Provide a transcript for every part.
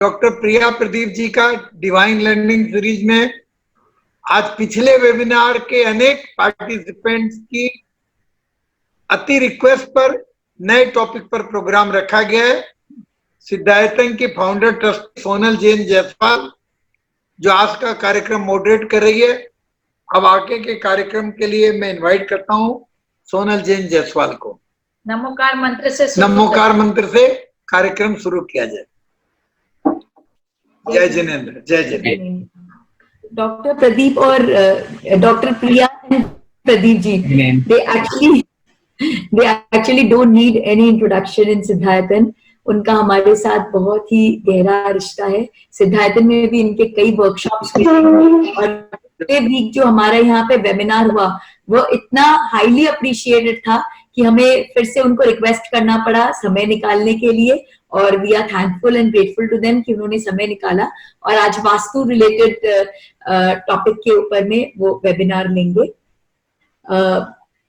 Doctor प्रिया प्रदीप जी का divine learning series में आज पिछले वेबिनार के अनेक पार्टिसिपेंट्स की अति रिक्वेस्ट पर नए टॉपिक पर प्रोग्राम रखा गया है। सिद्धायतन की फाउंडर ट्रस्टी सोनल जैन जायसवाल जो आज का कार्यक्रम मॉडरेट कर रही है। अब आगे के कार्यक्रम के लिए मैं इनवाइट करता हूं सोनल जैन जायसवाल को। नमोकार मंत्र से कार्यक्रम शुरू किया जाए। जय जिनेंद्र, जय जिनेंद्र। डॉक्टर प्रदीप और doctor Priya and Pradeep ji, they actually don't need any introduction in Siddhayatan. उनका हमारे साथ बहुत ही गहरा रिश्ता है। सिद्धायतन में भी इनके कई वर्कशॉप्स हुए और वीक जो हमारा यहाँ पे वेबिनार हुआ वो इतना हाईली अप्रिशिएटेड था कि हमें फिर से उनको रिक्वेस्ट करना पड़ा समय निकालने के लिए, और we are thankful and grateful to them कि उन्होंने समय निकाला और आज वास्तु रिलेटेड टॉपिक के ऊपर में वो वेबिनार लेंगे।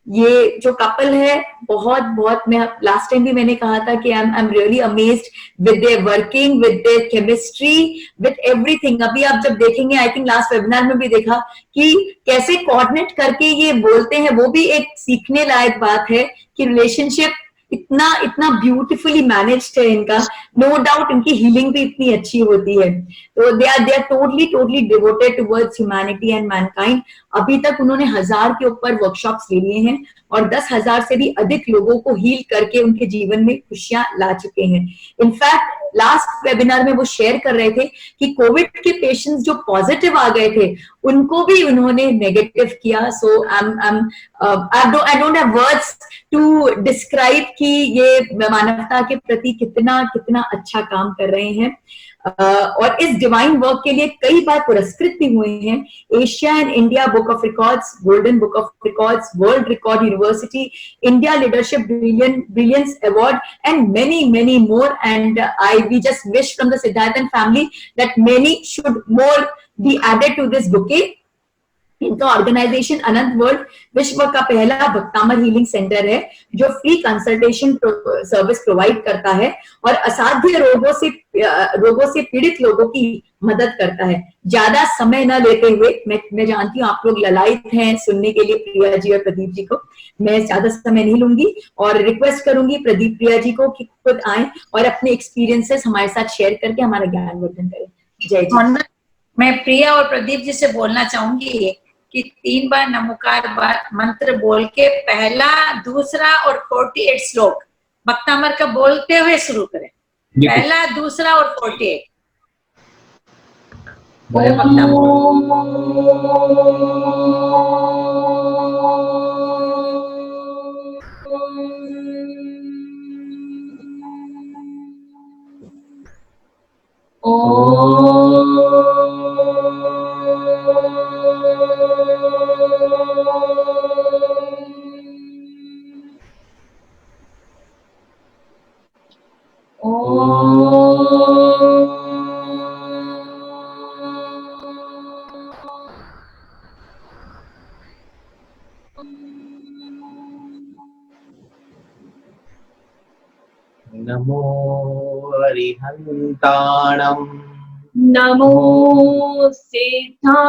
ये जो कपल है बहुत मैं लास्ट टाइम भी मैंने कहा था कि I am really amazed with their working, with their chemistry, with everything. अभी आप जब देखेंगे, आई थिंक लास्ट वेबिनार में भी देखा कि कैसे कोऑर्डिनेट करके ये बोलते हैं, वो भी एक सीखने लायक बात है कि रिलेशनशिप इतना ब्यूटीफुली मैनेज्ड है इनका। नो डाउट इनकी हीलिंग भी इतनी अच्छी होती है। तो they are totally devoted towards humanity and mankind. अभी तक उन्होंने 1000 के ऊपर वर्कशॉप्स ले लिए हैं और 10,000 से भी अधिक लोगों को हील करके उनके जीवन में खुशियां ला चुके हैं। इनफैक्ट लास्ट वेबिनार में वो शेयर कर रहे थे कि कोविड के पेशेंट्स जो पॉजिटिव आ गए थे उनको भी उन्होंने नेगेटिव किया। So I don't have words to describe कि ये मानवता के प्रति कितना अच्छा काम कर रहे हैं। और इस डिवाइन वर्क के लिए कई बार पुरस्कृत भी हुए हैं। Asia and India book of records, golden book of records, world record university, India leadership brilliance award and many more, and we just wish from the Siddharthan family that many should more be added to this bouquet। इनका organisation अनंत world विश्व का पहला Bhaktamar healing centre है जो free consultation service provide करता है और असाध्य रोगों से पीड़ित लोगों की मदद करता है। ज्यादा समय न लेते हुए, मैं जानती हूँ आप लोग ललायत हैं सुनने के लिए प्रिया जी और प्रदीप जी को, मैं ज्यादा समय नहीं लूंगी और रिक्वेस्ट करूंगी प्रदीप प्रिया जी को कि खुद आए और अपने एक्सपीरियंसेस हमारे साथ शेयर करके हमारा ज्ञानवर्धन करें। जय जी। मैं प्रिया और प्रदीप जी से बोलना चाहूंगी कि 3 बार नमोकार मंत्र बोल के पहला, दूसरा और 48 श्लोक भक्तामर का बोलते हुए शुरू करें। पहला, दूसरा और 48 बोले नमो अरिहन्ताणम्, नमो सिद्धाणम्,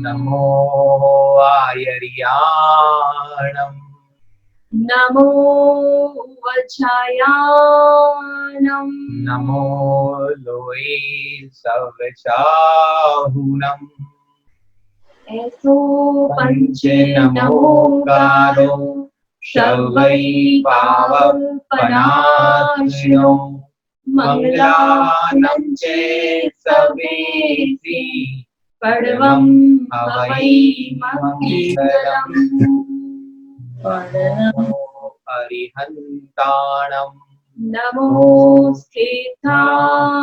नमो आयर्याणम्, नमो वज्रायाणम्, नमो लोये सवचाहुनम्, ऐसो पंच नमोकारो शवै पावपनाशिनो मंगलानं चे सवेति पडवं हवै मंगलम्। नमो अरिहन्ताणम्, नमो स्थिताणम्,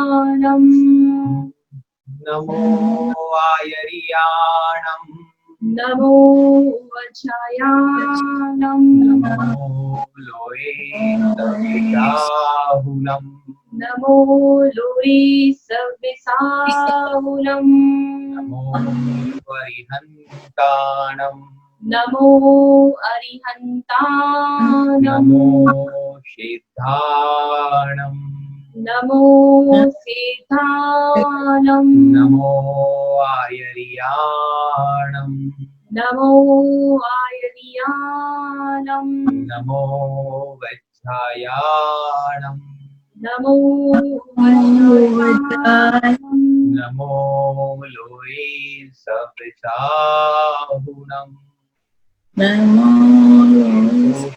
नमो आयर्याणम्, नमो वज्रायाणम्, नमो लोये सविताहुनम्, नमो लोये सविसाहुनम्, नमो अरिहन्ताणम्, नमो अरिहन्ताणम्, नमो सिद्धाणम्, नमो सिद्धानम् नमो आयर्याणम् नमो आयर्याणम् नमो वज्रायाणम् नमो वज्रायाणम् नमो लोये सविताहुनम्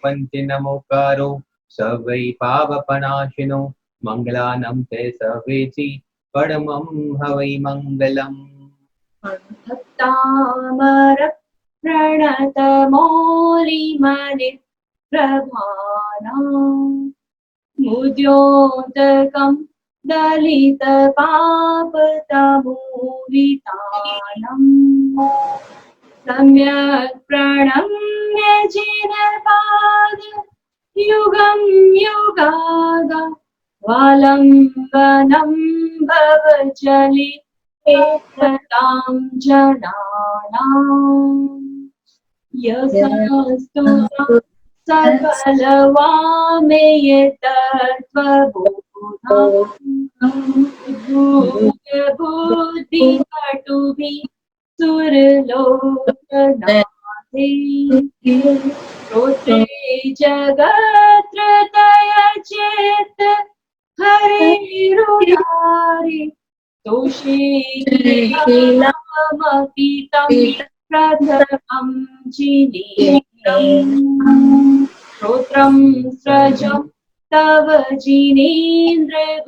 पंच नमोकारो सवै पावपनाशिनो मंगलानं ते सवेति परमं हवै मंगलम् भक्तामर प्रणतमौलिमनि प्रभानाम् मुद्योतकं दलितपापतमूलितानम् सम्यक् प्रणम्य जिनपाद युगं युगाद वालम्बनं भवजलि एकतां जनानाम् यशस्तुतं सकलवामेय तत्त्वबोधाम् बुद्धिकटुभिः सुरलोकनाथे श्रोत्रे जगत्रतय चेत हरिरुरारे तोषे किलामपितं प्रथमं जिनेत्रम् श्रोत्रं स्रजं तव जिनेन्द्रगुणैः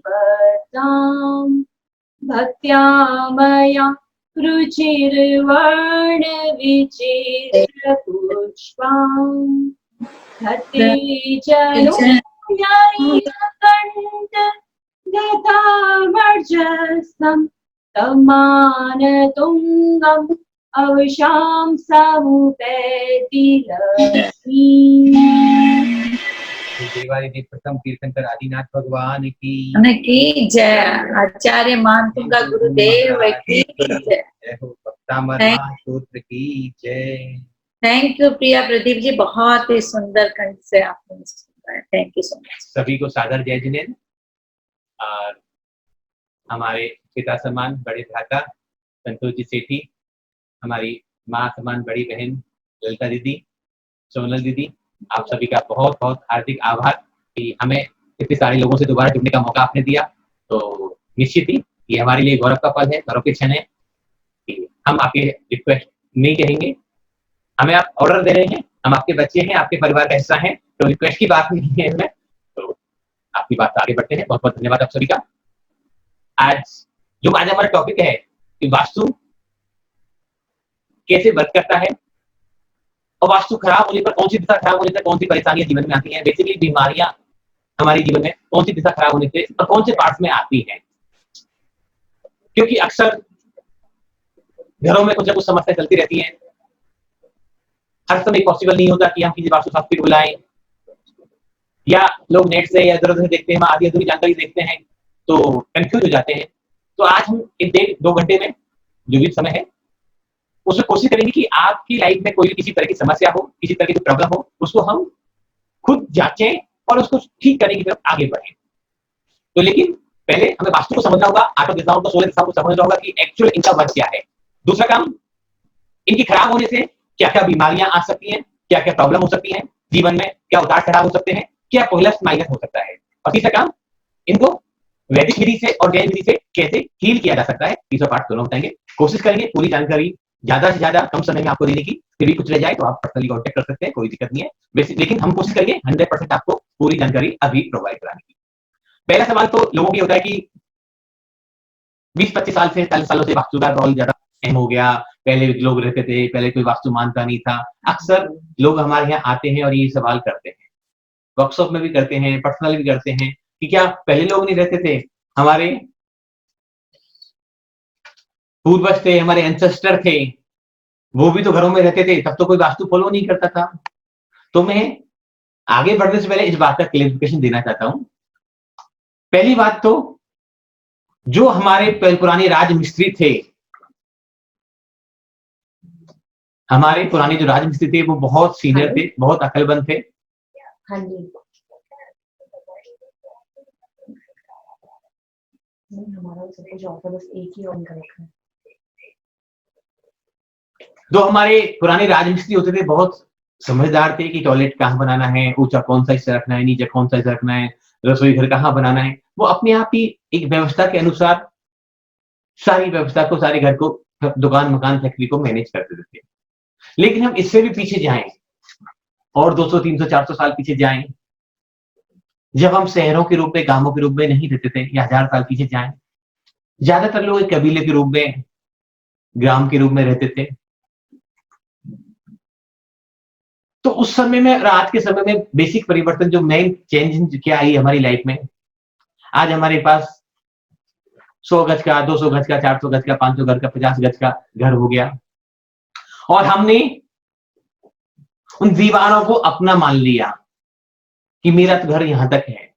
वर्ताम् भक्त्या मया रुचिर्वर्णविचित्रपुष्पाम् धत्ते जनुयायिकण्ठ गतामर्जस्तं तमानतुङ्गम् अवशां समुपैति लक्ष्मी देवादिदेव प्रथम तीर्थंकर आदिनाथ भगवान की की जय। आचार्य मानतुंगा गुरुदेव की जय। जय हो। भक्तामर सूत्र की जय। थैंक यू प्रिया प्रदीप जी, बहुत ही सुंदर कंठ से आपने सुनाया। Thank you so much. सभी को सादर जय जिनेन्द्र। और हमारे पिता समान बड़े भ्राता संतोष जी सेठी, हमारी माँ समान बड़ी बहन ललिता दीदी, सोनल दीदी, आप सभी का बहुत बहुत हार्दिक आभार कि हमें इतने सारे लोगों से दोबारा जुड़ने का मौका आपने दिया। तो निश्चित ही ये हमारे लिए गौरव का पल है, गौरव के क्षण है कि हम आपके रिक्वेस्ट नहीं कहेंगे, हमें आप ऑर्डर दे रहे हैं, हम आपके बच्चे हैं, आपके परिवार का हिस्सा हैं, तो रिक्वेस्ट की बात नहीं है इसमें। तो आपकी बात आगे बढ़ते हैं। बहुत बहुत धन्यवाद आप सभी का। आज हमारा टॉपिक है कि वास्तु कैसे वर्क करता है और वास्तु खराब होने पर कौन सी दिशा खराब होने पर कौन सी परेशानियां जीवन में आती हैं। बेसिकली बीमारियां हमारे जीवन में कौन सी दिशा खराब होने से और कौन से पार्ट्स में आती हैं, क्योंकि अक्सर घरों में कुछ ना कुछ समस्या चलती रहती है। हर समय पॉसिबल नहीं होता कि हम किसी वास्तुशास्त्री को बुलाएं, या लोग नेट से या इधर उधर देखते हैं, आधी अधूरी जानकारी देखते हैं तो कंफ्यूज हो जाते हैं। तो आज हम एक 1-2 घंटे में जो भी समय है उसमें कोशिश करेंगे कि आपकी लाइफ में कोई किसी तरह की समस्या हो, किसी तरह की प्रॉब्लम हो, उसको हम खुद जांचें और उसको ठीक करने की तरफ आगे बढ़ें। तो लेकिन पहले हमें वास्तु को समझना होगा, 8 दिशाओं को, 16 दिशाओं को समझना होगा कि एक्चुअल इनका वर्क क्या है। दूसरा काम, इनकी खराब होने से क्या क्या बीमारियां आ सकती हैं, क्या क्या प्रॉब्लम हो सकती है जीवन में, क्या उतार चढ़ाव हो सकते हैं, क्या प्लस माइनस हो सकता है। और तीसरा काम, इनको वैदिक विधि से और जैन विधि से कैसे हील किया जा सकता है। तीसरा पार्ट दोनों बताएंगे। कोशिश करेंगे पूरी जानकारी ज्यादा से ज्यादा कम समय में आपको देने की। फिर भी कुछ रह जाए तो आप पर्सनली कांटेक्ट कर सकते हैं, कोई दिक्कत नहीं है। लेकिन हम कोशिश करेंगे 100% आपको पूरी जानकारी अभी प्रोवाइड कराने की। पहला सवाल तो लोगों की होता है कि 20-25 साल से 40 सालों से वास्तु का रोल ज्यादा अहम हो गया। पहले लोग रहते थे, पहले कोई वास्तु मानता नहीं था। अक्सर लोग हमारे यहाँ आते हैं और ये सवाल करते हैं, वर्कशॉप में भी करते हैं, पर्सनल भी करते हैं कि क्या पहले लोग नहीं रहते थे, हमारे पूर्वज थे, हमारे एंसेस्टर थे, वो भी तो घरों में रहते थे, तब तो कोई वास्तु फॉलो नहीं करता था। तो मैं आगे बढ़ने से पहले इस बात का क्लेरिफिकेशन देना चाहता हूं। पहली बात तो जो हमारे पुराने राजमिस्त्री थे, हमारे पुराने जो राजमिस्त्री थे वो बहुत सीनियर थे, बहुत अकलमंद थे। हाँ जी। नहीं, हमारा सब कुछ ऑफ है, बस एक ही ऑन कर रखा है। जो हमारे पुराने राजमिस्त्री होते थे बहुत समझदार थे कि टॉयलेट कहाँ बनाना है, ऊंचा कौन सा हिस्सा रखना है, नीचे कौन सा हिस्सा रखना है, रसोई घर कहाँ बनाना है, वो अपने आप ही एक व्यवस्था के अनुसार सारी व्यवस्था को, सारे घर को, दुकान मकान फैक्ट्री को मैनेज करते थे। लेकिन हम इससे भी पीछे जाएं और 200 300 400 साल पीछे जाएं, जब हम शहरों के रूप में, गांवों के रूप में नहीं रहते थे, या 1000 साल पीछे जाएं, ज्यादातर लोग एक कबीले के रूप में, ग्राम के रूप में रहते थे। तो उस समय में और आज के समय में बेसिक परिवर्तन, जो मेन चेंज क्या आई हमारी लाइफ में, आज हमारे पास 100 गज का, 200 गज का, 400 गज का, 500 गज का, 50 गज का घर हो गया, और हमने उन दीवारों को अपना मान लिया कि मेरा तो घर यहां तक है,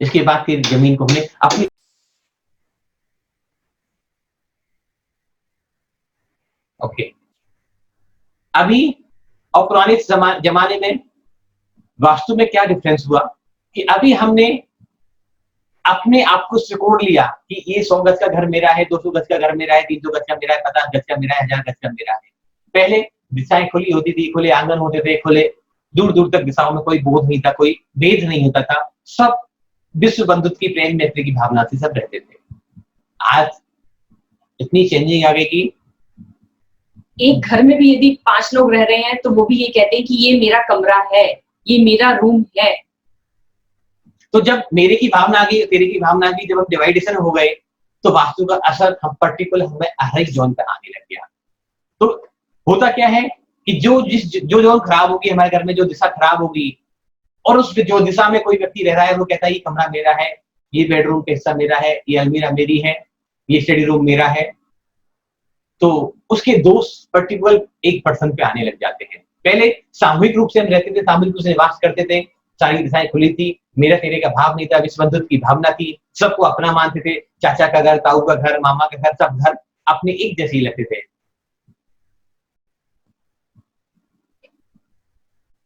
इसके बाद की जमीन को हमने अपनी। ओके, अभी और पुराने जमाने में वास्तु में क्या डिफरेंस हुआ कि अभी हमने अपने आप को सिकोड़ लिया कि ये 100 गज का घर मेरा है, 200 गज का घर मेरा है, 300 गज का मेरा है, 50 गज का मेरा है, 1000 गज का मेरा है। पहले दिशाएं खुली होती थी, खुले आंगन होते थे, खुले दूर दूर तक दिशाओं में कोई बोध नहीं था, कोई भेद नहीं होता था, सब विश्व बंधुत्व की, प्रेम मैत्री की भावना से सब रहते थे। आज इतनी चेंजिंग आ गई कि एक घर में भी यदि 5 लोग रह रहे हैं तो वो भी ये कहते हैं कि ये मेरा कमरा है, ये मेरा रूम है। तो जब मेरे की भावना आ गई, तेरे की भावना आ गई, जब हम डिवाइडेशन हो गए, तो वास्तु का असर हम पर्टिकुलर हमें हर एक जोन पर आने लग गया। तो होता क्या है कि जो जोन खराब होगी हमारे घर में, जो दिशा खराब होगी, और उस जो दिशा में कोई व्यक्ति रह रहा है, वो कहता है ये कमरा मेरा है, ये बेडरूम का हिस्सा मेरा है, ये अलमीरा मेरी है, ये स्टडी रूम मेरा है, तो उसके दोष पर्टिकुलर एक पर्सन पे आने लग जाते हैं। पहले सामूहिक रूप से हम रहते थे, सामूहिक रूप से निवास करते थे, सारी दिशाएं खुली थी, मेरा तेरे का भाव नहीं था, विश्व बंधुत्व की भावना थी, सबको अपना मानते थे, चाचा का घर, ताऊ का घर, मामा का घर, सब घर अपने एक जैसे ही लगते थे।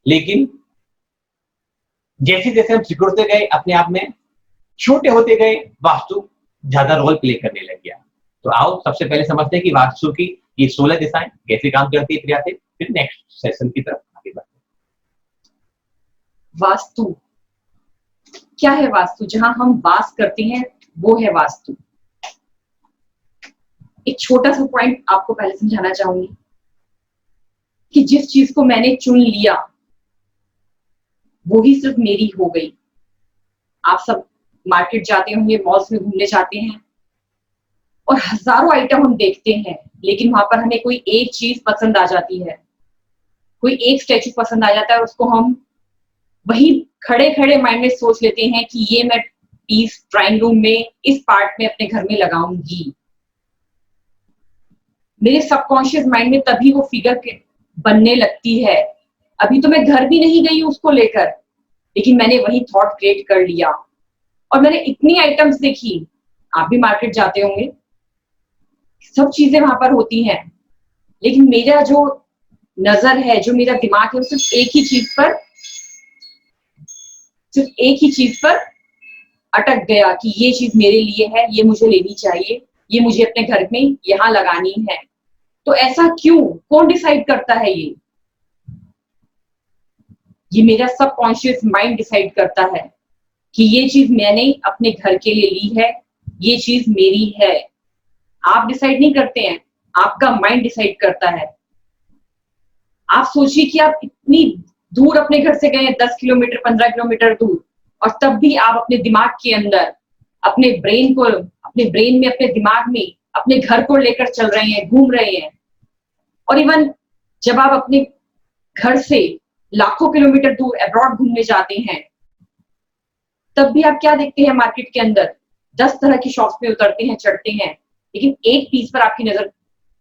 लेकिन जैसे जैसे हम सिकुड़ते गए, अपने आप में छोटे होते गए, वास्तु ज्यादा रोल प्ले करने लग गया। तो आओ सबसे पहले समझते हैं कि वास्तु की ये 16 दिशाएं कैसे काम करती है, फिर नेक्स्ट सेशन की तरफ आगे बढ़ते हैं। वास्तु क्या है? वास्तु जहां हम वास करते हैं वो है वास्तु। एक छोटा सा पॉइंट आपको पहले समझाना चाहूंगी कि जिस चीज को मैंने चुन लिया वो ही सिर्फ मेरी हो गई। आप सब मार्केट जाते होंगे, मॉल्स में घूमने जाते हैं और हजारों आइटम हम देखते हैं, लेकिन वहां पर हमें कोई एक चीज पसंद आ जाती है, कोई एक स्टैचू पसंद आ जाता है, उसको हम वही खड़े खड़े माइंड में सोच लेते हैं कि ये मैं पीस ड्राइंग रूम में इस पार्ट में अपने घर में लगाऊंगी। मेरे सबकॉन्शियस माइंड में तभी वो फिगर बनने लगती है। अभी तो मैं घर भी नहीं गई उसको लेकर, लेकिन मैंने वही थॉट क्रिएट कर लिया और मैंने इतनी आइटम्स देखी। आप भी मार्केट जाते होंगे, सब चीजें वहां पर होती हैं, लेकिन मेरा जो नजर है, जो मेरा दिमाग है, वो सिर्फ एक ही चीज पर अटक गया कि ये चीज मेरे लिए है, ये मुझे लेनी चाहिए, ये मुझे अपने घर में यहाँ लगानी है। तो ऐसा क्यों? कौन डिसाइड करता है? ये मेरा सबकॉन्शियस माइंड डिसाइड करता है कि ये चीज मैंने अपने घर के लिए ली है, ये चीज मेरी है। आप डिसाइड नहीं करते हैं, आपका माइंड डिसाइड करता है। आप सोचिए कि आप इतनी दूर अपने घर से गए, 10 किलोमीटर 15 किलोमीटर दूर, और तब भी आप अपने दिमाग के अंदर अपने ब्रेन में, अपने दिमाग में अपने घर को लेकर चल रहे हैं, घूम रहे हैं। और इवन जब आप अपने घर से लाखों किलोमीटर दूर अब्रॉड घूमने जाते हैं, तब भी आप क्या देखते हैं? मार्केट के अंदर 10 तरह की शॉप्स पे उतरते हैं, चढ़ते हैं, लेकिन एक पीस पर आपकी नजर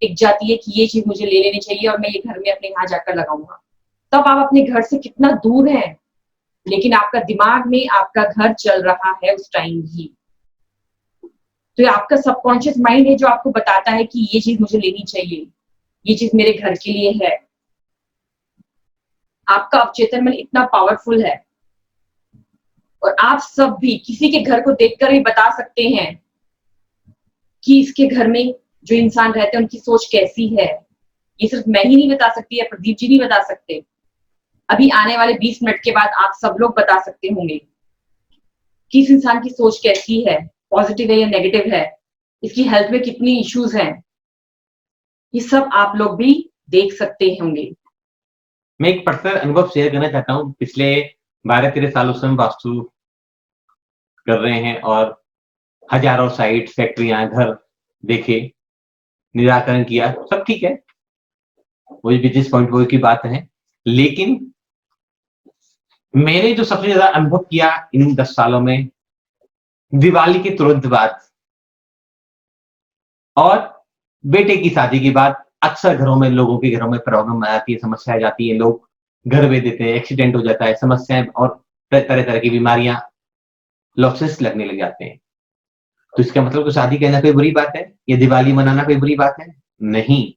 टिक जाती है कि ये चीज मुझे ले लेनी चाहिए और मैं ये घर में अपने यहाँ जाकर लगाऊंगा। तब आप अपने घर से कितना दूर हैं, लेकिन आपका दिमाग में आपका घर चल रहा है उस टाइम ही। तो ये आपका सबकॉन्शियस माइंड है जो आपको बताता है कि ये चीज मुझे लेनी चाहिए, ये चीज मेरे घर के लिए है। आपका अवचेतन मन इतना पावरफुल है, और आप सब भी किसी के घर को देखकर ही बता सकते हैं कि इसके घर में जो इंसान रहते हैं उनकी सोच कैसी है। ये सिर्फ मैं ही नहीं बता सकती है, प्रदीप जी नहीं बता सकते। अभी आने वाले 20 मिनट के बाद आप सब लोग बता सकते होंगे कि इस इंसान की सोच कैसी है, पॉजिटिव है या नेगेटिव है, इसकी हेल्थ में कितनी इश्यूज हैं, ये सब आप लोग भी देख सकते होंगे। मैं एक पर्सनल अनुभव शेयर करना चाहता हूँ। पिछले 12-13 सालों से हम वास्तु कर रहे हैं और हजारों साइट, फैक्ट्रियां, घर देखे, निराकरण किया, सब ठीक है, वही बिजनेस पॉइंट वो की बात है। लेकिन मैंने जो सबसे ज्यादा अनुभव किया इन 10 सालों में, दिवाली के तुरंत बाद और बेटे की शादी के बाद अक्सर घरों में, लोगों के घरों में प्रॉब्लम आ जाती है, समस्या आ जाती है, लोग घर भेज देते हैं, एक्सीडेंट हो जाता है, समस्याएं और तरह तरह की बीमारियां, लॉसेस लगने लग जाते हैं। तो इसका मतलब कि शादी कहना कोई बुरी बात है या दिवाली मनाना कोई बुरी बात है? नहीं।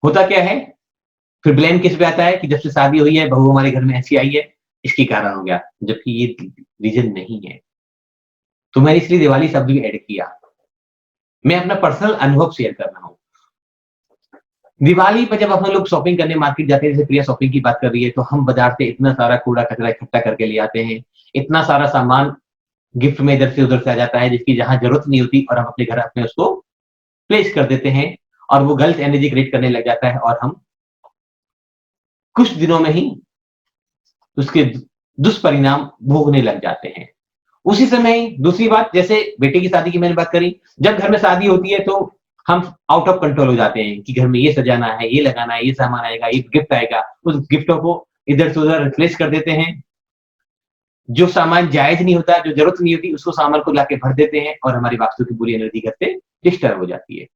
होता क्या है, फिर ब्लेम किस पे आता है कि जब से शादी हुई है बहू हमारे घर में ऐसी आई है, इसके कारण हो गया, जबकि ये रीजन नहीं है। तो मैंने इसलिए दिवाली शब्द भी ऐड किया। मैं अपना पर्सनल अनुभव शेयर कर रहा हूं। दिवाली पर जब हम लोग शॉपिंग करने मार्केट जाते हैं, जैसे प्रिया शॉपिंग की बात कर रही है, तो हम बाजार से इतना सारा कूड़ा कचरा इकट्ठा करके ले आते हैं, इतना सारा सामान गिफ्ट में इधर से उधर से आ जाता है जिसकी जहां जरूरत नहीं होती, और हम अपने घर अपने उसको प्लेस कर देते हैं और वो गलत एनर्जी क्रिएट करने लग जाता है और हम कुछ दिनों में ही उसके दुष्परिणाम भोगने लग जाते हैं। उसी समय दूसरी बात, जैसे बेटे की शादी की मैंने बात करी, जब घर में शादी होती है तो हम आउट ऑफ कंट्रोल हो जाते हैं कि घर में ये सजाना है, ये लगाना है, ये सामान आएगा, ये गिफ्ट आएगा, उस गिफ्टों को इधर से उधर रिप्लेस कर देते हैं। जो सामान जायज नहीं होता, जो जरूरत नहीं होती, उसको सामान को लाके भर देते हैं और हमारी वास्तु की बुरी एनर्जी घर से डिस्टर्ब हो जाती है।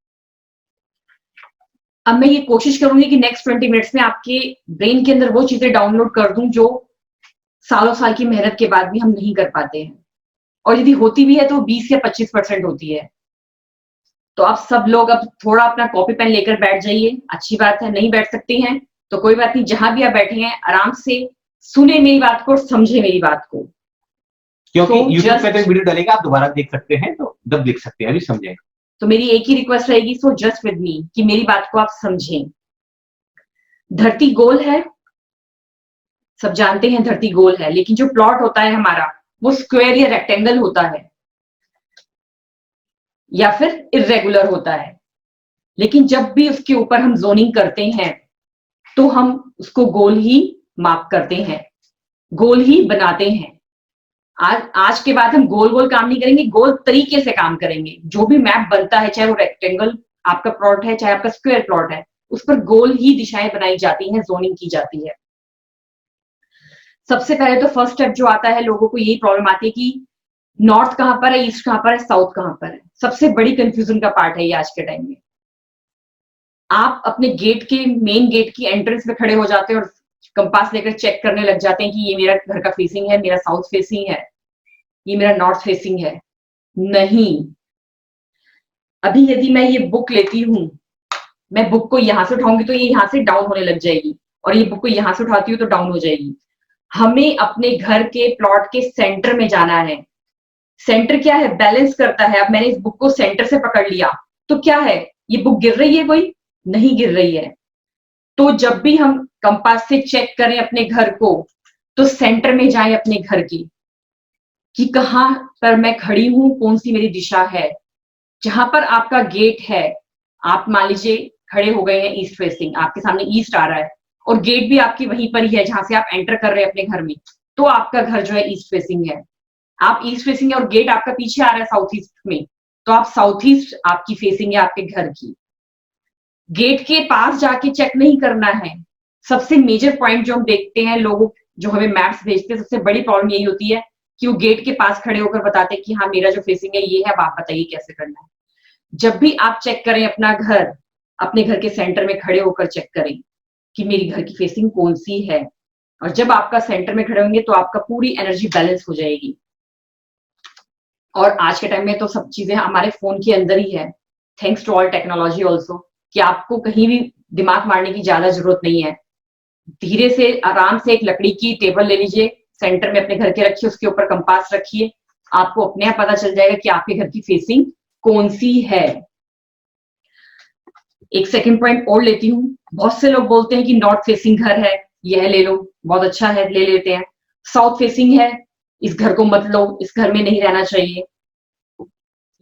अब मैं ये कोशिश करूंगी कि नेक्स्ट 20 मिनट्स में आपके ब्रेन के अंदर वो चीजें डाउनलोड कर दूं जो सालों साल की मेहनत के बाद भी हम नहीं कर पाते हैं, और यदि होती भी है तो 20 या 25% होती है। तो आप सब लोग अब थोड़ा अपना कॉपी पेन लेकर बैठ जाइए। अच्छी बात है, नहीं बैठ सकती हैं तो कोई बात नहीं, जहां भी आप बैठे हैं आराम से सुने मेरी बात को और समझे मेरी बात को। क्योंकि So यूट्यूब just- पे तो वीडियो डालेगा, आप दोबारा देख सकते हैं, तो जब देख सकते हैं, अभी समझें। तो मेरी एक ही रिक्वेस्ट रहेगी, सो जस्ट विद मी, कि मेरी बात को आप समझें। धरती गोल है, सब जानते हैं धरती गोल है, लेकिन जो प्लॉट होता है हमारा वो स्क्वायर या रेक्टेंगल होता है या फिर इर्रेगुलर होता है। लेकिन जब भी उसके ऊपर हम जोनिंग करते हैं तो हम उसको गोल ही माप करते हैं, गोल ही बनाते हैं। आज के बाद हम गोल गोल काम नहीं करेंगे, गोल तरीके से काम करेंगे। जो भी मैप बनता है, चाहे वो रेक्टेंगल आपका प्लॉट है, चाहे आपका स्क्वायर प्लॉट है, उस पर गोल ही दिशाएं बनाई जाती हैं, जोनिंग की जाती है। सबसे पहले तो फर्स्ट स्टेप जो आता है, लोगों को यही प्रॉब्लम आती है कि नॉर्थ कहां पर है, ईस्ट कहां पर है, साउथ कहां पर है। सबसे बड़ी कंफ्यूजन का पार्ट है ये आज के टाइम में। आप अपने गेट के, मेन गेट की एंट्रेंस में खड़े हो जाते हैं और कंपास लेकर चेक करने लग जाते हैं कि ये मेरा घर का फेसिंग है, मेरा साउथ फेसिंग है, ये मेरा नॉर्थ फेसिंग है। नहीं, अभी यदि मैं ये बुक लेती हूं, मैं बुक को यहां से उठाऊंगी तो ये यहां से डाउन होने लग जाएगी, और ये बुक को यहां से उठाती हूँ तो डाउन हो जाएगी। हमें अपने घर के प्लॉट के सेंटर में जाना है। सेंटर क्या है, बैलेंस करता है। अब मैंने इस बुक को सेंटर से पकड़ लिया तो क्या है, ये बुक गिर रही है? कोई नहीं गिर रही है। तो जब भी हम कंपास से चेक करें अपने घर को, तो सेंटर में जाएं अपने घर की, कि कहां पर मैं खड़ी हूं, कौन सी मेरी दिशा है। जहां पर आपका गेट है, आप मान लीजिए खड़े हो गए हैं ईस्ट फेसिंग, आपके सामने ईस्ट आ रहा है और गेट भी आपकी वहीं पर ही है जहां से आप एंटर कर रहे हैं अपने घर में, तो आपका घर जो है ईस्ट फेसिंग है। आप ईस्ट फेसिंग है और गेट आपका पीछे आ रहा है साउथ ईस्ट में, तो आप साउथ ईस्ट आपकी फेसिंग है आपके घर की। गेट के पास जाके चेक नहीं करना है। सबसे मेजर पॉइंट जो हम देखते हैं, लोगों जो हमें मैप्स भेजते हैं, सबसे बड़ी प्रॉब्लम यही होती है कि वो गेट के पास खड़े होकर बताते हैं कि हाँ मेरा जो फेसिंग है ये है, अब आप बताइए कैसे करना है। जब भी आप चेक करें अपना घर, अपने घर के सेंटर में खड़े होकर चेक करें कि मेरी घर की फेसिंग कौन सी है, और जब आपका सेंटर में खड़े होंगे तो आपका पूरी एनर्जी बैलेंस हो जाएगी। और आज के टाइम में तो सब चीजें हमारे फोन के अंदर ही है, thanks to all technology also, कि आपको कहीं भी दिमाग मारने की ज्यादा जरूरत नहीं है। धीरे से आराम से एक लकड़ी की टेबल ले लीजिए, सेंटर में अपने घर के रखिए, उसके ऊपर कंपास रखिए आपको अपने आप पता चल जाएगा कि आपके घर की फेसिंग कौन सी है। एक सेकंड पॉइंट और लेती हूँ। बहुत से लोग बोलते हैं कि नॉर्थ फेसिंग घर है, यह ले लो, बहुत अच्छा है, ले लेते हैं। साउथ फेसिंग है, इस घर को मत लो, इस घर में नहीं रहना चाहिए।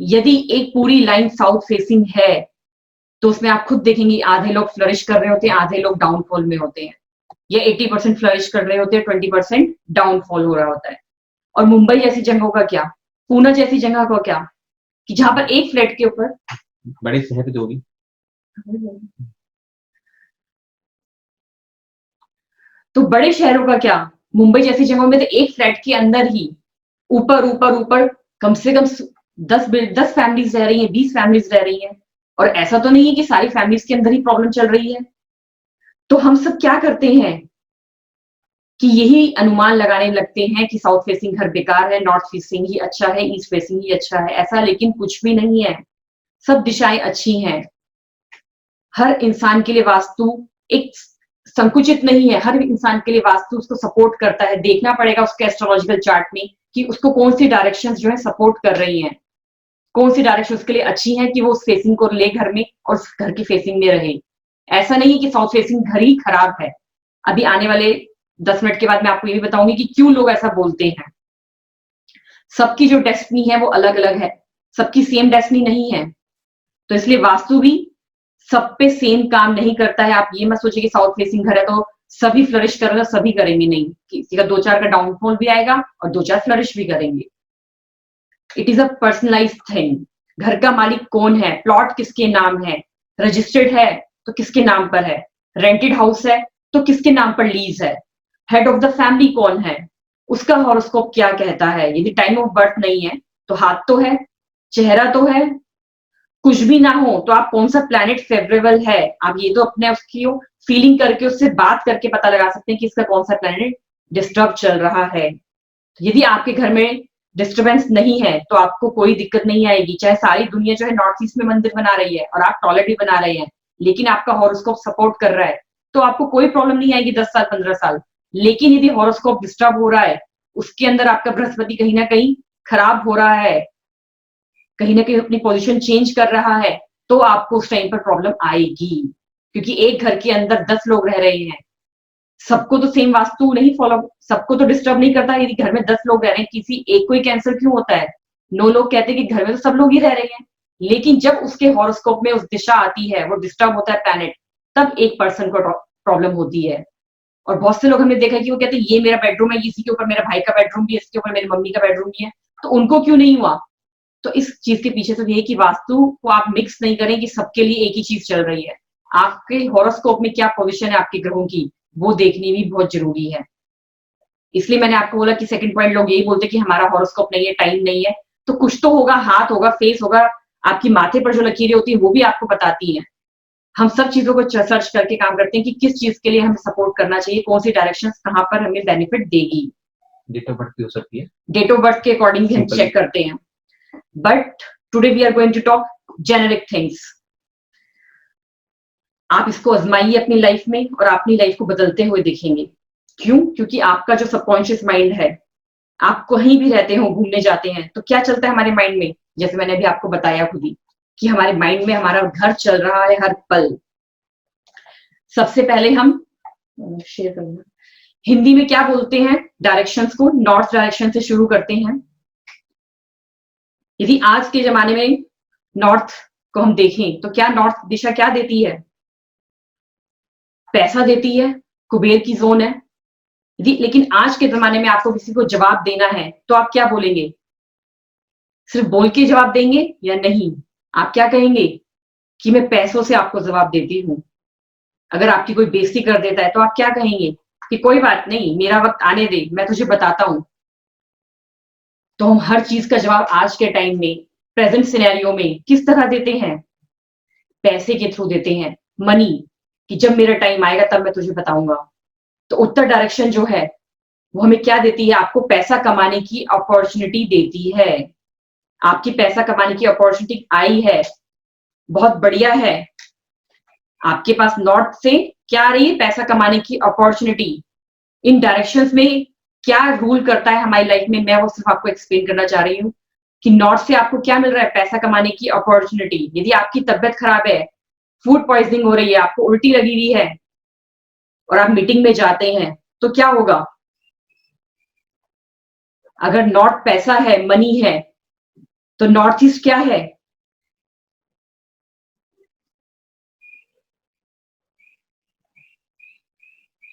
यदि एक पूरी लाइन साउथ फेसिंग है तो उसमें आप खुद देखेंगे आधे लोग फ्लरिश कर रहे होते हैं, आधे लोग डाउनफॉल में होते हैं, या 80% फ्लरिश कर रहे होते हैं, 20% डाउनफॉल हो रहा होता है। और मुंबई जैसी जगहों का क्या, पूना जैसी जगह का क्या, कि जहां पर एक फ्लैट के ऊपर बड़े शहर जो भी, तो बड़े शहरों का क्या, मुंबई जैसी जगहों में तो एक फ्लैट के अंदर ही ऊपर ऊपर ऊपर कम से कम 10 फैमिलीज रह रही हैं, 20 फैमिलीज रह रही हैं। और ऐसा तो नहीं है कि सारी फैमिलीज के अंदर ही प्रॉब्लम चल रही है। तो हम सब क्या करते हैं कि यही अनुमान लगाने लगते हैं कि साउथ फेसिंग घर बेकार है, नॉर्थ फेसिंग ही अच्छा है, ईस्ट फेसिंग ही अच्छा है। ऐसा लेकिन कुछ भी नहीं है, सब दिशाएं अच्छी हैं। हर इंसान के लिए वास्तु एक संकुचित नहीं है, हर इंसान के लिए वास्तु उसको सपोर्ट करता है। देखना पड़ेगा उसके एस्ट्रोलॉजिकल चार्ट में कि उसको कौन सी डायरेक्शन जो है सपोर्ट कर रही हैं, कौन सी डायरेक्शन उसके लिए अच्छी है कि वो उस फेसिंग को ले घर में और उस घर की फेसिंग में रहे। ऐसा नहीं है कि साउथ फेसिंग घर ही खराब है। अभी आने वाले 10 मिनट के बाद मैं आपको ये भी बताऊंगी कि क्यों लोग ऐसा बोलते हैं। सबकी जो डेस्टिनी है वो अलग अलग है, सबकी सेम डेस्टिनी नहीं है। तो इसलिए वास्तु भी सब पे सेम काम नहीं करता है। आप ये मत सोचिए कि साउथ फेसिंग घर है तो सभी फ्लरिश करेगा, सभी करेंगे, नहीं। किसी का 2-4 का डाउनफॉल भी आएगा और 2-4 फ्लरिश भी करेंगे। It is a personalised thing. घर का मालिक कौन है, प्लॉट किसके नाम है, रजिस्टर्ड है तो किसके नाम पर है, रेंटेड हाउस है तो किसके नाम पर लीज है, हेड ऑफ द फैमिली कौन है, उसका हॉरोस्कोप क्या कहता है। यदि टाइम ऑफ बर्थ नहीं है तो हाथ तो है, चेहरा तो है, कुछ भी ना हो तो आप कौन सा प्लैनेट फेवरेबल है, आप ये तो अपने उसकी फीलिंग करके उससे बात करके पता लगा सकते हैं कि इसका कौन सा प्लैनेट डिस्टर्ब चल रहा है। यदि आपके घर में डिस्टर्बेंस नहीं है तो आपको कोई दिक्कत नहीं आएगी। चाहे सारी दुनिया जो है नॉर्थ ईस्ट में मंदिर बना रही है और आप टॉयलेट भी बना रहे हैं, लेकिन आपका हॉरोस्कोप सपोर्ट कर रहा है तो आपको कोई प्रॉब्लम नहीं आएगी 10 साल 15 साल। लेकिन यदि हॉरोस्कोप डिस्टर्ब हो रहा है, उसके अंदर आपका बृहस्पति कहीं ना कहीं खराब हो रहा है, कहीं ना कहीं अपनी पोजीशन चेंज कर रहा है, तो आपको उस टाइम पर प्रॉब्लम आएगी। क्योंकि एक घर के अंदर 10 लोग रह रहे हैं, सबको तो सेम वास्तु नहीं फॉलो, सबको तो डिस्टर्ब नहीं करता। यदि घर में 10 लोग रह रहे हैं, किसी एक को ही कैंसर क्यों होता है? 9 लोग कहते हैं कि घर में तो सब लोग ही रह रहे हैं, लेकिन जब उसके हॉरोस्कोप में उस दिशा आती है, वो डिस्टर्ब होता है प्लैनेट, तब एक पर्सन को प्रॉब्लम होती है। और बहुत से लोग हमने देखा कि वो कहते हैं ये मेरा बेडरूम है, इसी के ऊपर मेरा भाई का बेडरूम भी है, इसके ऊपर मेरी मम्मी का बेडरूम भी है, तो उनको क्यों नहीं हुआ? तो इस चीज के पीछे तो ये कि वास्तु को आप मिक्स नहीं करें कि सबके लिए एक ही चीज चल रही है। आपके हॉरोस्कोप में क्या पोजीशन है आपके ग्रहों की, वो देखनी भी बहुत जरूरी है। इसलिए मैंने आपको बोला कि सेकंड पॉइंट लोग यही बोलते हैं कि हमारा हॉरोस्कोप नहीं है, टाइम नहीं है। तो कुछ तो होगा, हाथ होगा, फेस होगा, आपकी माथे पर जो लकीरें होती है वो भी आपको बताती हैं। हम सब चीजों को सर्च करके काम करते हैं कि किस चीज के लिए हमें सपोर्ट करना चाहिए, कौन सी डायरेक्शन कहाँ पर हमें बेनिफिट देगी। डेट ऑफ बर्थ भी हो सकती है, डेट ऑफ बर्थ के अकॉर्डिंग हम चेक करते हैं। But today we are going to talk generic things. आप इसको आजमाइए अपनी लाइफ में और अपनी लाइफ को बदलते हुए देखेंगे। क्यों? क्योंकि आपका जो सबकॉन्शियस माइंड है, आप कहीं भी रहते हो, घूमने जाते हैं, तो क्या चलता है हमारे माइंड में? जैसे मैंने अभी आपको बताया खुद ही कि हमारे माइंड में हमारा घर चल रहा है हर पल। सबसे पहले हम शेयर करना, हिंदी में क्या बोलते हैं डायरेक्शंस को? नॉर्थ डायरेक्शन से शुरू करते हैं। यदि आज के जमाने में नॉर्थ को हम देखें तो क्या नॉर्थ दिशा क्या देती है? पैसा देती है, कुबेर की जोन है। लेकिन आज के जमाने में आपको किसी को जवाब देना है तो आप क्या बोलेंगे? सिर्फ बोल के जवाब देंगे या नहीं? आप क्या कहेंगे कि मैं पैसों से आपको जवाब देती हूं। अगर आपकी कोई बेइज्जती कर देता है तो आप क्या कहेंगे कि कोई बात नहीं, मेरा वक्त आने दे, मैं तुझे बताता हूं। तो हम हर चीज का जवाब आज के टाइम में, प्रेजेंट सिनेरियो में किस तरह देते हैं? पैसे के थ्रू देते हैं, मनी, कि जब मेरा टाइम आएगा तब मैं तुझे बताऊंगा। तो उत्तर डायरेक्शन जो है वो हमें क्या देती है? आपको पैसा कमाने की अपॉर्चुनिटी देती है। आपकी पैसा कमाने की अपॉर्चुनिटी आई है, बहुत बढ़िया है। आपके पास नॉर्थ से क्या आ रही है? पैसा कमाने की अपॉर्चुनिटी। इन डायरेक्शंस में क्या रूल करता है हमारी लाइफ में, मैं वो सिर्फ आपको एक्सप्लेन करना चाह रही हूँ कि नॉर्थ से आपको क्या मिल रहा है, पैसा कमाने की अपॉर्चुनिटी। यदि आपकी तबियत खराब है, फूड पॉइजनिंग हो रही है, आपको उल्टी लगी हुई है और आप मीटिंग में जाते हैं, तो क्या होगा? अगर नॉर्थ पैसा है, मनी है, तो नॉर्थ ईस्ट क्या है?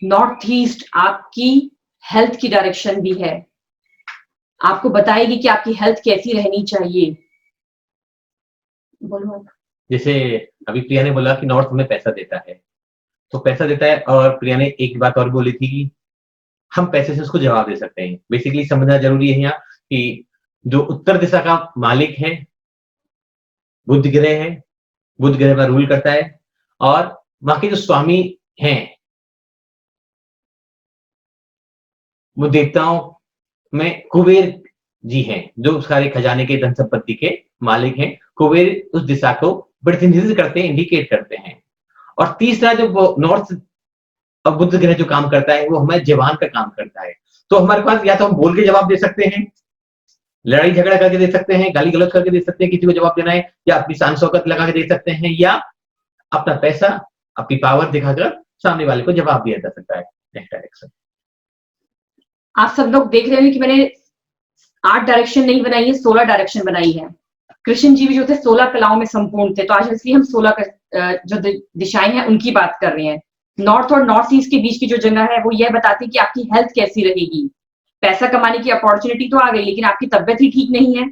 नॉर्थ ईस्ट आपकी हेल्थ की डायरेक्शन भी है, आपको बताएगी कि आपकी हेल्थ कैसी रहनी चाहिए। बोलो आप। जैसे अभी प्रिया ने बोला कि नॉर्थ हमें पैसा देता है, तो पैसा देता है, और प्रिया ने एक बात और बोली थी कि हम पैसे से उसको जवाब दे सकते हैं। बेसिकली समझना जरूरी है यहाँ कि जो उत्तर दिशा का मालिक है बुध ग्रह है, बुध ग्रह पर रूल करता है, और वहां के जो स्वामी हैं वो देवताओं में कुबेर जी हैं, जो सारे खजाने के धन संपत्ति के मालिक हैं। कुबेर उस दिशा को प्रतिनिधित्व करते हैं, इंडिकेट करते हैं। और तीसरा जो नॉर्थ और बुध ग्रह जो काम करता है वो हमारे जवान का काम करता है। तो हमारे पास या तो हम बोल के जवाब दे सकते हैं, लड़ाई झगड़ा करके दे सकते हैं, गाली गलौज करके दे सकते हैं, किसी को जवाब देना है, या अपनी शान शौकत लगा के दे सकते हैं, या अपना पैसा, अपनी पावर दिखाकर सामने वाले को जवाब दिया जा सकता है। Next direction. आप सब लोग देख रहे हैं कि मैंने 8 डायरेक्शन नहीं बनाई है, 16 डायरेक्शन बनाई है। कृष्ण जी भी जो थे 16 कलाओं में संपूर्ण थे, तो आज इसलिए हम 16 जो दिशाएं हैं उनकी बात कर रहे हैं। नॉर्थ और नॉर्थ ईस्ट के बीच की जो जगह है वो यह बताती है कि आपकी हेल्थ कैसी रहेगी। पैसा कमाने की अपॉर्चुनिटी तो आ गई, लेकिन आपकी तबियत ही ठीक नहीं है।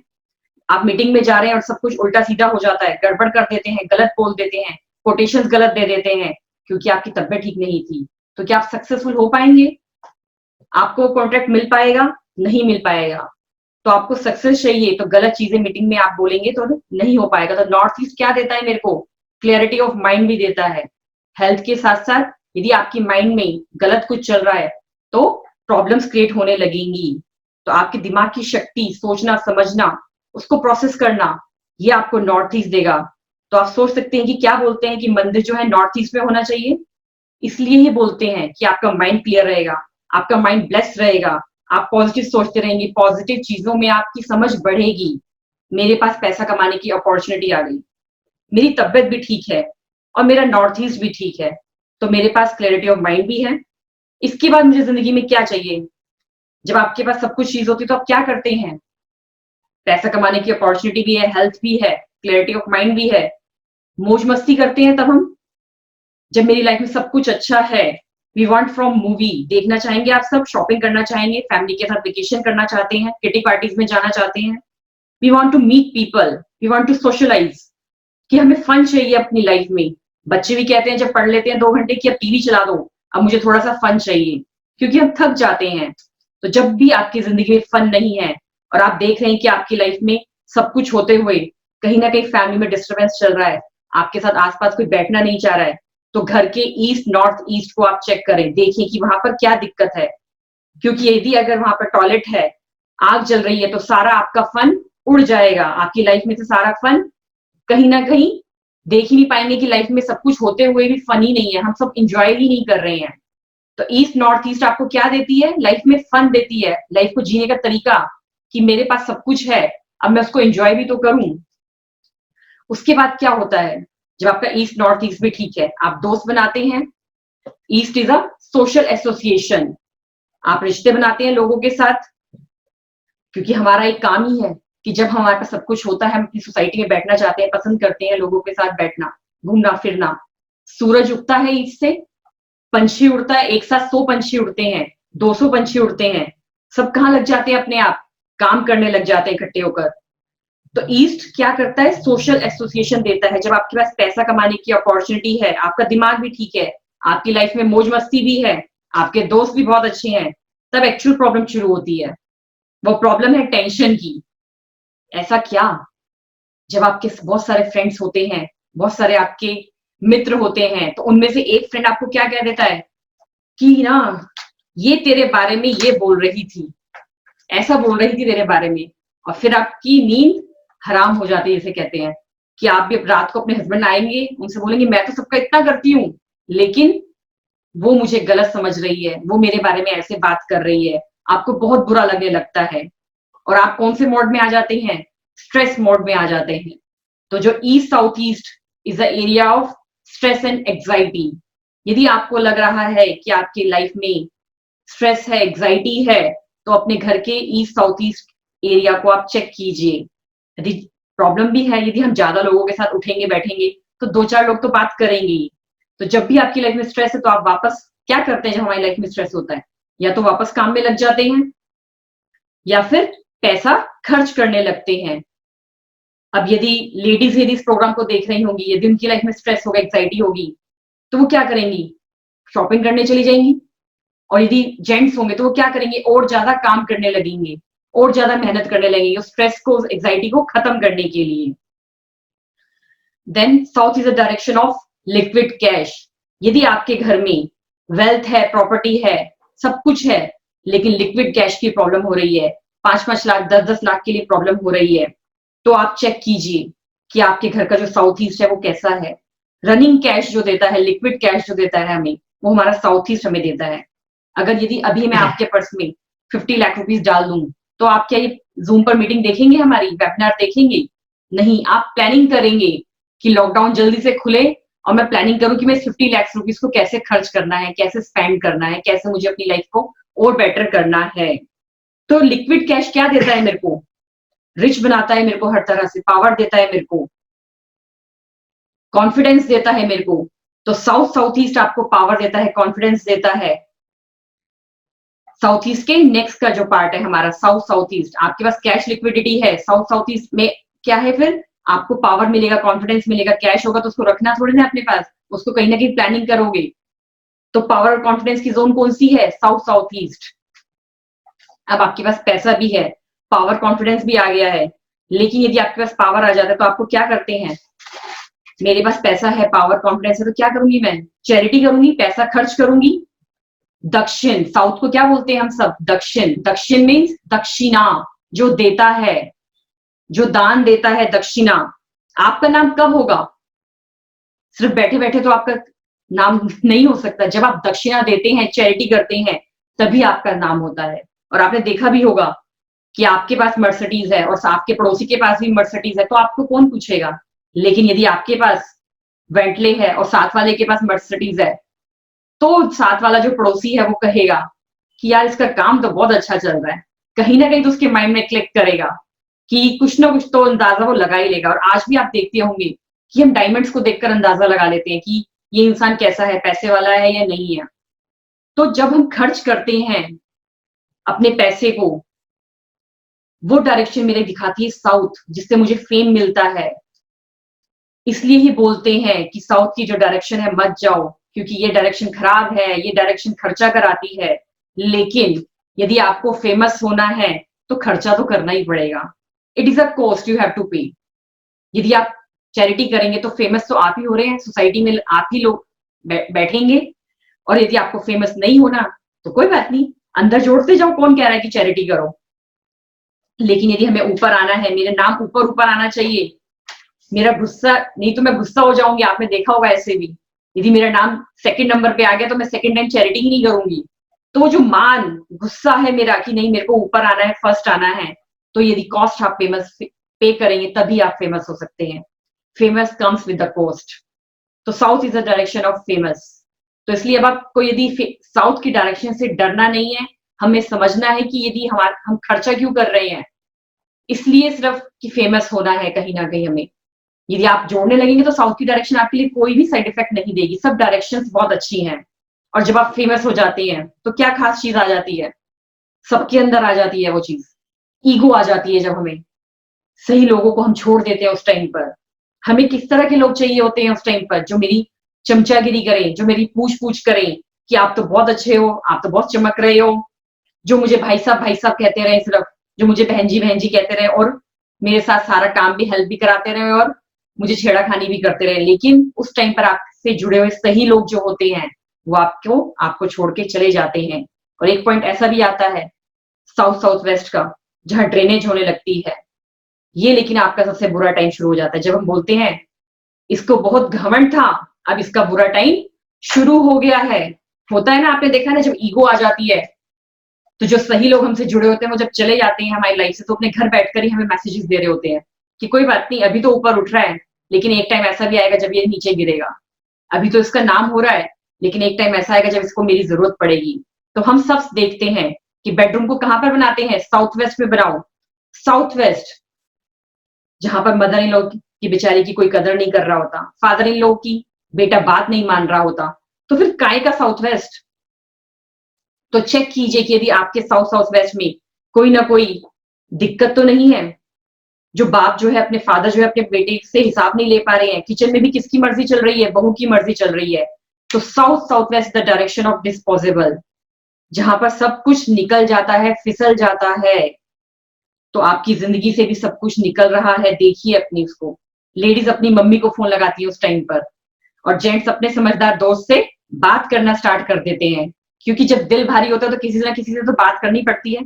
आप मीटिंग में जा रहे हैं और सब कुछ उल्टा सीधा हो जाता है, गड़बड़ कर देते हैं, गलत बोल देते हैं, कोटेशंस गलत दे देते हैं, क्योंकि आपकी तबियत ठीक नहीं थी। तो क्या आप सक्सेसफुल हो पाएंगे? आपको कॉन्ट्रैक्ट मिल पाएगा? नहीं मिल पाएगा। तो आपको सक्सेस चाहिए तो गलत चीजें मीटिंग में आप बोलेंगे तो नहीं हो पाएगा। तो नॉर्थ ईस्ट क्या देता है मेरे को? क्लैरिटी ऑफ माइंड भी देता है। हेल्थ के साथ साथ यदि आपकी माइंड में गलत कुछ चल रहा है तो प्रॉब्लम्स क्रिएट होने लगेंगी। तो आपके दिमाग की शक्ति, सोचना समझना, उसको प्रोसेस करना, ये आपको नॉर्थ ईस्ट देगा। तो आप सोच सकते हैं कि क्या बोलते हैं कि मंदिर जो है नॉर्थ ईस्ट में होना चाहिए। इसलिए ही बोलते हैं कि आपका माइंड क्लियर रहेगा, आपका माइंड ब्लेस्ड रहेगा, आप पॉजिटिव सोचते रहेंगे, पॉजिटिव चीजों में आपकी समझ बढ़ेगी। मेरे पास पैसा कमाने की अपॉर्चुनिटी आ गई, मेरी तबियत भी ठीक है और मेरा नॉर्थ ईस्ट भी ठीक है, तो मेरे पास क्लैरिटी ऑफ माइंड भी है। इसके बाद मुझे जिंदगी में क्या चाहिए? जब आपके पास सब कुछ चीज होती है तो आप क्या करते हैं? पैसा कमाने की अपॉर्चुनिटी भी है, हेल्थ भी है, क्लैरिटी ऑफ माइंड भी है, मौज मस्ती करते हैं। तब हम, जब मेरी लाइफ में सब कुछ अच्छा है, वी वांट फ्रॉम मूवी देखना चाहेंगे, आप सब शॉपिंग करना चाहेंगे, फैमिली के साथ वेकेशन करना चाहते हैं, किटी पार्टीज में जाना चाहते हैं। We want to meet people, we want to socialise, कि हमें फन चाहिए अपनी लाइफ में। बच्चे भी कहते हैं जब पढ़ लेते हैं 2 घंटे की, अब टीवी चला दो, अब मुझे थोड़ा सा फन चाहिए, क्योंकि हम थक जाते हैं। तो जब भी आपकी जिंदगी में फन नहीं है और आप देख रहे हैं कि आपकी लाइफ में सब कुछ होते हुए कहीं ना कहीं फैमिली में डिस्टर्बेंस चल रहा है, आपके साथ आसपास कोई बैठना नहीं चाह रहा है, तो घर के ईस्ट नॉर्थ ईस्ट को आप चेक करें, देखिए कि वहां पर क्या दिक्कत है। क्योंकि यदि अगर वहां पर टॉयलेट है, आग जल रही है, तो सारा आपका फन उड़ जाएगा, आपकी लाइफ में से सारा फन कहीं ना कहीं देख ही नहीं पाएंगे कि लाइफ में सब कुछ होते हुए भी फन ही नहीं है, हम सब इंजॉय ही नहीं कर रहे हैं। तो ईस्ट नॉर्थ ईस्ट आपको क्या देती है? लाइफ में फन देती है, लाइफ को जीने का तरीका, कि मेरे पास सब कुछ है, अब मैं उसको एंजॉय भी तो करूं। उसके बाद क्या होता है? जब आपका ईस्ट नॉर्थ ईस्ट भी ठीक है, आप दोस्त बनाते हैं। East is a social association, आप रिश्ते बनाते हैं लोगों के साथ, क्योंकि हमारा एक काम ही है कि जब हमारे पास सब कुछ होता है, हम अपनी सोसाइटी में बैठना चाहते हैं, पसंद करते हैं लोगों के साथ बैठना, घूमना फिरना। सूरज उगता है ईस्ट से, पंछी उड़ता है, एक साथ 100 पंछी उड़ते हैं, 200 पंछी उड़ते हैं, सब कहाँ लग जाते हैं? अपने आप काम करने लग जाते हैं इकट्ठे होकर। तो ईस्ट क्या करता है? सोशल एसोसिएशन देता है। जब आपके पास पैसा कमाने की अपॉर्चुनिटी है, आपका दिमाग भी ठीक है, आपकी लाइफ में मौज मस्ती भी है, आपके दोस्त भी बहुत अच्छे हैं, तब एक्चुअल प्रॉब्लम शुरू होती है। वो प्रॉब्लम है टेंशन की। ऐसा क्या? जब आपके बहुत सारे फ्रेंड्स होते हैं, बहुत सारे आपके मित्र होते हैं, तो उनमें से एक फ्रेंड आपको क्या कह देता है कि ना, ये तेरे बारे में ये बोल रही थी, ऐसा बोल रही थी तेरे बारे में, और फिर आपकी नींद हराम हो जाती है। जैसे कहते हैं कि आप भी रात को अपने हस्बैंड आएंगे, उनसे बोलेंगे मैं तो सबका इतना करती हूँ, लेकिन वो मुझे गलत समझ रही है, वो मेरे बारे में ऐसे बात कर रही है, आपको बहुत बुरा लगने लगता है और आप कौन से मोड में आ जाते हैं, स्ट्रेस मोड में आ जाते हैं। तो जो east south east is the area of stress and anxiety. यदि आपको लग रहा है कि आपकी लाइफ में स्ट्रेस है, एग्जाइटी है, तो अपने घर के ईस्ट साउथ ईस्ट एरिया को आप चेक कीजिए। यदि प्रॉब्लम भी है, यदि हम ज्यादा लोगों के साथ उठेंगे बैठेंगे तो 2-4 लोग तो बात करेंगे ही। तो जब भी आपकी लाइफ में स्ट्रेस है तो आप वापस क्या करते हैं जब हमारी लाइफ में स्ट्रेस होता है, या तो वापस काम में लग जाते हैं या फिर पैसा खर्च करने लगते हैं। अब यदि लेडीज यदि इस प्रोग्राम को देख रही होंगी, यदि उनकी लाइफ में स्ट्रेस होगा, एग्जाइटी होगी, तो वो क्या करेंगी, शॉपिंग करने चली जाएंगी। और यदि जेंट्स होंगे तो वो क्या करेंगे, और ज्यादा काम करने लगेंगे, और ज्यादा मेहनत करने लगेंगे उस स्ट्रेस को, एग्जाइटी को खत्म करने के लिए। Then south is the direction of liquid cash. यदि आपके घर में वेल्थ है, प्रॉपर्टी है, सब कुछ है, लेकिन लिक्विड कैश की प्रॉब्लम हो रही है, 5-5 लाख 10-10 लाख के लिए प्रॉब्लम हो रही है, तो आप चेक कीजिए कि आपके घर का जो साउथ ईस्ट है वो कैसा है। रनिंग कैश जो देता है, लिक्विड कैश जो देता है हमें, वो हमारा साउथ ईस्ट हमें देता है। अगर यदि अभी मैं आपके पर्स में 50 लाख रुपीस डाल दूं, तो आप क्या ये जूम पर मीटिंग देखेंगे, हमारी वेबिनार देखेंगे? नहीं, आप प्लानिंग करेंगे कि लॉकडाउन जल्दी से खुले और मैं प्लानिंग करूं कि मैं 50 लाख रुपीस को कैसे खर्च करना है, कैसे स्पेंड करना है, कैसे मुझे अपनी लाइफ को और बेटर करना है। तो लिक्विड कैश क्या देता है मेरे को, रिच बनाता है मेरे को, हर तरह से पावर देता है मेरे को, कॉन्फिडेंस देता है मेरे को। तो साउथ ईस्ट आपको पावर देता है, कॉन्फिडेंस देता है। साउथ ईस्ट के नेक्स्ट का जो पार्ट है हमारा साउथ ईस्ट, आपके पास कैश लिक्विडिटी है, साउथ ईस्ट में क्या है, फिर आपको पावर मिलेगा, कॉन्फिडेंस मिलेगा। कैश होगा तो उसको रखना थोड़ी ना अपने पास, उसको कहीं ना कहीं प्लानिंग करोगे। तो पावर और कॉन्फिडेंस की जोन कौन सी है, साउथ ईस्ट। अब आपके पास पैसा भी है, पावर कॉन्फिडेंस भी आ गया है, लेकिन यदि आपके पास पावर आ जाता है तो आपको क्या करते हैं, मेरे पास पैसा है, पावर कॉन्फिडेंस है, तो क्या करूंगी मैं, चैरिटी करूंगी, पैसा खर्च करूंगी। दक्षिण, साउथ को क्या बोलते हैं हम सब, दक्षिण। दक्षिण मीन्स दक्षिणा, जो देता है, जो दान देता है, दक्षिणा। आपका नाम कब होगा, सिर्फ बैठे बैठे तो आपका नाम नहीं हो सकता। जब आप दक्षिणा देते हैं, चैरिटी करते हैं, तभी आपका नाम होता है। और आपने देखा भी होगा कि आपके पास मर्सिडीज है और आपके पड़ोसी के पास भी मर्सिडीज है, तो आपको कौन पूछेगा। लेकिन यदि आपके पास बेंटले है और साथ वाले के पास मर्सिडीज है, तो साथ वाला जो पड़ोसी है वो कहेगा कि यार इसका काम तो बहुत अच्छा चल रहा है। कहीं ना कहीं तो उसके माइंड में क्लिक करेगा कि कुछ ना कुछ तो अंदाजा वो लगा ही लेगा। और आज भी आप देखते होंगे कि हम डायमंड्स को देखकर अंदाजा लगा लेते हैं कि ये इंसान कैसा है, पैसे वाला है या नहीं है। तो जब हम खर्च करते हैं अपने पैसे को, वो डायरेक्शन मेरे दिखाती है साउथ, जिससे मुझे फेम मिलता है। इसलिए ही बोलते हैं कि साउथ की जो डायरेक्शन है मत जाओ, क्योंकि ये डायरेक्शन खराब है, ये डायरेक्शन खर्चा कराती है। लेकिन यदि आपको फेमस होना है तो खर्चा तो करना ही पड़ेगा। It is a cost you have to pay. यदि आप चैरिटी करेंगे तो फेमस तो आप ही हो रहे हैं, सोसाइटी में आप ही लोग बैठेंगे। और यदि आपको फेमस नहीं होना तो कोई बात नहीं, अंदर जोड़ते जाओ, कौन कह रहा है कि चैरिटी करो। लेकिन यदि हमें ऊपर आना है, मेरे नाम ऊपर ऊपर आना चाहिए, मेरा गुस्सा, नहीं तो मैं गुस्सा हो जाऊंगी, आपने देखा होगा ऐसे भी। यदि मेरा नाम सेकंड नंबर पे आ गया तो मैं सेकंड टाइम चैरिटी ही नहीं करूंगी। तो जो मान गुस्सा है मेरा कि नहीं मेरे को ऊपर आना है, फर्स्ट आना है, तो यदि कॉस्ट आप फेमस पे करेंगे तभी आप फेमस हो सकते हैं। Famous comes with the cost. तो south is the direction of famous. तो इसलिए अब आपको यदि साउथ की डायरेक्शन से डरना नहीं है, हमें समझना है कि यदि हम खर्चा क्यों कर रहे हैं, इसलिए सिर्फ कि फेमस होना है कहीं ना कहीं हमें। यदि आप जोड़ने लगेंगे तो साउथ की डायरेक्शन आपके लिए कोई भी साइड इफेक्ट नहीं देगी, सब डायरेक्शंस बहुत अच्छी हैं। और जब आप फेमस हो जाते हैं तो क्या खास चीज आ जाती है, सबके अंदर आ जाती है वो चीज, ईगो आ जाती है। जब हमें सही लोगों को हम छोड़ देते हैं उस टाइम पर, हमें किस तरह के लोग चाहिए होते हैं उस टाइम पर, जो मेरी चमचागिरी करें, जो मेरी पूछ पूछ करें कि आप तो बहुत अच्छे हो, आप तो बहुत चमक रहे हो, जो मुझे भाई साहब कहते रहे, सिर्फ जो मुझे बहन जी कहते रहे और मेरे साथ सारा काम भी हेल्प भी कराते रहे और मुझे छेड़ाखानी भी करते रहे। लेकिन उस टाइम पर आपसे जुड़े हुए सही लोग जो होते हैं वो आपको छोड़ के चले जाते हैं। और एक पॉइंट ऐसा भी आता है साउथ वेस्ट का, जहां ड्रेनेज होने लगती है ये, लेकिन आपका सबसे बुरा टाइम शुरू हो जाता है जब हम बोलते हैं इसको बहुत घमंड था, अब इसका बुरा टाइम शुरू हो गया है। होता है ना, आपने देखा ना, जब ईगो आ जाती है तो जो सही लोग हमसे जुड़े होते हैं वो जब चले जाते हैं हमारी लाइफ से, तो अपने घर बैठकर ही हमें मैसेजेस दे रहे होते हैं कि कोई बात नहीं, अभी तो ऊपर उठ रहा है, लेकिन एक टाइम ऐसा भी आएगा जब ये नीचे गिरेगा। अभी तो इसका नाम हो रहा है, लेकिन एक टाइम ऐसा आएगा जब इसको मेरी जरूरत पड़ेगी। तो हम सब देखते हैं कि बेडरूम को कहां पर बनाते हैं, साउथ वेस्ट में बनाओ। साउथ वेस्ट, जहां पर मदर इन लॉ की बेचारी की कोई कदर नहीं कर रहा होता, फादर इन लॉ की बेटा बात नहीं मान रहा होता, तो फिर काय का साउथ वेस्ट? तो चेक कीजिए कि यदि आपके साउथ साउथ वेस्ट में कोई ना कोई दिक्कत तो नहीं है। जो बाप जो है अपने फादर जो है अपने बेटे से हिसाब नहीं ले पा रहे हैं, किचन में भी किसकी मर्जी चल रही है, बहू की मर्जी चल रही है। तो south south west the direction of disposable, जहां पर सब कुछ निकल जाता है, फिसल जाता है। तो आपकी जिंदगी से भी सब कुछ निकल रहा है, देखिए अपनी उसको। लेडीज अपनी मम्मी को फोन लगाती है उस टाइम पर, और जेंट्स अपने समझदार दोस्त से बात करना स्टार्ट कर देते हैं, क्योंकि जब दिल भारी होता है तो किसी ना किसी से तो बात करनी पड़ती है।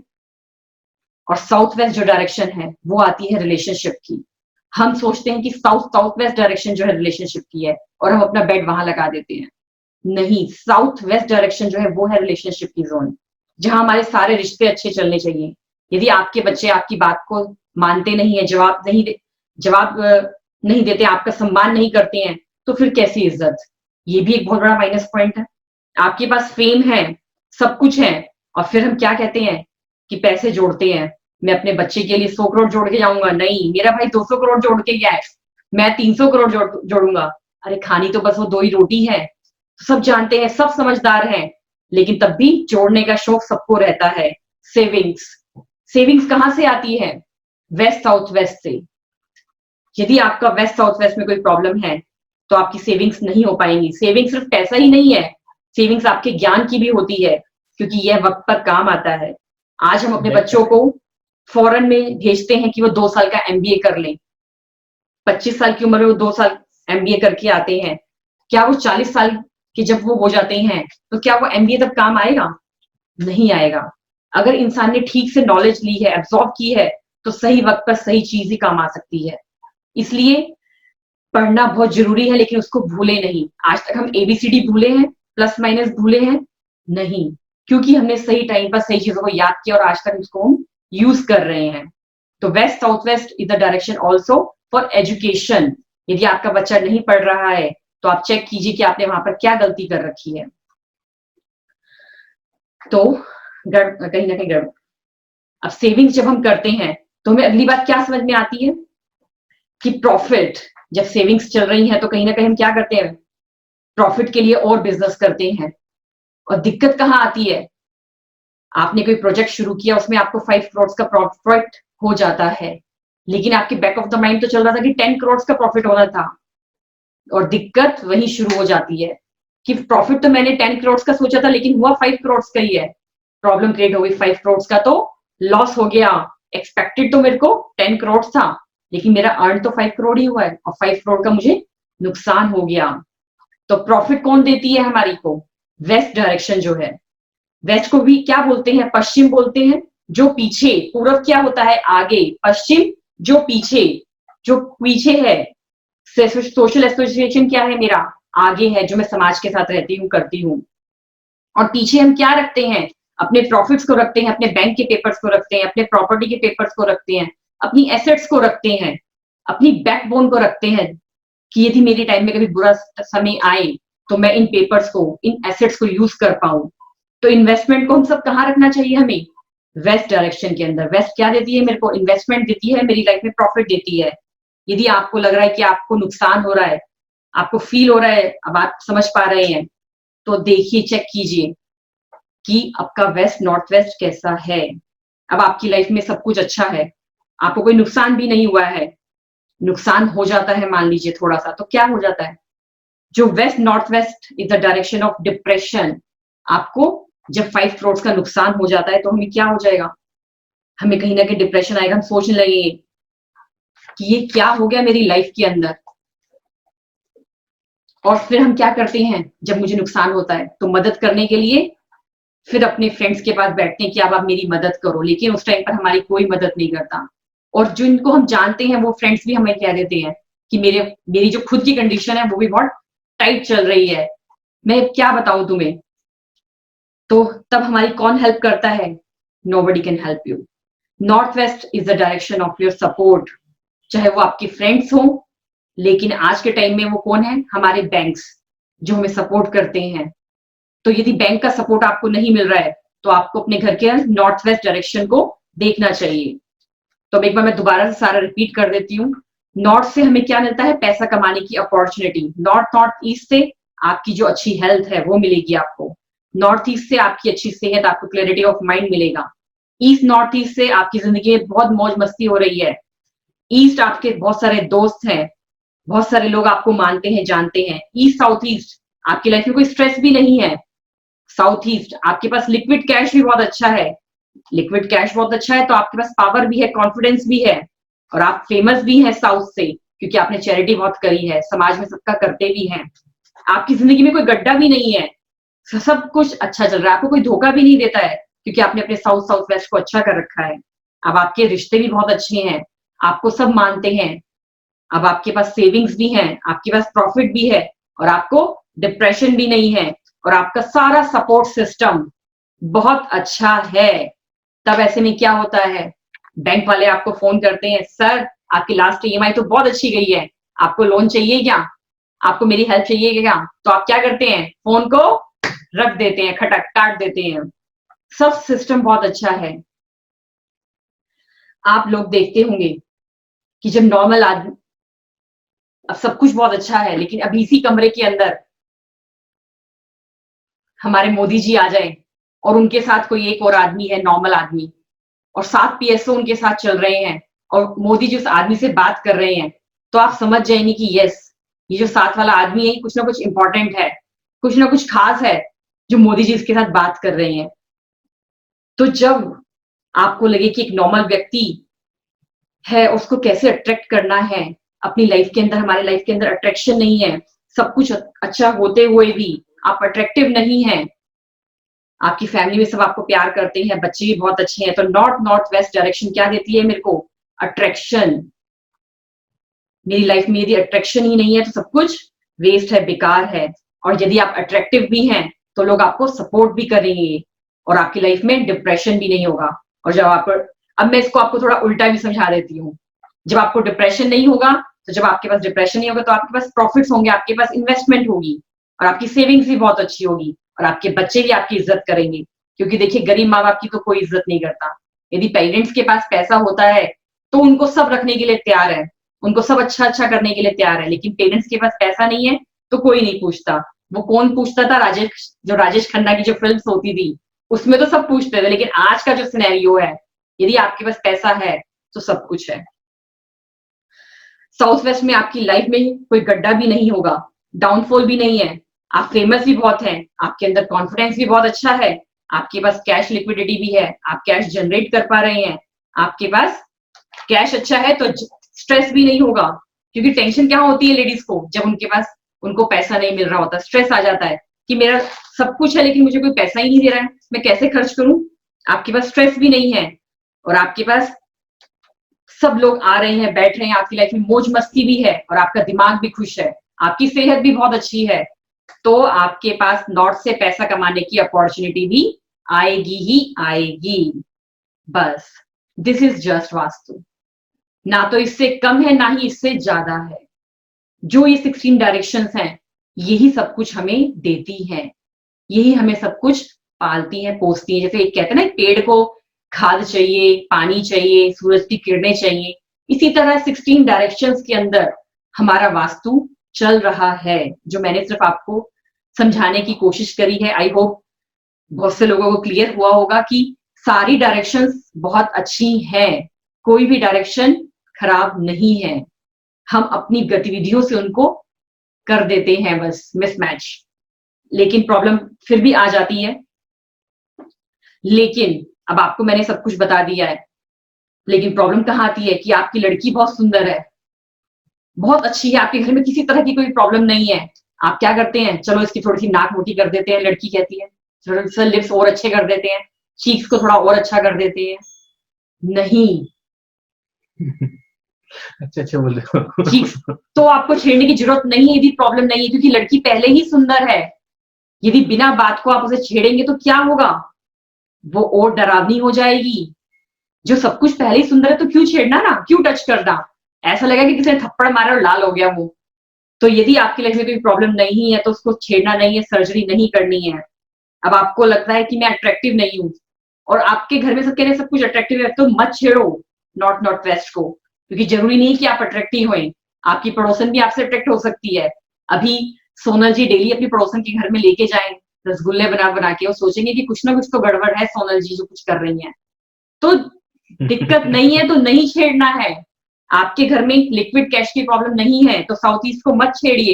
और साउथ वेस्ट जो डायरेक्शन है वो आती है रिलेशनशिप की। हम सोचते हैं कि साउथ साउथ वेस्ट डायरेक्शन जो है रिलेशनशिप की है, और हम अपना बेड वहां लगा देते हैं। नहीं, साउथ वेस्ट डायरेक्शन जो है वो है रिलेशनशिप की जोन, जहां हमारे सारे रिश्ते अच्छे चलने चाहिए। यदि आपके बच्चे आपकी बात को मानते नहीं है, जवाब नहीं देते, आपका सम्मान नहीं करते हैं, तो फिर कैसी इज्जत? ये भी एक बहुत बड़ा माइनस पॉइंट है। आपके पास फेम है, सब कुछ है, और फिर हम क्या कहते हैं कि पैसे जोड़ते हैं, मैं अपने बच्चे के लिए 100 करोड़ जोड़ के जाऊंगा। नहीं, मेरा भाई 200 करोड़ जोड़ के गया है, मैं 300 करोड़ जोड़ूंगा। अरे खानी तो बस वो 2 ही रोटी है। सब जानते हैं, सब समझदार हैं, लेकिन तब भी जोड़ने का शौक सबको रहता है। सेविंग्स कहां से आती है? वेस्ट साउथ वेस्ट से। यदि आपका वेस्ट साउथ वेस्ट में कोई प्रॉब्लम है तो आपकी सेविंग्स नहीं हो पाएंगी। सेविंग्स सिर्फ पैसा ही नहीं है, सेविंग्स आपके ज्ञान की भी होती है, क्योंकि यह वक्त पर काम आता है। आज हम अपने बच्चों को फॉरेन में भेजते हैं कि वो 2 साल का MBA कर लें। 25 साल की उम्र में वो 2 साल MBA करके आते हैं। क्या वो 40 साल के जब वो हो जाते हैं तो क्या वो MBA तब काम आएगा? नहीं आएगा। अगर इंसान ने ठीक से नॉलेज ली है, एब्जॉर्ब की है, तो सही वक्त पर सही चीज ही काम आ सकती है। इसलिए पढ़ना बहुत जरूरी है, लेकिन उसको भूले नहीं। आज तक हम ABCD भूले हैं, प्लस माइनस भूले हैं? नहीं, क्योंकि हमने सही टाइम पर सही चीजों को याद किया और आज तक उसको हम यूज कर रहे हैं। तो west south west is the direction also for education. यदि आपका बच्चा नहीं पढ़ रहा है तो आप चेक कीजिए कि आपने वहां पर क्या गलती कर रखी है। तो कहीं ना कहीं गड़बड़। अब सेविंग्स जब हम करते हैं तो हमें अगली बात क्या समझ में आती है कि प्रॉफिट, जब सेविंग्स चल रही है तो कहीं ना कहीं हम क्या करते हैं, प्रॉफिट के लिए और बिजनेस करते हैं। और दिक्कत कहाँ आती है? आपने कोई प्रोजेक्ट शुरू किया, उसमें आपको 5 करोड़ का प्रॉफिट हो जाता है, लेकिन आपके बैक ऑफ द माइंड तो चल रहा था कि 10 करोड़ का प्रॉफिट होना था। और दिक्कत वही शुरू हो जाती है कि प्रॉफिट तो मैंने 10 करोड़ का सोचा था, लेकिन हुआ 5 करोड़ का ही है। प्रॉब्लम क्रिएट हो गई, 5 करोड़ का तो लॉस हो गया। एक्सपेक्टेड तो मेरे को 10 करोड़ था, लेकिन मेरा अर्न तो 5 करोड़ ही हुआ है, और 5 करोड़ का मुझे नुकसान हो गया। तो प्रॉफिट कौन देती है हमारी को? वेस्ट डायरेक्शन जो है। वेस्ट को भी क्या बोलते हैं? पश्चिम बोलते हैं। जो पीछे, पूरब क्या होता है? आगे। पश्चिम जो पीछे है। सोशल एसोसिएशन क्या है मेरा? आगे है, जो मैं समाज के साथ रहती हूँ, करती हूँ। और पीछे हम क्या रखते हैं? अपने प्रॉफिट्स को रखते हैं, अपने बैंक के पेपर्स को रखते हैं, अपने प्रॉपर्टी के पेपर्स को रखते हैं, अपनी एसेट्स को रखते हैं, अपनी बैकबोन को रखते हैं, कि यदि मेरे टाइम में कभी बुरा समय आए तो मैं इन पेपर्स को, इन एसेट्स को यूज कर पाऊं। तो इन्वेस्टमेंट को हम सब कहाँ रखना चाहिए हमें? वेस्ट डायरेक्शन के अंदर। वेस्ट क्या देती है मेरे को? इन्वेस्टमेंट देती है, मेरी लाइफ में प्रॉफिट देती है। यदि आपको लग रहा है कि आपको नुकसान हो रहा है, आपको फील हो रहा है, अब आप समझ पा रहे हैं, तो देखिए, चेक कीजिए कि आपका वेस्ट नॉर्थ वेस्ट कैसा है। अब आपकी लाइफ में सब कुछ अच्छा है, आपको कोई नुकसान भी नहीं हुआ है। नुकसान हो जाता है मान लीजिए थोड़ा सा, तो क्या हो जाता है? जो west north west is the direction of depression. आपको जब 5 करोड़ का नुकसान हो जाता है तो हमें क्या हो जाएगा? हमें कहीं ना कहीं डिप्रेशन आएगा। हम सोचने लगेंगे कि ये क्या हो गया मेरी लाइफ के अंदर। और फिर हम क्या करते हैं जब मुझे नुकसान होता है? तो मदद करने के लिए फिर अपने फ्रेंड्स के पास बैठते हैं कि अब आप मेरी मदद करो, लेकिन उस टाइम पर हमारी कोई मदद नहीं करता। और जिनको हम जानते हैं वो फ्रेंड्स भी हमें कह देते हैं कि मेरी जो खुद की कंडीशन है वो भी बहुत टाइट चल रही है, मैं क्या बताऊं तुम्हें। तो तब हमारी कौन हेल्प करता है? nobody can help you. Northwest is the direction of your support. चाहे वो आपके फ्रेंड्स हो, लेकिन आज के टाइम में वो कौन है? हमारे बैंक्स जो हमें सपोर्ट करते हैं। तो यदि बैंक का सपोर्ट आपको नहीं मिल रहा है तो आपको अपने घर के नॉर्थ वेस्ट डायरेक्शन को देखना चाहिए। तो एक बार मैं दोबारा से सारा रिपीट कर देती हूँ। नॉर्थ से हमें क्या मिलता है? पैसा कमाने की अपॉर्चुनिटी। नॉर्थ ईस्ट से आपकी जो अच्छी हेल्थ है वो मिलेगी आपको। नॉर्थ ईस्ट से आपकी अच्छी सेहत, आपको क्लैरिटी ऑफ माइंड मिलेगा। ईस्ट नॉर्थ ईस्ट से आपकी जिंदगी में बहुत मौज मस्ती हो रही है। ईस्ट आपके बहुत सारे दोस्त हैं, बहुत सारे लोग आपको मानते हैं, जानते हैं। ईस्ट साउथ ईस्ट आपकी लाइफ में कोई स्ट्रेस भी नहीं है। साउथ ईस्ट आपके पास लिक्विड कैश भी बहुत अच्छा है। लिक्विड कैश बहुत अच्छा है तो आपके पास पावर भी है, कॉन्फिडेंस भी है, और आप फेमस भी हैं साउथ से, क्योंकि आपने चैरिटी बहुत करी है, समाज में सबका करते भी हैं। आपकी जिंदगी में कोई गड्ढा भी नहीं है, सब कुछ अच्छा चल रहा है, आपको कोई धोखा भी नहीं देता है, क्योंकि आपने अपने साउथ वेस्ट को अच्छा कर रखा है। अब आपके रिश्ते भी बहुत अच्छे हैं, आपको सब मानते हैं। अब आपके पास सेविंग्स भी हैं, आपके पास प्रॉफिट भी है, और आपको डिप्रेशन भी नहीं है, और आपका सारा सपोर्ट सिस्टम बहुत अच्छा है। तब ऐसे में क्या होता है? बैंक वाले आपको फोन करते हैं, सर आपकी लास्ट ईएमआई तो बहुत अच्छी गई है, आपको लोन चाहिए क्या? आपको मेरी हेल्प चाहिए क्या? तो आप क्या करते हैं? फोन को रख देते हैं, खटक काट देते हैं। सब सिस्टम बहुत अच्छा है। आप लोग देखते होंगे कि जब नॉर्मल आदमी, अब सब कुछ बहुत अच्छा है, लेकिन अभी इसी कमरे के अंदर हमारे मोदी जी आ जाए और उनके साथ कोई एक और आदमी है, नॉर्मल आदमी, और 7 पीएसओ उनके साथ चल रहे हैं, और मोदी जी उस आदमी से बात कर रहे हैं, तो आप समझ जाएंगे कि यस, ये जो साथ वाला आदमी है कुछ ना कुछ इंपॉर्टेंट है, कुछ ना कुछ खास है जो मोदी जी इसके साथ बात कर रहे हैं। तो जब आपको लगे कि एक नॉर्मल व्यक्ति है, उसको कैसे अट्रैक्ट करना है अपनी लाइफ के अंदर, हमारे लाइफ के अंदर अट्रैक्शन नहीं है, सब कुछ अच्छा होते हुए भी आप अट्रैक्टिव नहीं हैं, आपकी फैमिली में सब आपको प्यार करते हैं, बच्चे भी बहुत अच्छे हैं, तो नॉर्थ वेस्ट डायरेक्शन क्या देती है मेरे को? अट्रैक्शन। मेरी लाइफ में यदि अट्रैक्शन ही नहीं है तो सब कुछ वेस्ट है, बेकार है। और यदि आप अट्रैक्टिव भी हैं तो लोग आपको सपोर्ट भी करेंगे, और आपकी लाइफ में डिप्रेशन भी नहीं होगा। और जब आप, अब मैं इसको आपको थोड़ा उल्टा भी समझा देती हूँ। जब आपको डिप्रेशन नहीं होगा, तो जब आपके पास डिप्रेशन नहीं होगा तो आपके पास प्रॉफिट्स होंगे, आपके पास इन्वेस्टमेंट होगी, और आपकी सेविंग्स भी बहुत अच्छी होगी, और आपके बच्चे भी आपकी इज्जत करेंगे। क्योंकि देखिए, गरीब माँ बाप की तो कोई इज्जत नहीं करता। यदि पेरेंट्स के पास पैसा होता है तो उनको सब रखने के लिए तैयार है, उनको सब अच्छा करने के लिए तैयार है, लेकिन पेरेंट्स के पास पैसा नहीं है तो कोई नहीं पूछता। वो कौन पूछता था? राजेश खन्ना की जो फिल्म्स होती थी उसमें तो सब पूछते थे, लेकिन आज का जो सिनेरियो है, यदि आपके पास पैसा है तो सब कुछ है। साउथ वेस्ट में आपकी लाइफ में कोई गड्ढा भी नहीं होगा, डाउनफॉल भी नहीं है, आप फेमस भी बहुत हैं, आपके अंदर कॉन्फिडेंस भी बहुत अच्छा है, आपके पास कैश लिक्विडिटी भी है, आप कैश जनरेट कर पा रहे हैं, आपके पास कैश अच्छा है, तो स्ट्रेस भी नहीं होगा। क्योंकि टेंशन क्या होती है लेडीज को? जब उनके पास, उनको पैसा नहीं मिल रहा होता, स्ट्रेस आ जाता है कि मेरा सब कुछ है लेकिन मुझे कोई पैसा ही नहीं दे रहा है, मैं कैसे खर्च करूं? आपके पास स्ट्रेस भी नहीं है, और आपके पास सब लोग आ रहे हैं, बैठ रहे हैं, आपकी लाइफ में मौज मस्ती भी है, और आपका दिमाग भी खुश है, आपकी सेहत भी बहुत अच्छी है, तो आपके पास नॉर्थ से पैसा कमाने की अपॉर्चुनिटी भी आएगी ही आएगी। बस, दिस इज जस्ट वास्तु। ना तो इससे कम है, ना ही इससे ज्यादा है। जो ये 16 डायरेक्शंस हैं, यही सब कुछ हमें देती हैं, यही हमें सब कुछ पालती हैं, पोसती हैं। जैसे एक कहते हैं ना, पेड़ को खाद चाहिए, पानी चाहिए, सूरज की किरणें चाहिए, इसी तरह 16 डायरेक्शंस के अंदर हमारा वास्तु चल रहा है, जो मैंने सिर्फ आपको समझाने की कोशिश करी है। आई होप बहुत से लोगों को क्लियर हुआ होगा कि सारी डायरेक्शंस बहुत अच्छी हैं, कोई भी डायरेक्शन खराब नहीं है। हम अपनी गतिविधियों से उनको कर देते हैं बस मिसमैच, लेकिन प्रॉब्लम फिर भी आ जाती है। लेकिन अब आपको मैंने सब कुछ बता दिया है, लेकिन प्रॉब्लम कहाँ आती है कि आपकी लड़की बहुत सुंदर है, बहुत अच्छी है, आपके घर में किसी तरह की कोई प्रॉब्लम नहीं है, आप क्या करते हैं? चलो इसकी थोड़ी सी नाक मोटी कर देते हैं, लड़की कहती है, थोड़ा सा लिप्स और अच्छे कर देते हैं, चीक्स को थोड़ा और अच्छा कर देते हैं। नहीं, अच्छा बोल रहे हो। चीक्स तो आपको छेड़ने की जरूरत नहीं है, यदि प्रॉब्लम नहीं है, क्योंकि लड़की पहले ही सुंदर है। यदि बिना बात को आप उसे छेड़ेंगे तो क्या होगा? वो और डरावनी हो जाएगी। जो सब कुछ पहले ही सुंदर है तो क्यों छेड़ना ना, क्यों टच करना, ऐसा लगा कि किसी ने थप्पड़ मारा और लाल हो गया वो। तो यदि आपकी लाइफ में कोई प्रॉब्लम नहीं है तो उसको छेड़ना नहीं है, सर्जरी नहीं करनी है। अब आपको लगता है कि मैं अट्रैक्टिव नहीं हूँ और आपके घर में सब कह रहे हैं सब कुछ अट्रैक्टिव है, तो मत छेड़ो नॉर्थ वेस्ट को, क्योंकि जरूरी नहीं कि आप अट्रैक्टिव हों, आपकी पड़ोसन भी आपसे अट्रैक्ट हो सकती है। अभी सोनल जी डेली अपनी पड़ोसन के घर में लेके जाएं रसगुल्ले बना बना के, वो सोचेंगे कि कुछ ना कुछ तो गड़बड़ है सोनल जी जो कुछ कर रही हैं। तो दिक्कत नहीं है तो नहीं छेड़ना है। आपके घर में लिक्विड कैश की प्रॉब्लम नहीं है तो साउथ ईस्ट को मत छेड़िए।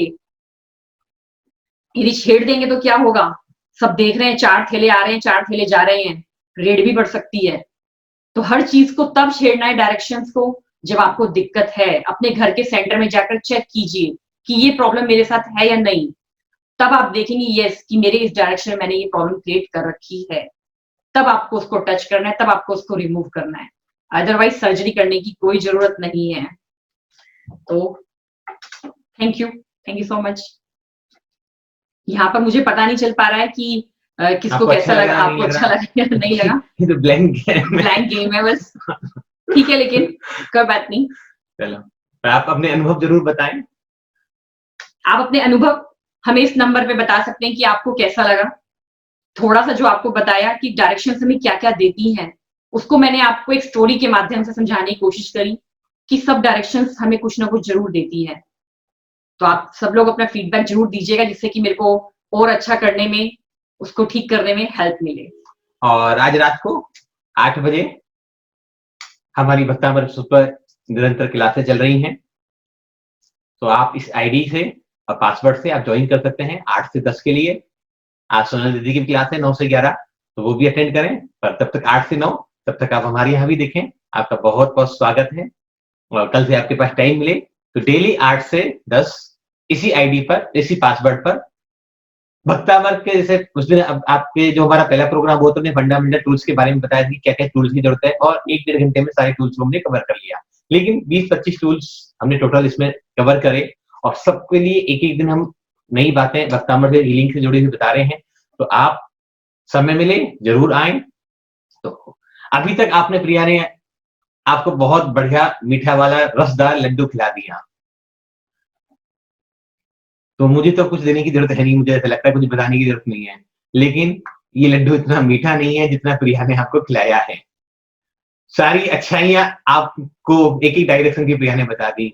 यदि छेड़ देंगे तो क्या होगा, सब देख रहे हैं 4 ठेले आ रहे हैं 4 ठेले जा रहे हैं, रेड भी बढ़ सकती है। तो हर चीज को तब छेड़ना है डायरेक्शंस को जब आपको दिक्कत है। अपने घर के सेंटर में जाकर चेक कीजिए कि ये प्रॉब्लम मेरे साथ है या नहीं, तब आप देखेंगे यस कि मेरे इस डायरेक्शन में मैंने ये प्रॉब्लम क्रिएट कर रखी है, तब आपको उसको टच करना है, तब आपको उसको रिमूव करना है। अदरवाइज सर्जरी करने की कोई जरूरत नहीं है। तो थैंक यू सो मच। यहाँ पर मुझे पता नहीं चल पा रहा है कि किसको आपको कैसा अच्छा लगा, लगा, आपको नहीं अच्छा लगा या नहीं लगा। ये तो ब्लैंक है। ब्लैंक गेम है बस, ठीक है, लेकिन कोई बात नहीं। चलो, तो आप अपने अनुभव जरूर बताएं। आप अपने अनुभव हमें इस नंबर पे बता सकते हैं कि आपको कैसा लगा। थोड़ा सा जो आपको बताया कि डायरेक्शन हमें क्या क्या देती हैं, उसको मैंने आपको एक स्टोरी के माध्यम से समझाने की कोशिश करी कि सब डायरेक्शंस हमें कुछ ना कुछ जरूर देती हैं। तो आप सब लोग अपना फीडबैक जरूर दीजिएगा जिससे कि मेरे को और अच्छा करने में, उसको ठीक करने में हेल्प मिले। और आज रात को 8 बजे हमारी भक्तामृत पर निरंतर क्लासेस चल रही हैं, तो आप इस आईडी से और पासवर्ड से आप ज्वाइन कर सकते हैं 8 से 10 के लिए। आज सोनल दीदी की क्लास है 9 से 11, तो वो भी अटेंड करें। पर तब तक 8 से 9 तब तक आप हमारे यहाँ भी देखें। आपका बहुत बहुत स्वागत है। और कल से आपके पास टाइम मिले तो डेली 8 से 10 इसी आईडी पर, इसी पासवर्ड पर भक्तामृत के जैसे उस दिन अब आपके जो हमारा पहला प्रोग्राम हुआ तो हमने फंडामेंटल टूल्स के बारे में बताया कि क्या क्या टूल्स की जरूरत है, और 1-1.5 घंटे में सारे टूल्स को हमने कवर कर लिया। लेकिन 20-25 टूल्स हमने टोटल इसमें कवर करे, और सबके लिए एक एक दिन हम नई बातें भक्तामृत हीलिंग से जुड़ी हुई बता रहे हैं। तो आप समय मिले जरूर आए। तो अभी तक आपने प्रिया ने आपको बहुत बढ़िया मीठा वाला रसदार लड्डू खिला दिया, तो मुझे तो कुछ देने की जरूरत है नहीं, मुझे ऐसा लगता है कुछ बताने की जरूरत नहीं है। लेकिन ये लड्डू इतना मीठा नहीं है जितना प्रिया ने आपको खिलाया है। सारी अच्छाइयां आपको एक ही डायरेक्शन की प्रिया ने बता दी।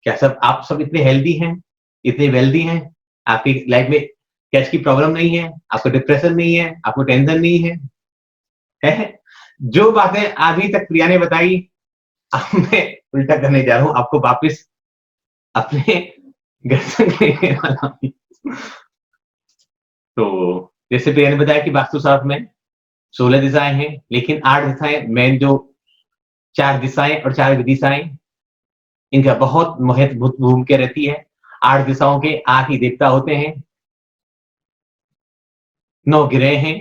क्या सब आप सब इतने हेल्दी हैं, इतने वेल्दी हैं, आपकी लाइफ में कैश की प्रॉब्लम नहीं है, आपको डिप्रेशन नहीं है, आपको टेंशन नहीं है? जो बातें अभी तक प्रिया ने बताई, अब मैं उल्टा करने जा रहा हूं, आपको वापस अपने घर से लेने वाला हूं। तो जैसे प्रिया ने बताया कि वास्तुशास्त्र में 16 दिशाएं हैं, लेकिन 8 दिशाएं मेन, जो 4 दिशाएं और 4 विदिशाएं, इनका बहुत महत्वपूर्ण भूमिका रहती है। 8 दिशाओं के 8 ही देवता होते हैं, 9 ग्रह हैं।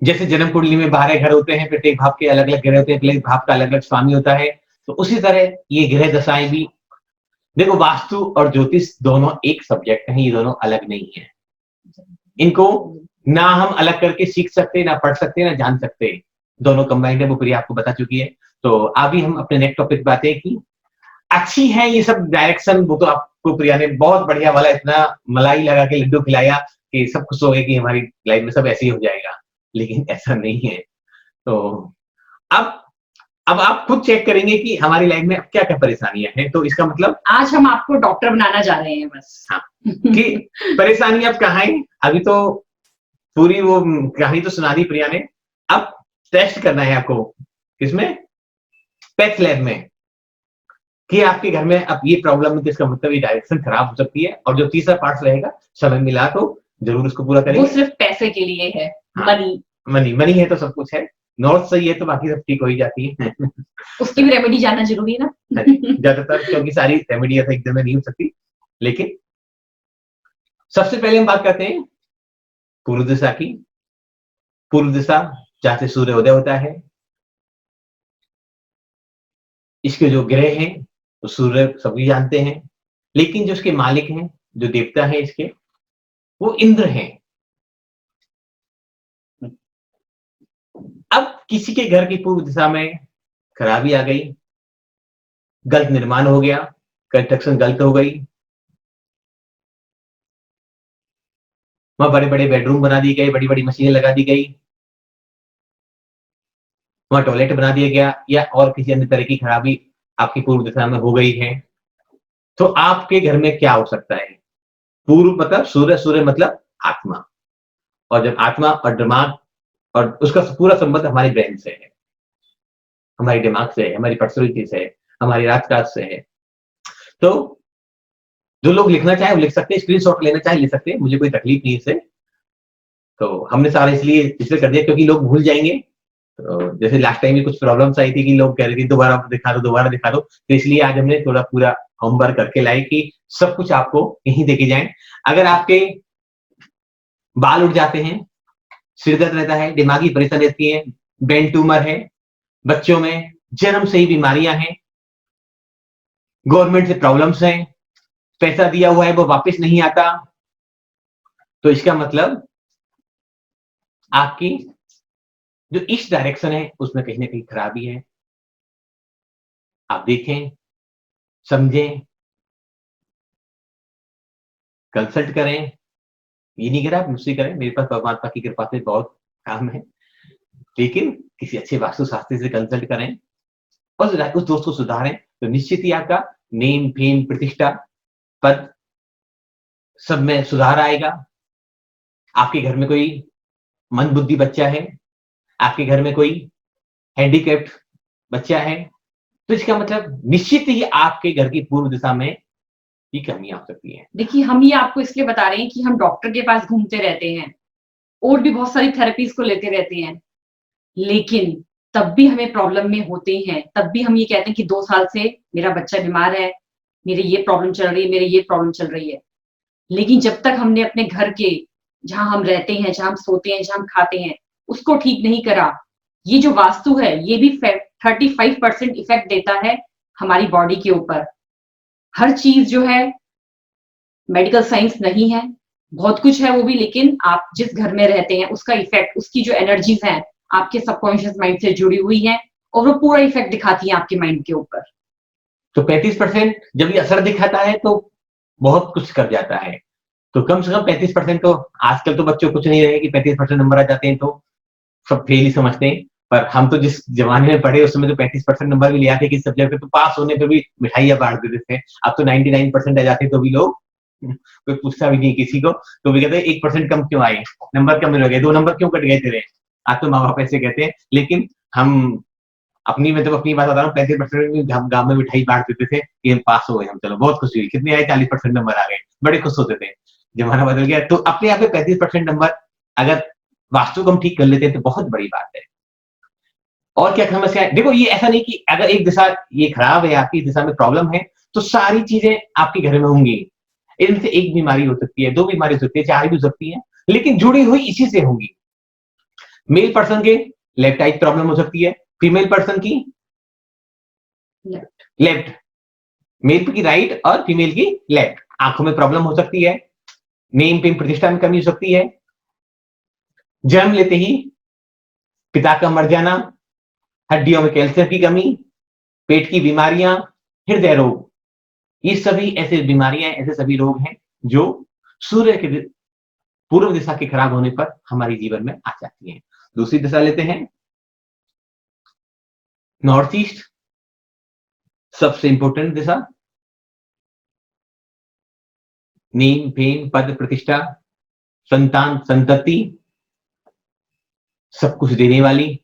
जैसे जन्म कुंडली में 12 घर होते हैं, प्रत्येक भाव के अलग अलग ग्रह होते हैं, प्रत्येक भाव का अलग अलग स्वामी होता है। तो उसी तरह ये ग्रह दशाएं भी, देखो वास्तु और ज्योतिष दोनों एक सब्जेक्ट हैं, ये दोनों अलग नहीं है। इनको ना हम अलग करके सीख सकते, ना पढ़ सकते, ना जान सकते, दोनों कंबाइंड है। वो प्रिया आपको बता चुकी है। तो अभी हम अपने नेक्स्ट टॉपिक बातें की अच्छी है ये सब डायरेक्शन। वो तो आपको प्रिया ने बहुत बढ़िया वाला इतना मलाई लगा के लड्डू खिलाया कि सब खुश हो गए कि हमारी लाइफ में सब ऐसे ही हो जाएगा, लेकिन ऐसा नहीं है। तो अब आप खुद चेक करेंगे कि हमारी लाइफ में क्या क्या परेशानियां हैं। तो इसका मतलब आज हम आपको डॉक्टर बनाना जा रहे हैं बस। हाँ, कि परेशानी अब कहाँ है। अभी तो पूरी वो कहानी तो सुना दी प्रिया ने, अब टेस्ट करना है आपको किसमें, पैथ लैब में, कि आपके घर में अब ये प्रॉब्लम है, इसका मतलब ये डायरेक्शन खराब हो सकती है। और जो तीसरा पार्ट रहेगा, समय मिला तो जरूर उसको पूरा वो करेंगे। सिर्फ पैसे के लिए है, हाँ। मनी मनी है तो सब कुछ है, नॉर्थ सही है तो बाकी सब ठीक हो ही जाती है। उसकी भी रेमेडी जानना जरूरी है ना। ज्यादातर, क्योंकि सारी रेमेडी ऐसा एकदम में नहीं हो सकती। लेकिन सबसे पहले हम बात करते हैं पूर्व दिशा की। पूर्व दिशा जहां से सूर्योदय होता है, इसके जो ग्रह हैं वो सूर्य सभी जानते हैं, लेकिन जो इसके मालिक हैं, जो देवता है इसके, वो इंद्र हैं। अब किसी के घर की पूर्व दिशा में खराबी आ गई, गलत निर्माण हो गया, कंस्ट्रक्शन गलत हो गई, वहां बड़े बड़े बेडरूम बना दिए गए, बड़ी बड़ी मशीनें लगा दी गई, वहां टॉयलेट बना दिया गया, या और किसी अन्य तरह की खराबी आपकी पूर्व दिशा में हो गई है, तो आपके घर में क्या हो सकता है? पूर्व मतलब सूर्य, सूर्य मतलब आत्मा, और जब आत्मा और दिमाग, और उसका पूरा संबंध हमारे ब्रेन से है, हमारे दिमाग से है, हमारी पर्सनैलिटी से है, हमारी राजकाज से है। तो जो लोग लिखना चाहे वो लिख सकते हैं, स्क्रीनशॉट लेना चाहे ले सकते हैं, मुझे कोई तकलीफ नहीं है इससे। तो हमने सारा इसलिए कर दिया क्योंकि लोग भूल जाएंगे। तो जैसे लास्ट टाइम भी कुछ प्रॉब्लम्स आई थी कि लोग कह रहे थे दोबारा दिखा दो, दोबारा दिखा दो, तो इसलिए आज हमने थोड़ा पूरा होमवर्क करके लाए कि सब कुछ आपको यहीं देखे जाए। अगर आपके बाल उठ जाते हैं, सिर दर्द रहता है, दिमागी परेशानी रहती है, ब्रेन ट्यूमर है, बच्चों में जन्म से ही बीमारियां हैं, गवर्नमेंट से प्रॉब्लम्स हैं, पैसा दिया हुआ है वो वापस नहीं आता, तो इसका मतलब आपकी जो इस डायरेक्शन है उसमें कहीं ना कहीं खराबी है। आप देखें, समझें, कंसल्ट करें। ये नहीं करें आप मुझसे करें, मेरे पास परमात्मा की कृपा से बहुत काम है, लेकिन किसी अच्छे वास्तुशास्त्री से कंसल्ट करें और उस दोस्त को सुधारें, तो निश्चित ही आपका नेम, फेम, प्रतिष्ठा, पद सब में सुधार आएगा। आपके घर में कोई मंदबुद्धि बच्चा है, आपके घर में कोई हैंडीकैप्ड बच्चा है, तो इसका मतलब निश्चित ही आपके घर की पूर्व दिशा में ये कमियां हो सकती हैं। देखिए, हम ये आपको इसलिए बता रहे हैं कि हम डॉक्टर के पास घूमते रहते हैं और भी बहुत सारी थेरेपीज को लेते रहते हैं, लेकिन तब भी हमें प्रॉब्लम में होते हैं। तब भी हम ये कहते हैं कि 2 साल से मेरा बच्चा बीमार है, मेरे ये प्रॉब्लम चल रही है, मेरे ये प्रॉब्लम चल रही है। लेकिन जब तक हमने अपने घर के, जहां हम रहते हैं, जहां हम सोते हैं, जहां हम खाते हैं, उसको ठीक नहीं करा, ये जो वास्तु है ये भी 35% इफेक्ट देता है हमारी बॉडी के ऊपर। हर चीज जो है मेडिकल साइंस नहीं है, बहुत कुछ है वो भी, लेकिन आप जिस घर में रहते हैं उसका इफेक्ट, उसकी जो एनर्जीज हैं आपके सबकॉन्शियस माइंड से जुड़ी हुई हैं और वो पूरा इफेक्ट दिखाती हैं आपके माइंड के ऊपर। तो 35% जब ये असर दिखाता है तो बहुत कुछ कर जाता है। तो कम से कम 35% तो, आजकल तो बच्चों कुछ नहीं रहे कि 35% नंबर आ जाते हैं तो सब फेल ही समझते हैं, पर हम तो जिस जमाने में पढ़े उस समय तो 35% नंबर भी ले आते किसी सब्जेक्ट में, तो पास होने पे भी मिठाइयां बांट देते थे। अब तो 99% आ जाते तो भी लोग कोई पूछता भी नहीं किसी को, तो भी कहते हैं 1% कम क्यों आए, नंबर कम हो गए, 2 नंबर क्यों कट गए तेरे। आज तो माँ बाप ऐसे कहते हैं, लेकिन हम अपनी बात बता रहा हूँ, 35% गांव में मिठाई बांट देते थे कि हम पास हो गए, हम चलो बहुत खुशी हुई, कितने आए, 40% नंबर आ गए, बड़े खुश होते थे। जमाना बदल गया, तो अपने आप में 35% नंबर अगर वास्तु को हम ठीक कर लेते हैं तो बहुत बड़ी बात है। और क्या समस्या है, देखो ये ऐसा नहीं कि अगर एक दिशा ये खराब है, आपकी दिशा में प्रॉब्लम है, तो सारी चीजें आपके घर में होंगी। इनसे एक बीमारी हो सकती है, 2 बीमारी हो सकती है, 4 भी हो सकती है, लेकिन जुड़ी हुई इसी से होंगी। मेल पर्सन के लेफ्ट आई प्रॉब्लम हो सकती है, फीमेल पर्सन की लेफ्ट, मेल की राइट और फीमेल की लेफ्ट, आंखों में प्रॉब्लम हो सकती है, नेम पेम प्रतिष्ठा में कमी हो सकती है, जन्म लेते ही पिता का मर जाना, हड्डियों में कैल्शियम की कमी, पेट की बीमारियां, हृदय रोग, ये सभी ऐसे बीमारियां, ऐसे सभी रोग हैं जो सूर्य के पूर्व दिशा के खराब होने पर हमारे जीवन में आ जाती हैं। दूसरी दिशा लेते हैं, नॉर्थ ईस्ट, सबसे इंपॉर्टेंट दिशा, नेम फेम पद प्रतिष्ठा, संतान संतति, सब कुछ देने वाली,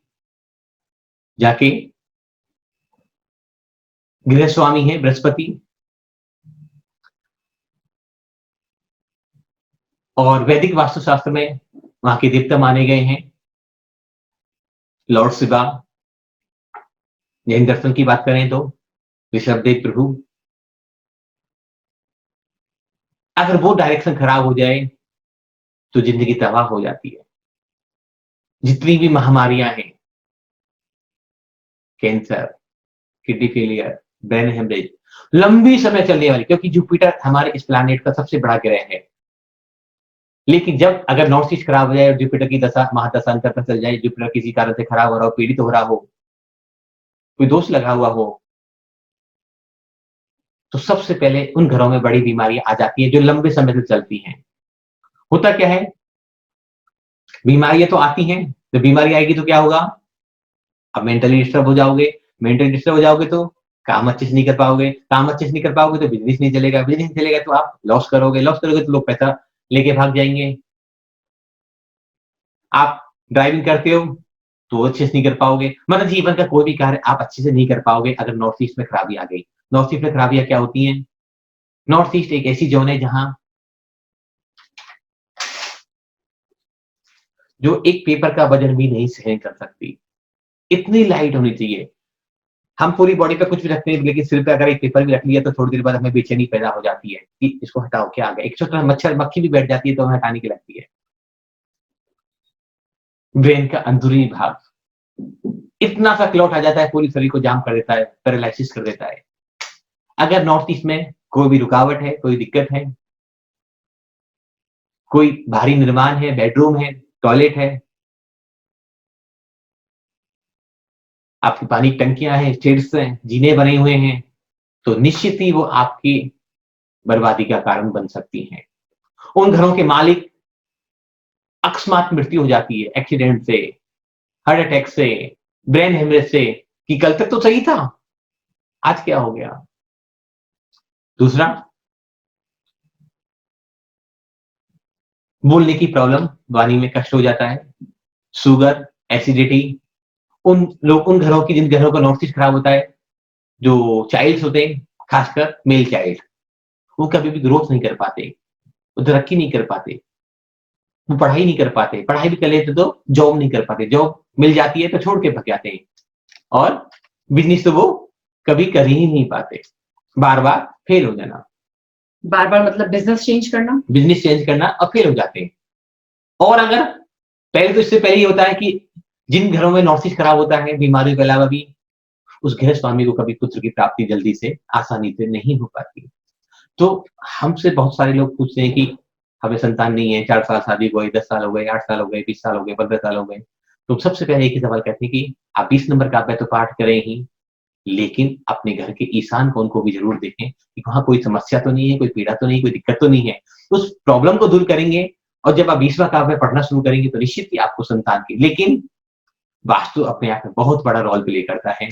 जाके गृह स्वामी है बृहस्पति, और वैदिक वास्तुशास्त्र में वहां के देवता माने गए हैं लॉर्ड शिवा। जैन दर्शन की बात करें तो ऋषभदेव प्रभु। अगर वो डायरेक्शन खराब हो जाए तो जिंदगी तबाह हो जाती है। जितनी भी महामारियां हैं, cancer, kidney failure, brain haemorrhage, लंबी समय चलने वाली, क्योंकि जुपिटर हमारे इस प्लैनेट का सबसे बड़ा ग्रह है, लेकिन जब अगर नॉर्थ ईस्ट खराब हो जाए और जुपिटर की दशा महादशा अंतर पर चल जाए, जुपिटर किसी कारण से खराब हो रहा हो, पीड़ित हो रहा हो, कोई दोष लगा हुआ हो, तो सबसे पहले उन घरों में बड़ी बीमारियां आ जाती है जो लंबे समय से चलती हैं। होता क्या है, बीमारियां तो आती हैं, जब बीमारी आएगी तो क्या होगा, अब मेंटली डिस्टर्ब हो जाओगे, मेंटली डिस्टर्ब हो जाओगे तो काम अच्छे से नहीं कर पाओगे, काम अच्छे से नहीं कर पाओगे तो बिजनेस नहीं चलेगा, बिजनेस नहीं चलेगा तो आप लॉस करोगे, लॉस करोगे तो लोग पैसा लेके भाग जाएंगे। आप ड्राइविंग करते हो तो अच्छे से नहीं कर पाओगे, मतलब जीवन का कोई भी कार्य आप अच्छे से नहीं कर पाओगे अगर नॉर्थ ईस्ट में खराबी आ गई। नॉर्थ ईस्ट में खराबियां क्या होती हैं, नॉर्थ ईस्ट एक ऐसी जोन है जहां जो एक पेपर का वजन भी नहीं सहन कर सकती, इतनी लाइट होनी चाहिए। हम पूरी बॉडी पे कुछ भी रखते हैं, लेकिन सिर पे अगर एक पेपर भी रख लिया तो थोड़ी देर बाद हमें बेचैनी पैदा हो जाती है कि इसको हटाओ, क्या आ गया। एक छोटा मच्छर मक्खी भी बैठ जाती है तो हमें हटाने की लगती है। ब्रेन का अंदरूनी भाग इतना सा क्लॉट आ जाता है, पूरी शरीर को जाम कर देता है, पैरालिसिस कर देता है। अगर नॉर्थ ईस्ट में कोई भी रुकावट है, कोई दिक्कत है, कोई भारी निर्माण है, बेडरूम है, टॉयलेट है, आपकी पानी की टंकियां हैं, स्टेट्स हैं, जीने बने हुए हैं, तो निश्चित ही वो आपकी बर्बादी का कारण बन सकती हैं। उन घरों के मालिक अकस्मात मृत्यु हो जाती है, एक्सीडेंट से, हार्ट अटैक से, ब्रेन हेमरेज से, कि कल तक तो सही था, आज क्या हो गया। दूसरा, बोलने की प्रॉब्लम, वाणी में कष्ट हो जाता है, शुगर, एसिडिटी। उन घरों की, जिन घरों का नॉर्थ ईस्ट खराब होता है, जो चाइल्ड्स होते हैं, खासकर मेल चाइल्ड, वो कभी भी ग्रोथ नहीं कर पाते, वो तरक्की नहीं कर पाते, वो पढ़ाई नहीं कर पाते, पढ़ाई भी कर लेते तो जॉब नहीं कर पाते, जॉब मिल जाती है तो छोड़ के भग जाते हैं, और बिजनेस तो वो कभी कर ही नहीं पाते, बार बार फेल हो जाना। बार बार मतलब बिजनेस चेंज करना, बिजनेस चेंज करना और फेल हो जाते हैं। और अगर पहले तो इससे पहले ही होता है कि जिन घरों में नॉर्थ ईस्ट खराब होता है, बीमारियों के अलावा भी उस गृह स्वामी को कभी पुत्र की प्राप्ति जल्दी से, आसानी से नहीं हो पाती। तो हमसे बहुत सारे लोग पूछते हैं कि हमें संतान नहीं है, 4 साल शादी को गए, 10 साल हो गए, 8 साल हो गए, 20 साल हो गए, 15 साल हो गए। तो सबसे पहले एक ही सवाल कहते हैं कि आप 20 नंबर का अव्यय तो पाठ करें ही, लेकिन अपने घर के ईशान कोण को भी जरूर देखें कि वहां कोई समस्या तो नहीं है, कोई पीड़ा तो नहीं, कोई दिक्कत तो नहीं है। उस प्रॉब्लम को दूर करेंगे और जब आप 20वां काव्य पढ़ना शुरू करेंगे तो निश्चित ही आपको संतान की, लेकिन वास्तु अपने आप में बहुत बड़ा रोल प्ले करता है।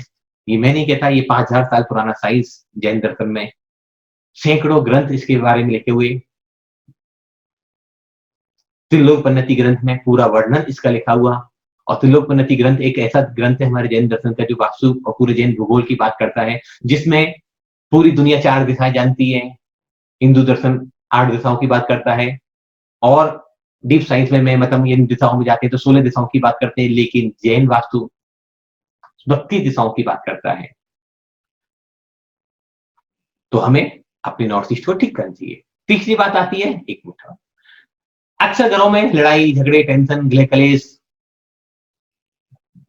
ये मैं नहीं कहता, ये 5000 साल पुराना साइंस जैन दर्शन में सैकड़ों ग्रंथ इसके बारे में लिखे हुए, त्रिलोकपन्नति ग्रंथ में पूरा वर्णन इसका लिखा हुआ। और त्रिलोकपन्नति ग्रंथ एक ऐसा ग्रंथ है हमारे जैन दर्शन का जो वास्तु और पूरे जैन भूगोल की बात करता है, जिसमें पूरी दुनिया 4 दिशाएं जानती है। हिंदू दर्शन 8 दिशाओं की बात करता है, और डीप साइंस में मैं मतलब इन दिशाओं में जाते हैं तो 16 दिशाओं की बात करते हैं, लेकिन जैन वास्तु 32 दिशाओं की बात करता है। तो हमें अपने नॉर्थ ईस्ट को ठीक करना चाहिए। तीसरी बात आती है, एक मिनट, अक्सर घरों में लड़ाई झगड़े, टेंशन, गिले कलेश,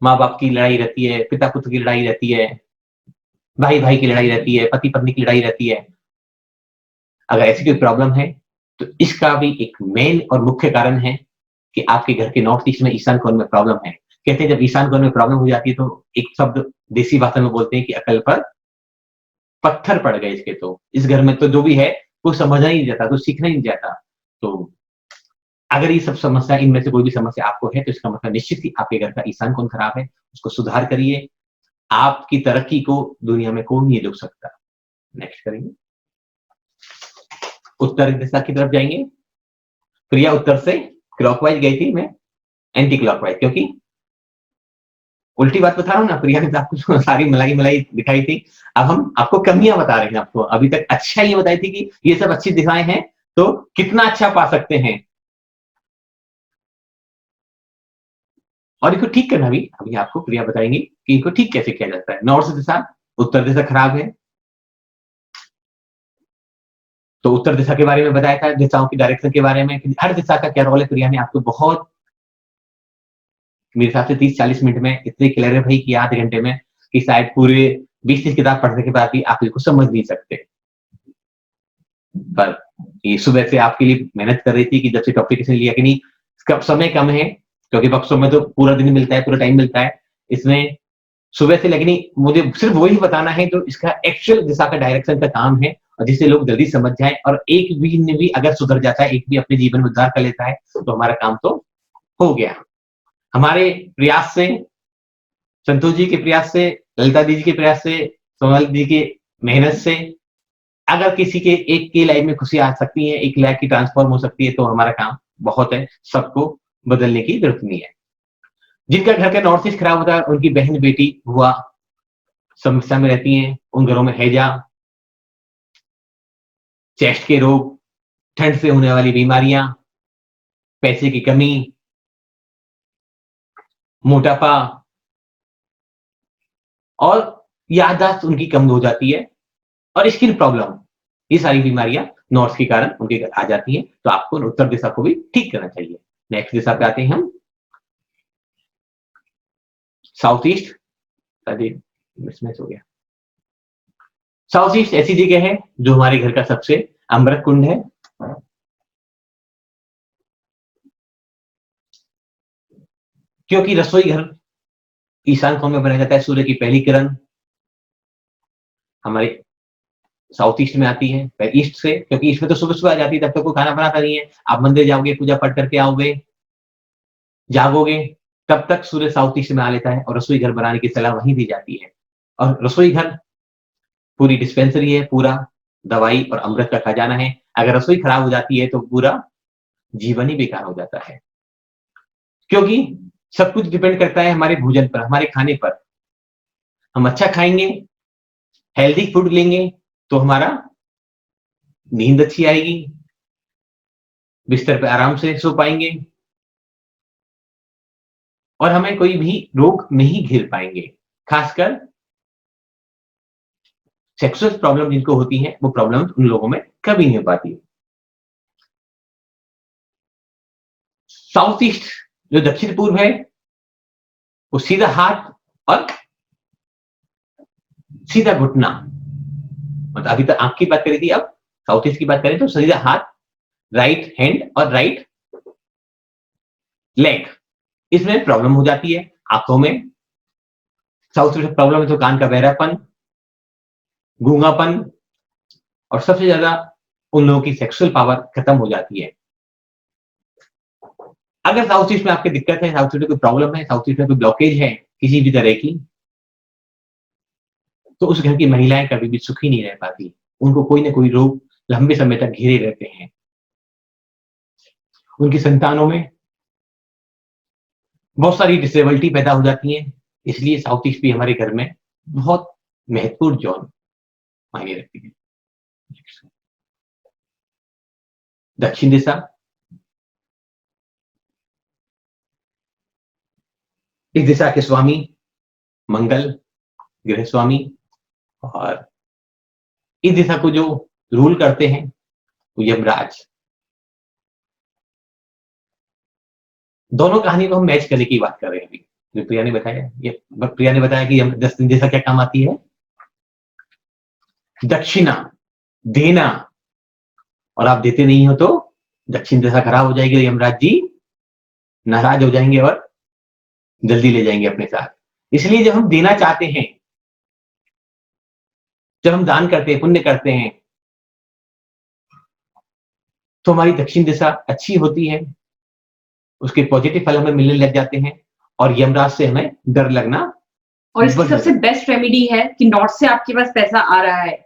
माँ बाप की लड़ाई रहती है, पिता पुत्र की लड़ाई रहती है, भाई भाई की लड़ाई रहती है, पति पत्नी की लड़ाई रहती है। अगर ऐसी कोई प्रॉब्लम है तो इसका भी एक मेन और मुख्य कारण है कि आपके घर के नॉर्थ ईस्ट में ईशान कोण में प्रॉब्लम है। कहते हैं जब ईशान कोण में प्रॉब्लम हो जाती है तो एक शब्द देसी भाषा में बोलते हैं कि अकल पर पत्थर पड़ गए इसके, तो इस घर में तो जो भी है वो समझना ही नहीं जाता, तो सीखना ही नहीं जाता। तो अगर ये सब समस्या, इनमें से कोई भी समस्या आपको है तो इसका मतलब निश्चित ही आपके घर का ईशान कोण खराब है, उसको सुधार करिए। आपकी तरक्की को दुनिया में कोई नहीं रोक सकता। नेक्स्ट करेंगे, उत्तर दिशा की तरफ जाएंगे। प्रिया उत्तर से क्लॉकवाइज गई थी, मैं एंटी क्लॉकवाइज, क्योंकि उल्टी बात बता रहा हूँ ना, प्रिया ने तो आपको सारी मलाई मलाई दिखाई थी, अब हम आपको कमियां बता रहे हैं। आपको अभी तक अच्छा ये बताई थी कि ये सब अच्छी दिशाएं हैं तो कितना अच्छा पा सकते हैं, और इनको ठीक करना भी अभी आपको प्रिया बताएंगे कि इनको ठीक कैसे किया जाता है। नॉर्थ दिशा, उत्तर दिशा खराब है तो उत्तर दिशा के बारे में बताया था, दिशाओं की डायरेक्शन के बारे में, हर दिशा का क्या रोल है। प्रिया ने आपको बहुत, मेरे हिसाब से 30-40 मिनट में इतने क्लियरिफाई किया, आधे घंटे में, कि शायद पूरे 20-30 किताब पढ़ने के बाद भी आप इसको समझ नहीं सकते। पर ये सुबह से आपके लिए मेहनत कर रही थी कि जब से टॉपिक इसने लिया कि नहीं, इसका समय कम है क्योंकि बक्सों में तो पूरा दिन मिलता है, पूरा टाइम मिलता है, इसमें सुबह से लेकिन मुझे सिर्फ वही बताना है जो इसका एक्चुअल दिशा का डायरेक्शन का काम है और जिससे लोग जल्दी समझ जाए, और एक भी अगर सुधर जाता है, एक भी अपने जीवन में उद्धार कर लेता है तो हमारा काम तो हो गया। हमारे प्रयास से, संतोष जी के प्रयास से, ललिता दीदी के प्रयास से, सोनाली दी की मेहनत से अगर किसी के एक की लाइफ में खुशी आ सकती है, एक लाइफ की ट्रांसफॉर्म हो सकती है, तो हमारा काम बहुत है, सबको बदलने की जरूरत नहीं है। जिनका घर का नॉर्थ ईस्ट खराब होता है, उनकी बहन बेटी हुआ समस्या में रहती हैं, उन घरों में हैजा, चेस्ट के रोग, ठंड से होने वाली बीमारियां, पैसे की कमी, मोटापा और याददाश्त उनकी कम हो जाती है, और स्किन प्रॉब्लम, ये सारी बीमारियां नॉर्थ के कारण उनके घर आ जाती हैं। तो आपको उत्तर दिशा को भी ठीक करना चाहिए। नेक्स्ट दिशा पे आते हैं हम, साउथ ईस्ट। मिसमैच हो गया। साउथ ईस्ट ऐसी जगह है जो हमारे घर का सबसे अमृत कुंड है। क्योंकि रसोई घर ईशान कोण में बनाया जाता है, सूर्य की पहली किरण हमारे साउथ ईस्ट में आती है, ईस्ट से, क्योंकि ईस्ट में तो सुबह सुबह आ जाती है, तब तक कोई खाना बनाता नहीं है। आप मंदिर जाओगे, पूजा पाठ करके आओगे, जागोगे, तब तक सूर्य साउथ ईस्ट में आ लेता है और रसोई घर बनाने की सलाह वहीं दी जाती है। और रसोई घर पूरी डिस्पेंसरी है, पूरा दवाई और अमृत का खजाना है। अगर रसोई खराब हो जाती है तो पूरा जीवन ही बेकार हो जाता है, क्योंकि सब कुछ डिपेंड करता है हमारे भोजन पर, हमारे खाने पर। हम अच्छा खाएंगे, हेल्दी फूड लेंगे तो हमारा नींद अच्छी आएगी, बिस्तर पे आराम से सो पाएंगे और हमें कोई भी रोग नहीं घेर पाएंगे। खासकर सेक्सुअल प्रॉब्लम जिनको होती है, वो प्रॉब्लम उन लोगों में कभी नहीं हो पाती। साउथ ईस्ट जो दक्षिण पूर्व है, वो सीधा हाथ और सीधा घुटना, मतलब अभी तक आंख की बात करी थी, अब साउथ ईस्ट की बात करें तो सीधा हाथ, राइट हैंड और राइट लेग, इसमें प्रॉब्लम हो जाती है। आंखों में साउथ ईस्ट प्रॉब्लम है तो कान का बहरापन, गूंगापन, और सबसे ज्यादा उन लोगों की सेक्सुअल पावर खत्म हो जाती है। अगर साउथ ईस्ट में आपकी दिक्कत है, साउथ ईस्ट में कोई प्रॉब्लम है, साउथ ईस्ट में कोई ब्लॉकेज है किसी भी तरह की, तो उस घर की महिलाएं कभी भी सुखी नहीं रह पाती। उनको कोई ना कोई रोग लंबे समय तक घेरे रहते हैं। उनकी संतानों में बहुत सारी डिसेबिलिटी पैदा हो जाती है। इसलिए साउथ ईस्ट भी हमारे घर में बहुत महत्वपूर्ण जोन मायने रखती है। दक्षिण दिशा, इस दिशा के स्वामी मंगल गृह स्वामी, और इस दिशा को जो रूल करते हैं वो यमराज। दोनों कहानी को हम मैच करने की बात कर रहे हैं अभी। जो प्रिया ने बताया, ये प्रिया ने बताया कि दक्षिण दिशा क्या काम आती है, दक्षिणा देना, और आप देते नहीं हो तो दक्षिण दिशा खराब हो जाएगी, यमराज जी नाराज हो जाएंगे और जल्दी ले जाएंगे अपने साथ। इसलिए जब हम देना चाहते हैं, जब हम दान करते हैं, पुण्य करते हैं, तो हमारी दक्षिण दिशा अच्छी होती है, उसके पॉजिटिव फल हमें मिलने लग जाते हैं और यमराज से हमें डर लगना। और इसकी सबसे बेस्ट रेमेडी है कि नॉर्थ से आपके पास पैसा आ रहा है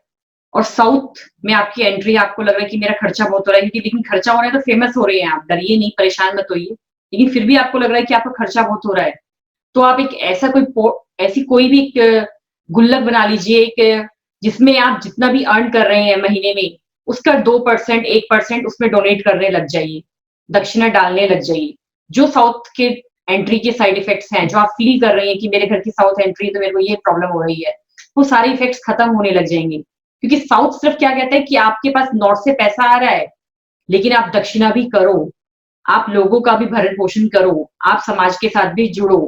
और साउथ में आपकी एंट्री, आपको लग रहा है कि मेरा खर्चा बहुत हो रहा है, क्योंकि लेकिन खर्चा हो रहा है तो फेमस हो रहे हैं आप, डरिए नहीं, परेशान मत होइए, लेकिन फिर भी आपको लग रहा है कि आपका खर्चा बहुत हो रहा है, तो आप एक ऐसी कोई भी एक गुल्लक बना लीजिए, एक जिसमें आप जितना भी अर्न कर रहे हैं महीने में, उसका 2%, 1% उसमें डोनेट करने लग जाइए, दक्षिणा डालने लग जाइए। जो साउथ के एंट्री के साइड इफेक्ट्स हैं, जो आप फील कर रही हैं कि मेरे घर की साउथ एंट्री तो मेरे को ये प्रॉब्लम हो रही है, वो सारे इफेक्ट्स खत्म होने लग जाएंगे। क्योंकि साउथ सिर्फ क्या कहता है कि आपके पास नॉर्थ से पैसा आ रहा है, लेकिन आप दक्षिणा भी करो, आप लोगों का भी भरण पोषण करो, आप समाज के साथ भी जुड़ो।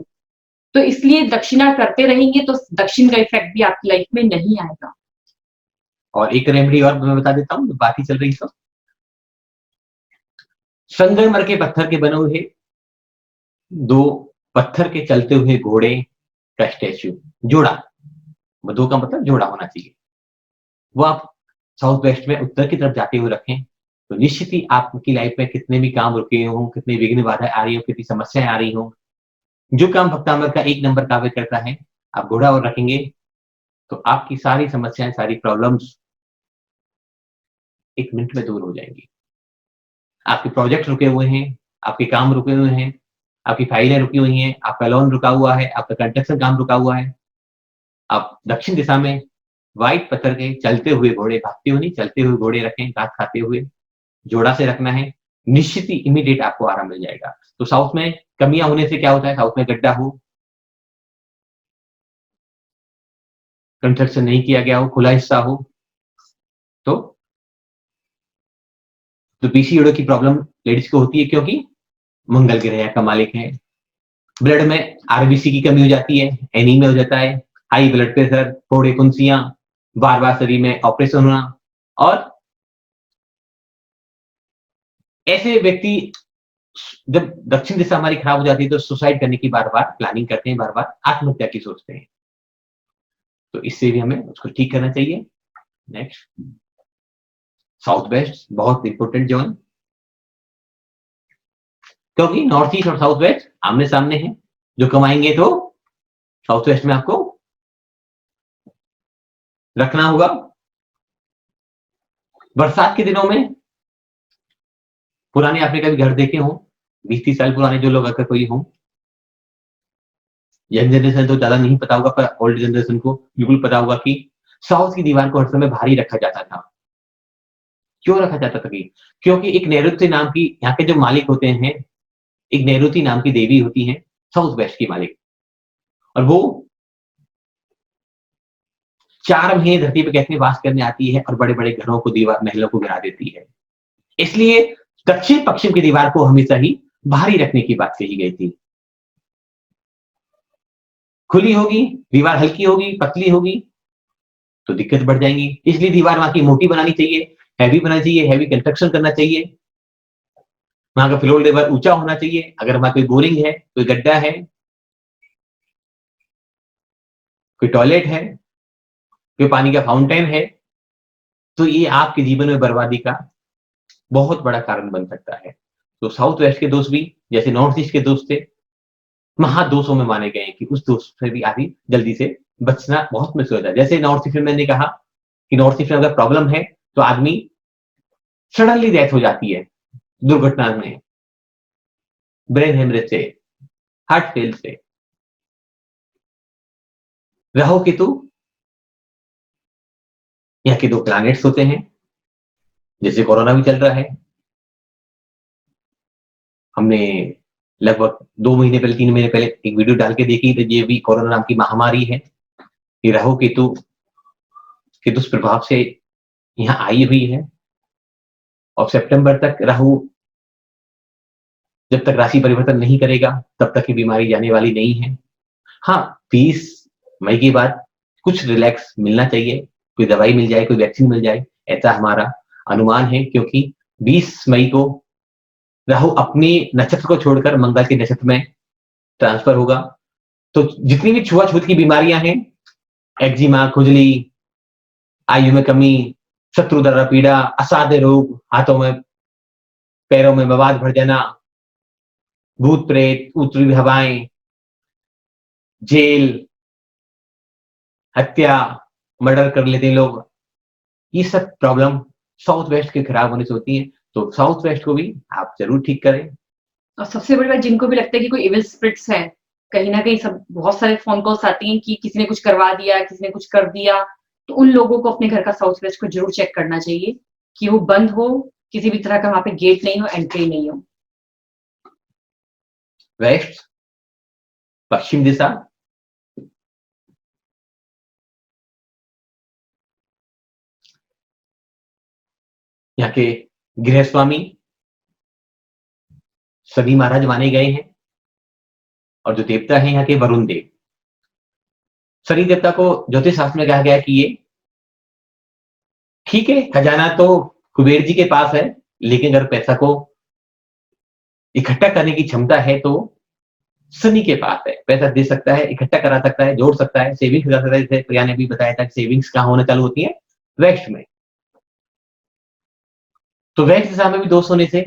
तो इसलिए दक्षिणा करते रहेंगे तो दक्षिण का इफेक्ट भी आपकी लाइफ में नहीं आएगा। और एक रेमेडी और मैं बता देता हूँ, बात ही चल रही तो संगमरमर के पत्थर के बने हुए 2 पत्थर के चलते हुए घोड़े का स्टैच्यू, जोड़ा, 2 का मतलब जोड़ा होना चाहिए, वो आप साउथ वेस्ट में उत्तर की तरफ जाते हुए रखें, तो निश्चित ही आपकी लाइफ में कितने भी काम रुके हों, कितनी विघ्न बाधाएं आ रही हो, कितनी समस्याएं आ रही हो, जो काम भक्तामृत का 1 नंबर कार्य करता है, आप घोड़ा और रखेंगे तो आपकी सारी समस्याएं, सारी प्रॉब्लम्स 1 मिनट में दूर हो जाएंगी। आपके प्रोजेक्ट रुके हुए हैं, आपके काम रुके हुए हैं, आपकी फाइलें रुकी हुई हैं, आपका लोन रुका हुआ है, आपका कंस्ट्रक्शन काम रुका हुआ है, आप दक्षिण दिशा में व्हाइट पत्थर के चलते हुए घोड़े, भागते हुए नहीं, चलते हुए घोड़े रखें, घास खाते हुए, जोड़ा से रखना है, निश्चित ही इमीडिएट आपको आराम मिल जाएगा। तो साउथ में कमियां होने से क्या होता है, साउथ में गड्ढा हो, कंस्ट्रक्शन नहीं किया गया हो, खुला हिस्सा हो, तो पीसीओडी की प्रॉब्लम लेडीज को होती है, क्योंकि मंगल ग्रह का मालिक है। ब्लड में आरबीसी की कमी हो जाती है, एनीमिया हो जाता है, हाई ब्लड प्रेशर, फोड़े फुंसियां, बार बार शरीर में ऑपरेशन होना, और ऐसे व्यक्ति जब दक्षिण दिशा हमारी खराब हो जाती है तो सुसाइड करने की बार बार प्लानिंग करते हैं, बार बार आत्महत्या की सोचते हैं, तो इससे भी हमें उसको ठीक करना चाहिए। नेक्स्ट, साउथ वेस्ट बहुत इंपॉर्टेंट जोन, क्योंकि नॉर्थ ईस्ट और साउथ वेस्ट आमने सामने हैं, जो कमाएंगे तो साउथ वेस्ट में आपको रखना होगा। बरसात के दिनों में पुराने आपने कभी घर देखे हो, 20-30 साल पुराने जो लोग अगर कोई हो, यंग जनरेशन तो ज्यादा नहीं पता होगा, पर ओल्ड जनरेशन को बिल्कुल पता होगा कि साउथ की दीवार को हर समय भारी रखा जाता था। क्यों रखा जाता था? क्योंकि एक नैऋत्य नाम की, यहाँ के जो मालिक होते हैं, एक नैऋति नाम की देवी होती है साउथ वेस्ट की मालिक, और वो 4 महीने धरती पे कहते हैं वास करने आती है और बड़े बड़े घरों को, दीवार महलों को गिरा देती है। इसलिए दक्षिण पश्चिम की दीवार को हमेशा ही भारी रखने की बात कही गई थी। खुली होगी दीवार, हल्की होगी, पतली होगी तो दिक्कत बढ़ जाएंगी। इसलिए दीवार वहां की मोटी बनानी चाहिए, हैवी बनानी चाहिए, हैवी कंस्ट्रक्शन करना चाहिए, वहां का फ्लोर लेवल ऊंचा होना चाहिए। अगर वहां कोई बोरिंग है, कोई गड्ढा है, कोई टॉयलेट है, कोई पानी का फाउंटेन है, तो ये आपके जीवन में बर्बादी का बहुत बड़ा कारण बन सकता है। तो साउथ वेस्ट के दोस्त भी जैसे नॉर्थ ईस्ट के दोस्त थे, महादोषों में माने गए कि उस दोष से भी आदि जल्दी से बचना बहुत मुश्किल होता है। जैसे नॉर्थ ईस्ट में मैंने कहा कि नॉर्थ ईस्ट में अगर प्रॉब्लम है तो आदमी सडनली डेथ हो जाती है दुर्घटना में, ब्रेन हेमरेज से, हार्ट फेल से। राहु केतु यहाँ के 2 प्लैनेट्स होते हैं, जैसे कोरोना भी चल रहा है, हमने लगभग 2 महीने पहले, 3 महीने पहले एक वीडियो डाल के देखी, तो ये भी कोरोना नाम की महामारी है। ये राहु केतु के दुष्प्रभाव से यहाँ आई हुई है, और सितंबर तक राहु जब तक राशि परिवर्तन नहीं करेगा तब तक ये बीमारी जाने वाली नहीं है। हाँ, 20 मई के बाद कुछ रिलैक्स मिलना चाहिए, कोई दवाई मिल जाए, कोई वैक्सीन मिल जाए, ऐसा हमारा अनुमान है, क्योंकि 20 मई को राहु अपने नक्षत्र को छोड़कर मंगल के नक्षत्र में ट्रांसफर होगा। तो जितनी भी छुआछूत की बीमारियां हैं, एक्जिमा, खुजली, आयु में कमी, शत्रु द्वारा पीड़ा, असाध्य रोग, हाथों में पैरों में मवाद भर जाना, भूत प्रेत, उत्तरी हवाएं, जेल, हत्या, मर्डर कर लेते हैं लोग, ये सब प्रॉब्लम साउथ वेस्ट के खराब होने से होती है। तो साउथ वेस्ट को भी आप जरूर ठीक करें। और सबसे बड़ी बात, जिनको भी लगता है कि कोई इविल स्पिरिट्स है, कहीं ना कहीं सब बहुत सारे फोन कॉल्स आती हैं कि किसी ने कुछ करवा दिया, किसी ने कुछ कर दिया, तो उन लोगों को अपने घर का साउथ वेस्ट को जरूर चेक करना चाहिए कि वो बंद हो, किसी भी तरह का वहां पे गेट नहीं हो, एंट्री नहीं हो। वेस्ट, पश्चिम दिशा, यहाँ के गृह स्वामी शनि महाराज माने गए हैं, और जो देवता है यहाँ के वरुण देव। शनि देवता को ज्योतिष शास्त्र में कहा गया कि ये ठीक है, खजाना तो कुबेर जी के पास है, लेकिन अगर पैसा को इकट्ठा करने की क्षमता है तो शनि के पास है, पैसा दे सकता है, इकट्ठा करा सकता है, जोड़ सकता है, सेविंग्स कर सकता है। जैसे प्रिया ने भी बताया था कि सेविंग्स कहाँ होना चालू होती है, वेस्ट में। तो वेस्ट दिशा में भी दोष होने से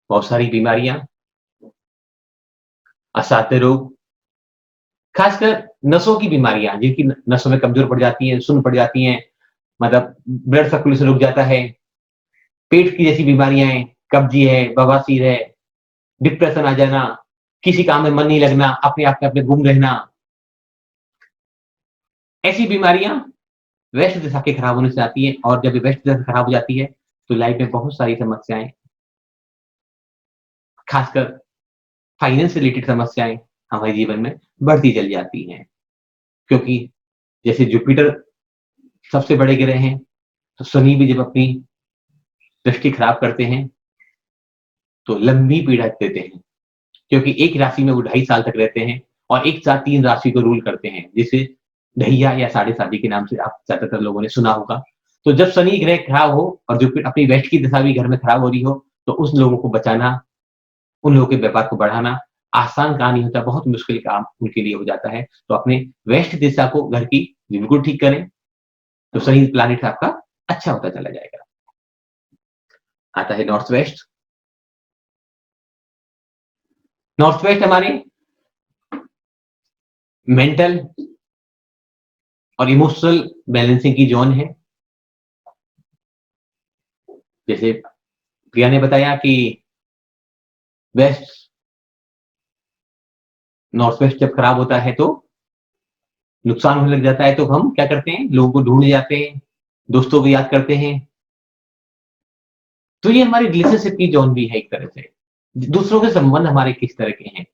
बहुत सारी बीमारियां, असाध्य रोग, खासकर नसों की बीमारियां, जिनकी नसों में कमजोर पड़ जाती हैं, सुन्न पड़ जाती हैं, मतलब ब्लड सर्कुलेशन रुक जाता है, पेट की जैसी बीमारियां हैं, कब्जी है, बवासीर है, डिप्रेशन आ जाना, किसी काम में मन नहीं लगना, अपने आप में अपने गुम रहना, ऐसी बीमारियां वेस्ट दिशा के खराब होने से आती है। और जब वेस्ट दिशा खराब हो जाती है तो लाइफ में बहुत सारी समस्याएं, खासकर फाइनेंस रिलेटेड समस्याएं हमारे जीवन में बढ़ती चली जाती हैं। क्योंकि जैसे जुपिटर सबसे बड़े ग्रह हैं, तो शनि भी जब अपनी दृष्टि खराब करते हैं तो लंबी पीड़ा देते हैं, क्योंकि एक राशि में वो 2.5 साल तक रहते हैं और एक साथ 3 राशि को रूल करते हैं, जिसे ढैया या साढ़े शादी के नाम से आप ज्यादातर लोगों ने सुना होगा। तो जब शनि ग्रह खराब हो और जो अपनी वेस्ट की दशा भी घर में खराब हो रही हो, तो उस लोगों को बचाना, उन लोगों के व्यापार को बढ़ाना आसान काम नहीं होता, बहुत मुश्किल काम उनके लिए हो जाता है। तो अपने वेस्ट दिशा को घर की बिल्कुल ठीक करें, तो शनि प्लैनेट आपका अच्छा होता चला जाएगा। आता है नॉर्थ वेस्ट। नॉर्थ वेस्ट हमारे मेंटल और इमोशनल बैलेंसिंग की जोन है। जैसे प्रिया ने बताया कि वेस्ट, नॉर्थ वेस्ट जब खराब होता है तो नुकसान होने लग जाता है, तो हम क्या करते हैं, लोगों को ढूंढने जाते हैं, दोस्तों को याद करते हैं। तो ये हमारी रिलेशनशिप की जोन भी है एक तरह से, दूसरों के संबंध हमारे किस तरह के हैं।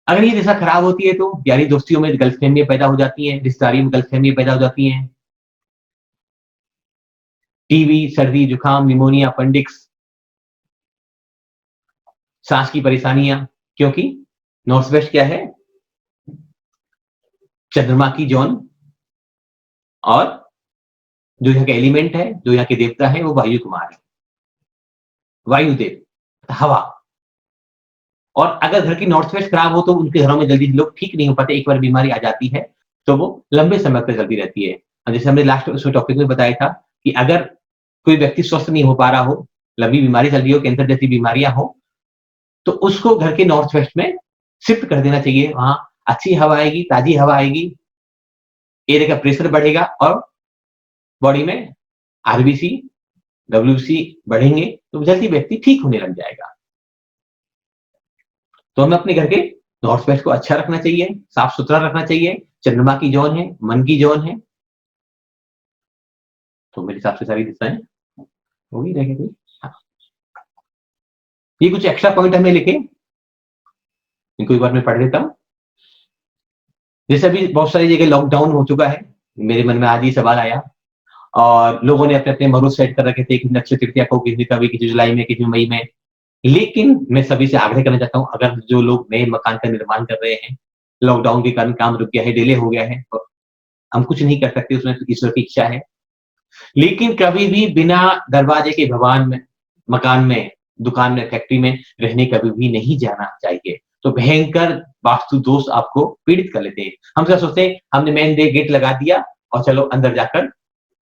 अगर ये दिशा खराब होती है तो यारी दोस्तियों में गलतफहमियां पैदा हो जाती हैं, रिश्तेदारियों में गलतफहमियां पैदा हो जाती हैं, टीबी, सर्दी, जुकाम, निमोनिया, अपेंडिक्स, सांस की परेशानियां, क्योंकि नॉर्थ वेस्ट क्या है, चंद्रमा की जोन, और जो यहाँ का एलिमेंट है, जो यहाँ के देवता है, वो वायु कुमार है, वायुदेव, हवा। और अगर घर की नॉर्थ वेस्ट खराब हो तो उनके घरों में जल्दी लोग ठीक नहीं हो पाते, एक बार बीमारी आ जाती है तो वो लंबे समय तक चलती रहती है। और जैसे हमने लास्ट उस टॉपिक में बताया था कि अगर कोई व्यक्ति स्वस्थ नहीं हो पा रहा हो, लंबी बीमारी चल रही हो, कैंसर जैसी बीमारियां हो, तो उसको घर के नॉर्थ वेस्ट में शिफ्ट कर देना चाहिए। वहां अच्छी हवा आएगी, ताजी हवा आएगी, एयर का प्रेशर बढ़ेगा और बॉडी में आरबीसी, डब्ल्यूसी बढ़ेंगे, तो जल्दी व्यक्ति ठीक होने लग जाएगा। तो हमें अपने घर के नॉर्थ वेस्ट को अच्छा रखना चाहिए, साफ सुथरा रखना चाहिए। चंद्रमा की जोन है, मन की जोन है। तो मेरे हिसाब से सारी दिशाएं होगी, रह गई। हाँ, ये कुछ एक्स्ट्रा पॉइंट हमें लिखे, इनको एक बार मैं पढ़ देता हूँ। जैसे अभी बहुत सारी जगह लॉकडाउन हो चुका है, मेरे मन में आज ही सवाल आया और लोगों ने अपने अपने मुहूर्त सेट कर रखे थे, किसी अक्षय तृतीया को, किसी कभी, किसी जुलाई में, किसी मई में। लेकिन मैं सभी से आग्रह करना चाहता हूँ, अगर जो लोग नए मकान का निर्माण कर रहे हैं, लॉकडाउन के कारण काम रुक गया है, डिले हो गया है, तो हम कुछ नहीं कर सकते, उसमें ईश्वर की इच्छा है। लेकिन कभी भी बिना दरवाजे के भवन में, मकान में, दुकान में, फैक्ट्री में रहने कभी भी नहीं जाना चाहिए। तो भयंकर वास्तु दोष आपको पीड़ित कर लेते हैं। हम क्या सोचते हैं, हमने मेन गेट लगा दिया और चलो अंदर जाकर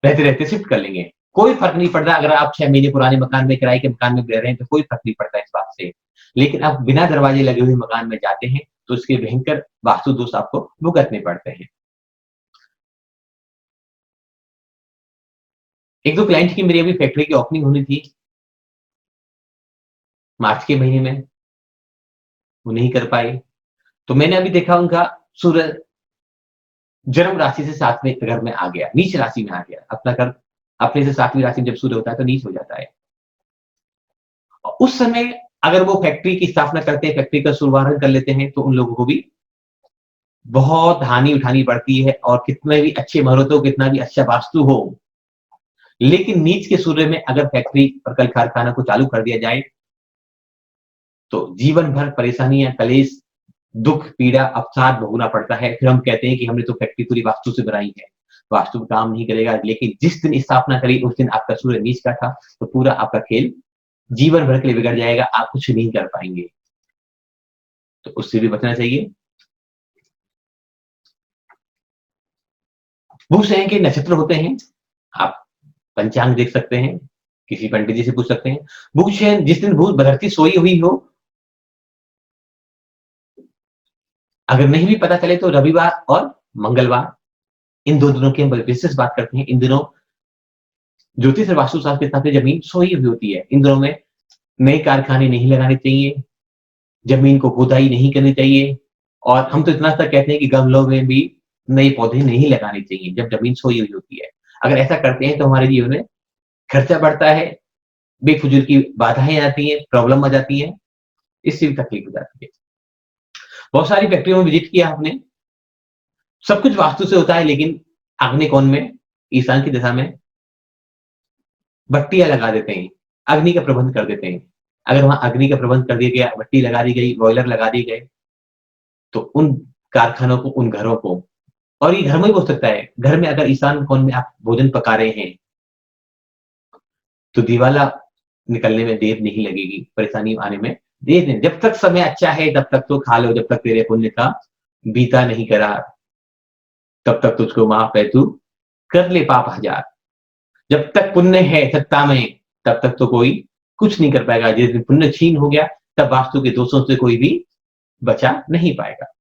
रहते रहते शिफ्ट कर लेंगे, कोई फर्क नहीं पड़ता। अगर आप 6 महीने पुराने मकान में, किराए के मकान में रह रहे हैं तो कोई फर्क नहीं पड़ता इस बात से। लेकिन आप बिना दरवाजे लगे हुए मकान में जाते हैं तो इसके भयंकर वास्तु दोष आपको भुगतने पड़ते हैं। एक दो क्लाइंट की मेरी अभी फैक्ट्री की ओपनिंग होनी थी मार्च के महीने में, वो नहीं कर पाए। तो मैंने अभी देखा उनका सूरज जन्म राशि से 7वें घर में आ गया, नीच राशि में आ गया। अपना घर अपने से 7वीं राशि में जब सूर्य होता है तो नीच हो जाता है। और उस समय अगर वो फैक्ट्री की स्थापना करते हैं, फैक्ट्री का शुभारंभ कर लेते हैं, तो उन लोगों को भी बहुत हानि उठानी पड़ती है। और कितने भी अच्छे मुहूर्त हो, कितना भी अच्छा वास्तु हो, लेकिन नीच के सूर्य में अगर फैक्ट्री और कल कारखाना को चालू कर दिया जाए तो जीवन भर परेशानियां, कलेश, दुख, पीड़ा, अवसाद भोगना पड़ता है। फिर हम कहते हैं कि हमने तो फैक्ट्री पूरी वास्तु से बनाई है। वास्तु काम नहीं करेगा। लेकिन जिस दिन स्थापना करी उस दिन आपका सूर्य नीच का था, तो पूरा आपका खेल जीवन भर के लिए बिगड़ जाएगा, आप कुछ नहीं कर पाएंगे, तो उससे भी बचना चाहिए। भूष हैं के नक्षत्र होते हैं, आप पंचांग देख सकते हैं, किसी पंडित जी से पूछ सकते हैं। भूष है जिस दिन भूष बधरती सोई हुई हो, अगर नहीं भी पता चले तो रविवार और मंगलवार, इन दो दिनों की हम विशेष बात करते हैं। इन दिनों ज्योतिष और वास्तुशास्त्र के हिसाब से जमीन सोई हुई होती है। इन दिनों में नए कारखाने नहीं लगाने चाहिए, जमीन को खुदाई नहीं करनी चाहिए, और हम तो इतना तक कहते हैं कि गमलों में भी नए पौधे नहीं लगाने चाहिए जब जमीन सोई हुई होती है। अगर ऐसा करते हैं तो हमारे जीवन में खर्चा बढ़ता है, बेफिजूल की बाधाएं आती हैं, प्रॉब्लम आ जाती है, इससे भी तकलीफ हो जाती है। बहुत सारी फैक्ट्रियों में विजिट किया आपने, सब कुछ वास्तु से होता है, लेकिन आग्नेय कोण में, ईशान की दिशा में भट्टियां लगा देते हैं, अग्नि का प्रबंध कर देते हैं। अगर वहां अग्नि का प्रबंध कर दिया गया, भट्टी लगा दी गई, बॉयलर लगा दिए गए, तो उन कारखानों को, उन घरों को, और ये घर में भी हो सकता है, घर में अगर ईशान कोण में आप भोजन पका रहे हैं तो दिवाला निकलने में देर नहीं लगेगी, परेशानी आने में देर नहीं। जब तक समय अच्छा है तब तक तो खा लो, जब तक तेरे पुण्य का बीता नहीं करा तब तक तुझको माफ है, तू कर ले पाप हजार। जब तक पुण्य है सत्ता में तब तक तो कोई कुछ नहीं कर पाएगा। जिस दिन पुण्य छीन हो गया तब वास्तु के दोषों से कोई भी बचा नहीं पाएगा।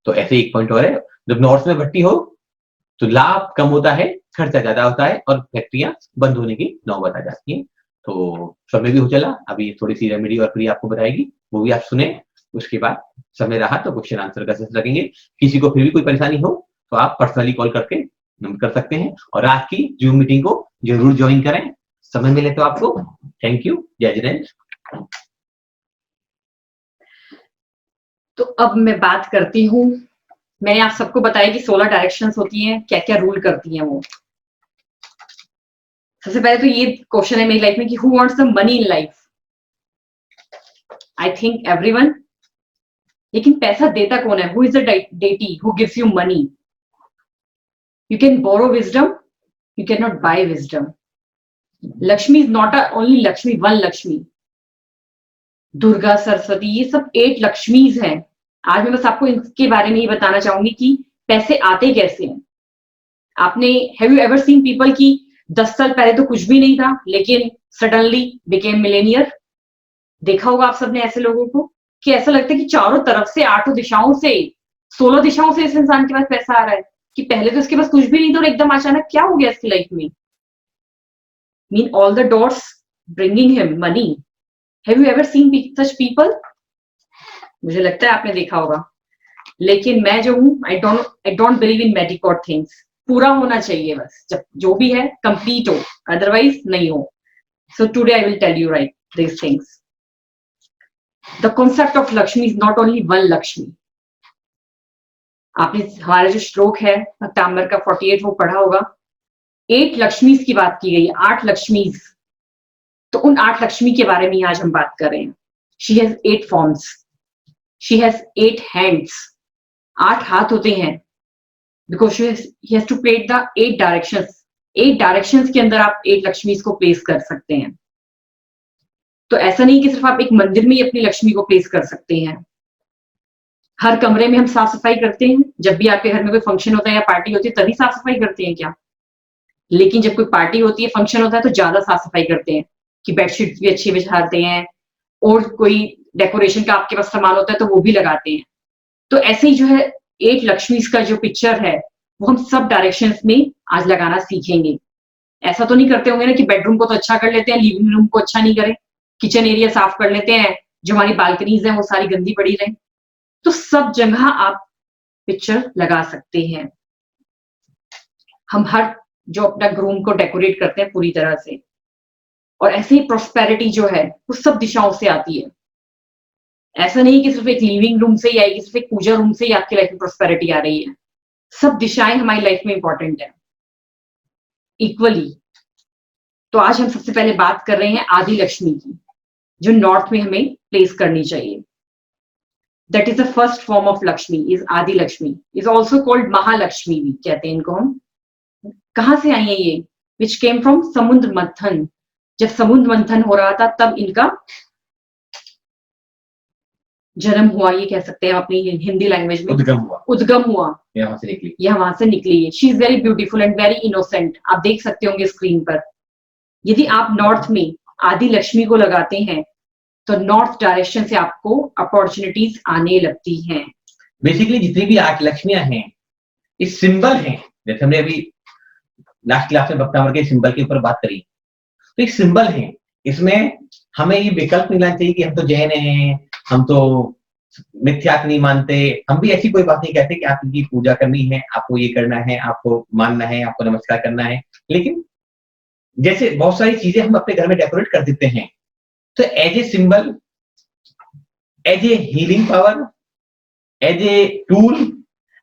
तो ऐसे एक पॉइंट और है, जब नॉर्थ में भट्टी हो तो लाभ कम होता है, खर्चा ज्यादा होता है, और फैक्ट्रियां बंद होने की नौबत आ जाती है। तो समय भी हो चला, अभी थोड़ी सी रेमेडी और प्रिया आपको बताएगी, वो भी आप सुने। उसके बाद समय रहा तो क्वेश्चन आंसर का सेशन रखेंगे। किसी को फिर भी कोई परेशानी हो तो आप पर्सनली कॉल करके कर सकते हैं, और आज की जूम मीटिंग को जरूर ज्वाइन करें, समय मिले तो आपको। थैंक यू, जय जिनेन्द्र। तो अब मैं बात करती हूँ, मैंने आप सबको बताया कि 16 डायरेक्शंस होती हैं, क्या क्या रूल करती हैं वो। सबसे पहले तो ये क्वेश्चन है मेरी लाइफ में कि who wants the money in life? I think everyone. लेकिन पैसा देता कौन है? Who is the deity who gives you money? You can borrow wisdom, you can not buy wisdom. Lakshmi is not only Lakshmi, one Lakshmi. Durga, Saraswati, ये सब 8 लक्ष्मीज हैं। आज मैं बस आपको इनके बारे में ही बताना चाहूंगी कि पैसे आते कैसे हैं। आपने have you ever seen people की 10 साल पहले तो कुछ भी नहीं था लेकिन सडनली बिकेम मिलेनियर? देखा होगा आप सबने ऐसे लोगों को कि ऐसा लगता है कि चारों तरफ से, 8 दिशाओं से, 16 दिशाओं से इस इंसान के पास पैसा आ रहा है, कि पहले तो इसके पास कुछ भी नहीं था और एकदम अचानक क्या हो गया इसकी लाइफ में। Mean all the dots bringing him money. Have you ever seen such people? मुझे लगता है आपने देखा होगा। लेकिन मैं जो हूं, आई डोंट बिलीव इन मेडिकॉट थिंग्स। पूरा होना चाहिए बस, जब जो भी है कंप्लीट हो, अदरवाइज नहीं हो। So today I will tell you right this things. The concept of Lakshmi is not only one Lakshmi. आपने हमारा जो श्लोक है भक्तांबर का 48 वो पढ़ा होगा। 8 लक्ष्मीज की बात की गई है, 8 लक्ष्मीज। तो उन 8 लक्ष्मी के बारे में आज हम बात कर रहे हैं। She has 8 forms, she has 8 hands. 8 हाथ होते हैं, because he has to play the 8 directions। 8 directions के अंदर आप 8 लक्ष्मीज को प्लेस कर सकते हैं। तो ऐसा नहीं कि सिर्फ आप एक मंदिर में ही अपनी लक्ष्मी को प्लेस कर सकते हैं। हर कमरे में हम साफ सफाई करते हैं। जब भी आपके घर में कोई फंक्शन होता है या पार्टी होती है तभी साफ सफाई करते हैं क्या? लेकिन जब कोई पार्टी होती है, फंक्शन होता है, तो ज्यादा साफ सफाई करते हैं कि बेडशीट भी अच्छी बिछाते हैं, और कोई डेकोरेशन का आपके पास सामान होता है तो वो भी लगाते हैं। तो ऐसे ही जो है 8 लक्ष्मीज का जो पिक्चर है वो हम सब डायरेक्शंस में आज लगाना सीखेंगे। ऐसा तो नहीं करते होंगे ना कि बेडरूम को तो अच्छा कर लेते हैं, लिविंग रूम को अच्छा नहीं करें, किचन एरिया साफ कर लेते हैं, जो हमारी बालकनीज हैं वो सारी गंदी पड़ी रहे। तो सब जगह आप पिक्चर लगा सकते हैं। हम हर जो अपना रूम को डेकोरेट करते हैं पूरी तरह से, और ऐसे ही प्रोस्पेरिटी जो है वो सब दिशाओं से आती है। ऐसा नहीं कि सिर्फ एक लिविंग रूम से ही आएगी, सिर्फ एक पूजा रूम से ही आपकी लाइफ में प्रोस्पेरिटी आ रही है। सब दिशाएं हमारी लाइफ में इंपॉर्टेंट है इक्वली। तो आज हम सबसे पहले बात कर रहे हैं आदि लक्ष्मी की, जो नॉर्थ में हमें प्लेस करनी चाहिए। That is the first form of Lakshmi, is Adi Lakshmi, is also called Mahalakshmi भी कहते हैं इनको हम। कहाँ से आई है ये? विच केम फ्रॉम समुद्र मंथन। जब समुद्र मंथन हो रहा था तब इनका जन्म हुआ, ये कह सकते हैं अपनी हिंदी लैंग्वेज में, उद्गम हुआ, यहाँ से निकली है। She is very beautiful and very innocent. आप देख सकते होंगे स्क्रीन पर। यदि आप नॉर्थ में आदि लक्ष्मी को लगाते हैं तो नॉर्थ डायरेक्शन से आपको अपॉर्चुनिटीज आने लगती हैं। बेसिकली जितनी भी आठ लक्ष्मियां हैं इस सिंबल हैं, जैसे हमने अभी लास्ट क्लास में भक्तामर के सिंबल के ऊपर बात करी, तो एक सिंबल है। इसमें हमें ये विकल्प मिलना चाहिए कि हम तो जैन हैं, हम तो मिथ्यात्व नहीं मानते, हम भी ऐसी कोई बात नहीं कहते कि आप इनकी पूजा करनी है, आपको ये करना है, आपको मानना है, आपको नमस्कार करना है। लेकिन जैसे बहुत सारी चीजें हम अपने घर में डेकोरेट कर देते हैं, तो as a symbol, as a healing power, as a tool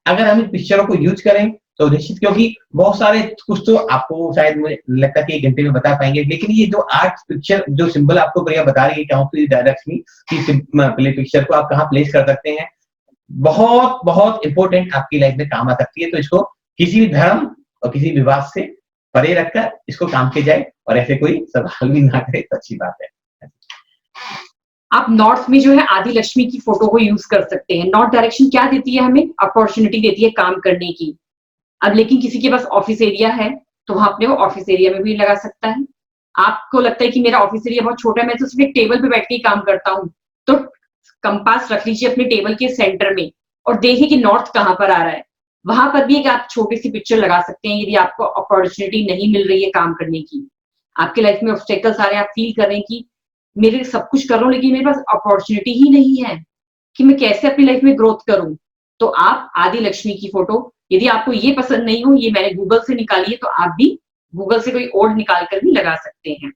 अगर हम इन पिक्चरों को यूज करें तो निश्चित, क्योंकि बहुत सारे कुछ तो आपको शायद मुझे लगता है कि 1 घंटे में बता पाएंगे, लेकिन ये जो 8 पिक्चर जो सिंबल आपको प्रिया बता रही है कहाँ पे डायरेक्टली की पिक्चर को आप कहाँ प्लेस कर सकते हैं, बहुत बहुत इंपॉर्टेंट आपकी लाइफ में काम आ सकती है। तो इसको किसी भी धर्म और किसी विवाद से परे रखकर इसको काम किया जाए और ऐसे कोई सवाल भी ना करे तो अच्छी बात है। आप नॉर्थ में जो है आदि लक्ष्मी की फोटो को यूज कर सकते हैं। नॉर्थ डायरेक्शन क्या देती है हमें? अपॉर्चुनिटी देती है काम करने की। अब लेकिन किसी के पास ऑफिस एरिया है तो वहां अपने वो ऑफिस एरिया में भी लगा सकता है। आपको लगता है कि मेरा ऑफिस एरिया बहुत छोटा है, मैं तो सिर्फ एक टेबल पे बैठ के ही काम करता हूँ, तो कंपास रख लीजिए अपने टेबल के सेंटर में और देखिए कि नॉर्थ कहाँ पर आ रहा है। वहां पर भी एक आप छोटी सी पिक्चर लगा सकते हैं। यदि आपको अपॉर्चुनिटी नहीं मिल रही है काम करने की, आपके लाइफ में ऑब्स्टेकल्स आ रहे हैं, आप फील कर रहे हैं कि मेरे सब कुछ कर रहा हूँ लेकिन मेरे पास अपॉर्चुनिटी ही नहीं है कि मैं कैसे अपनी लाइफ में ग्रोथ करूं, तो आप आदि लक्ष्मी की फोटो, यदि आपको ये पसंद नहीं हो, ये मैंने गूगल से निकाली है, तो आप भी गूगल से कोई और निकाल कर भी लगा सकते हैं।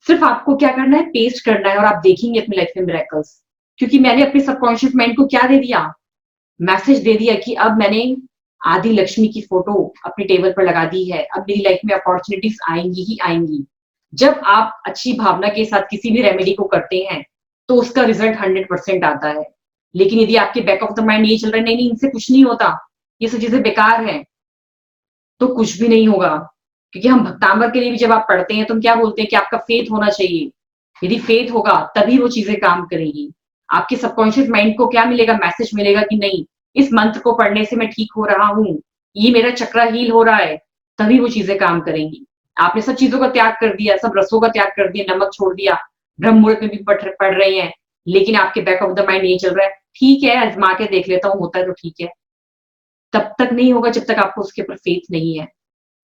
सिर्फ आपको क्या करना है? पेस्ट करना है और आप देखेंगे अपनी लाइफ में मिरेकल्स। क्योंकि मैंने अपने सबकॉन्शियस माइंड को क्या दे दिया? मैसेज दे दिया कि अब मैंने आदि लक्ष्मी की फोटो अपने टेबल पर लगा दी है, अब मेरी लाइफ में अपॉर्चुनिटीज आएंगी ही आएंगी। जब आप अच्छी भावना के साथ किसी भी रेमेडी को करते हैं तो उसका रिजल्ट 100% आता है। लेकिन यदि आपके बैक ऑफ द माइंड ये चल रहा है नहीं नहीं इनसे कुछ नहीं होता, ये सब चीजें बेकार है, तो कुछ भी नहीं होगा। क्योंकि हम भक्तांबर के लिए भी जब आप पढ़ते हैं तो हम क्या बोलते हैं कि आपका फेथ होना चाहिए। यदि फेथ होगा तभी वो चीजें काम करेगी। आपके सबकॉन्शियस माइंड को क्या मिलेगा? मैसेज मिलेगा कि नहीं, इस मंत्र को पढ़ने से मैं ठीक हो रहा हूँ, ये मेरा चक्रा हील हो रहा है, तभी वो चीजें काम करेंगी। आपने सब चीजों का त्याग कर दिया, सब रसों का त्याग कर दिया, नमक छोड़ दिया, ब्रह्म मुहूर्त में भी पढ़ रहे हैं, लेकिन आपके बैक ऑफ द माइंड ये चल रहा है ठीक है आजमा के देख लेता हूँ, होता है तो ठीक है। तब तक नहीं होगा जब तक आपको उसके ऊपर फेथ नहीं है।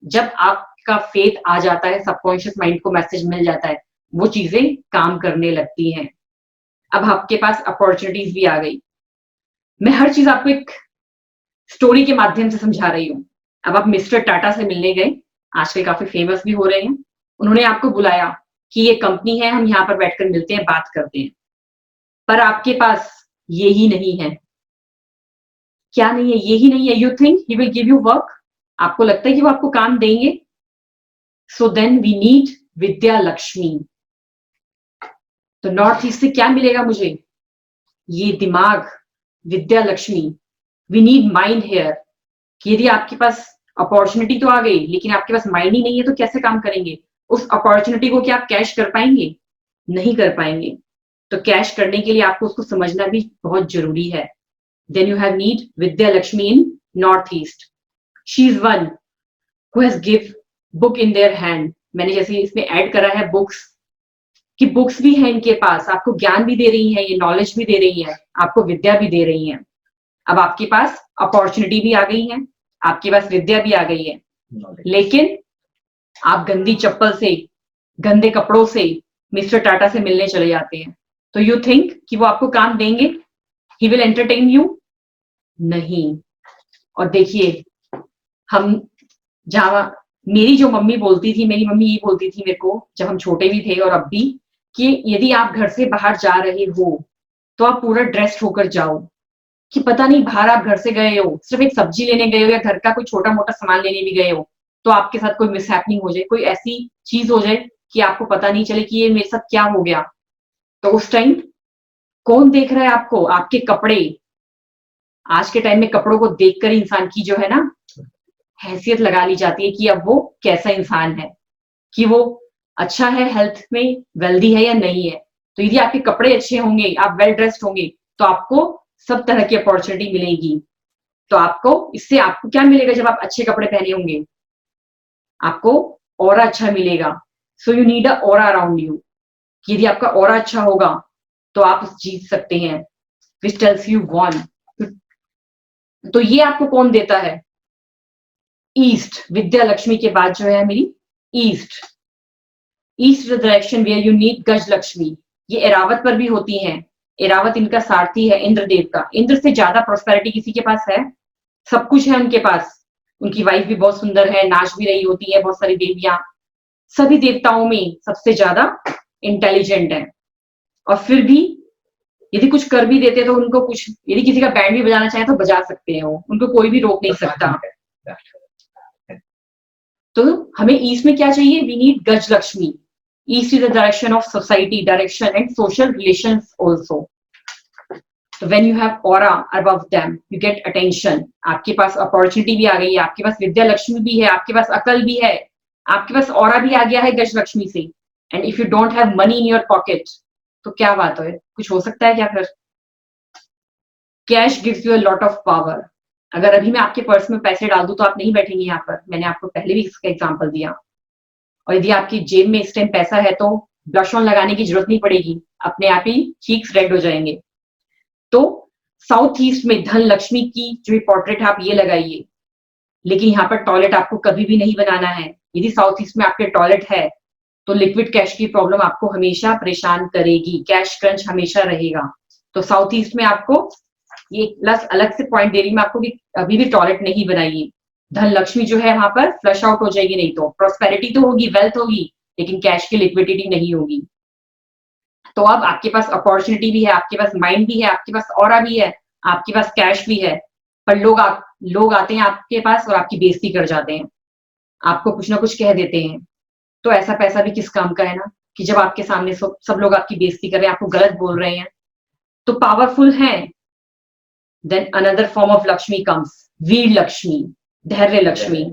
जब आपका फेथ आ जाता है, सबकॉन्शियस माइंड को मैसेज मिल जाता है, वो चीजें काम करने लगती हैं। अब आपके पास अपॉर्चुनिटीज भी आ गई। मैं हर चीज आपको एक स्टोरी के माध्यम से समझा रही हूँ। अब आप मिस्टर टाटा से मिलने गए, आजकल काफी फेमस भी हो रहे हैं। उन्होंने आपको बुलाया कि ये कंपनी है, हम यहाँ पर बैठकर मिलते हैं, बात करते हैं, पर आपके पास ये ही नहीं है। क्या नहीं है? ये ही नहीं है। You think he will give you work? आपको लगता है कि वो आपको काम देंगे? So then we need Vidya Lakshmi. तो नॉर्थ ईस्ट से क्या मिलेगा मुझे? ये दिमाग, Vidya Lakshmi. We need mind here. कि यदि आपके पास अपॉर्चुनिटी तो आ गई लेकिन आपके पास माइंड ही नहीं है तो कैसे काम करेंगे? उस अपॉर्चुनिटी को क्या आप कैश कर पाएंगे? नहीं कर पाएंगे। तो कैश करने के लिए आपको उसको समझना भी बहुत जरूरी है। Then you have need Vidya Lakshmi in north east. She is one who has give book in their hand. मैंने जैसे इसमें ऐड करा है बुक्स, कि बुक्स भी है इनके पास, आपको ज्ञान भी दे रही है, ये नॉलेज भी दे रही है, आपको विद्या भी दे रही है। अब आपके पास अपॉर्चुनिटी भी आ गई है, आपके पास विद्या भी आ गई है, लेकिन आप गंदी चप्पल से, गंदे कपड़ों से मिस्टर टाटा से मिलने चले जाते हैं। तो यू थिंक कि वो आपको काम देंगे? He will entertain you? नहीं। और देखिए, हम जहां मेरी जो मम्मी बोलती थी, मेरी मम्मी ये बोलती थी मेरे को जब हम छोटे भी थे और अब भी, कि यदि आप घर से बाहर जा रहे हो तो आप पूरा ड्रेस्ड होकर जाओ। कि पता नहीं बाहर आप घर से गए हो, सिर्फ एक सब्जी लेने गए हो या घर का कोई छोटा मोटा सामान लेने भी गए हो, तो आपके साथ कोई मिसहैपनिंग हो जाए, कोई ऐसी चीज हो जाए कि आपको पता नहीं चले कि ये मेरे साथ क्या हो गया, तो उस टाइम कौन देख रहा है आपको? आपके कपड़े। आज के टाइम में कपड़ों को देखकर ही इंसान की जो है ना हैसियत लगा ली जाती है कि अब वो कैसा इंसान है, कि वो अच्छा है, हेल्थ में वेल्दी है या नहीं है। तो यदि आपके कपड़े अच्छे होंगे, आप वेल ड्रेस्ड होंगे, तो आपको सब तरह की अपॉर्चुनिटी मिलेगी। तो इससे आपको क्या मिलेगा? जब आप अच्छे कपड़े पहने होंगे, आपको ऑरा अच्छा मिलेगा। सो you need a aura around you. यदि आपका ऑरा अच्छा होगा तो आप जीत सकते हैं। Which tells you won. तो ये आपको कौन देता है? ईस्ट। विद्या लक्ष्मी के बाद जो है मेरी east. East the direction where you need Gaja Lakshmi. ये एरावत पर भी होती हैं। एरावत इनका सारथी है, इंद्रदेव का। इंद्र से ज्यादा प्रोस्पेरिटी किसी के पास है? सब कुछ है उनके पास। उनकी वाइफ भी बहुत सुंदर है, नाच भी रही होती है, बहुत सारी देवियां। सभी देवताओं में सबसे ज्यादा इंटेलिजेंट है। और फिर भी यदि कुछ कर भी देते तो उनको कुछ, यदि किसी का बैंड भी बजाना चाहे तो बजा सकते हैं वो, उनको कोई भी रोक नहीं सकता। तो हमें ईस्ट में क्या चाहिए? We need Gaja Lakshmi. East is the direction of society, direction and social relations also. तो when you have aura above them, you get attention. आपके पास अपॉर्चुनिटी भी आ गई है, आपके पास विद्या लक्ष्मी भी है, आपके पास अकल भी है, आपके पास ऑरा भी आ गया है गज लक्ष्मी से। And if you don't have money in your pocket, तो क्या बात है? कुछ हो सकता है क्या फिर? Cash gives you a lot of power. अगर अभी मैं आपके पर्स में पैसे डाल दूं तो आप नहीं बैठेंगे यहाँ पर। मैंने आपको पहले भी इसका एग्जांपल दिया। और यदि आपकी जेब में इस टाइम पैसा है तो ब्लश ऑन लगाने की जरूरत नहीं पड़ेगी, अपने आप ही चीक्स रेड हो जाएंगे। तो साउथ ईस्ट में धन लक्ष्मी की जो पोर्ट्रेट है आप ये लगाइए। लेकिन यहाँ पर टॉयलेट आपको कभी भी नहीं बनाना है। यदि साउथ ईस्ट में आपके टॉयलेट है तो लिक्विड कैश की प्रॉब्लम आपको हमेशा परेशान करेगी, कैश क्रंच हमेशा रहेगा। तो साउथ ईस्ट में आपको ये प्लस अलग से पॉइंट दे रही मैं आपको कि अभी भी टॉयलेट नहीं बनाइए। धन लक्ष्मी जो है वहां पर फ्लश आउट हो जाएगी। नहीं तो प्रोस्पेरिटी तो होगी, वेल्थ होगी, लेकिन कैश की लिक्विडिटी नहीं होगी। तो अब आपके पास अपॉर्चुनिटी भी है, आपके पास माइंड भी है, आपके पास ऑरा भी है, आपके पास कैश भी है, पर लोग आते हैं आपके पास और आपकी बेइज्जती कर जाते हैं, आपको कुछ ना कुछ कह देते हैं। तो ऐसा पैसा भी किस काम का है ना, कि जब आपके सामने सब लोग आपकी बेइज्जती कर रहे हैं, आपको गलत बोल रहे हैं, तो पावरफुल है। Then another form of Lakshmi comes, Veer Lakshmi, Dhairya Lakshmi.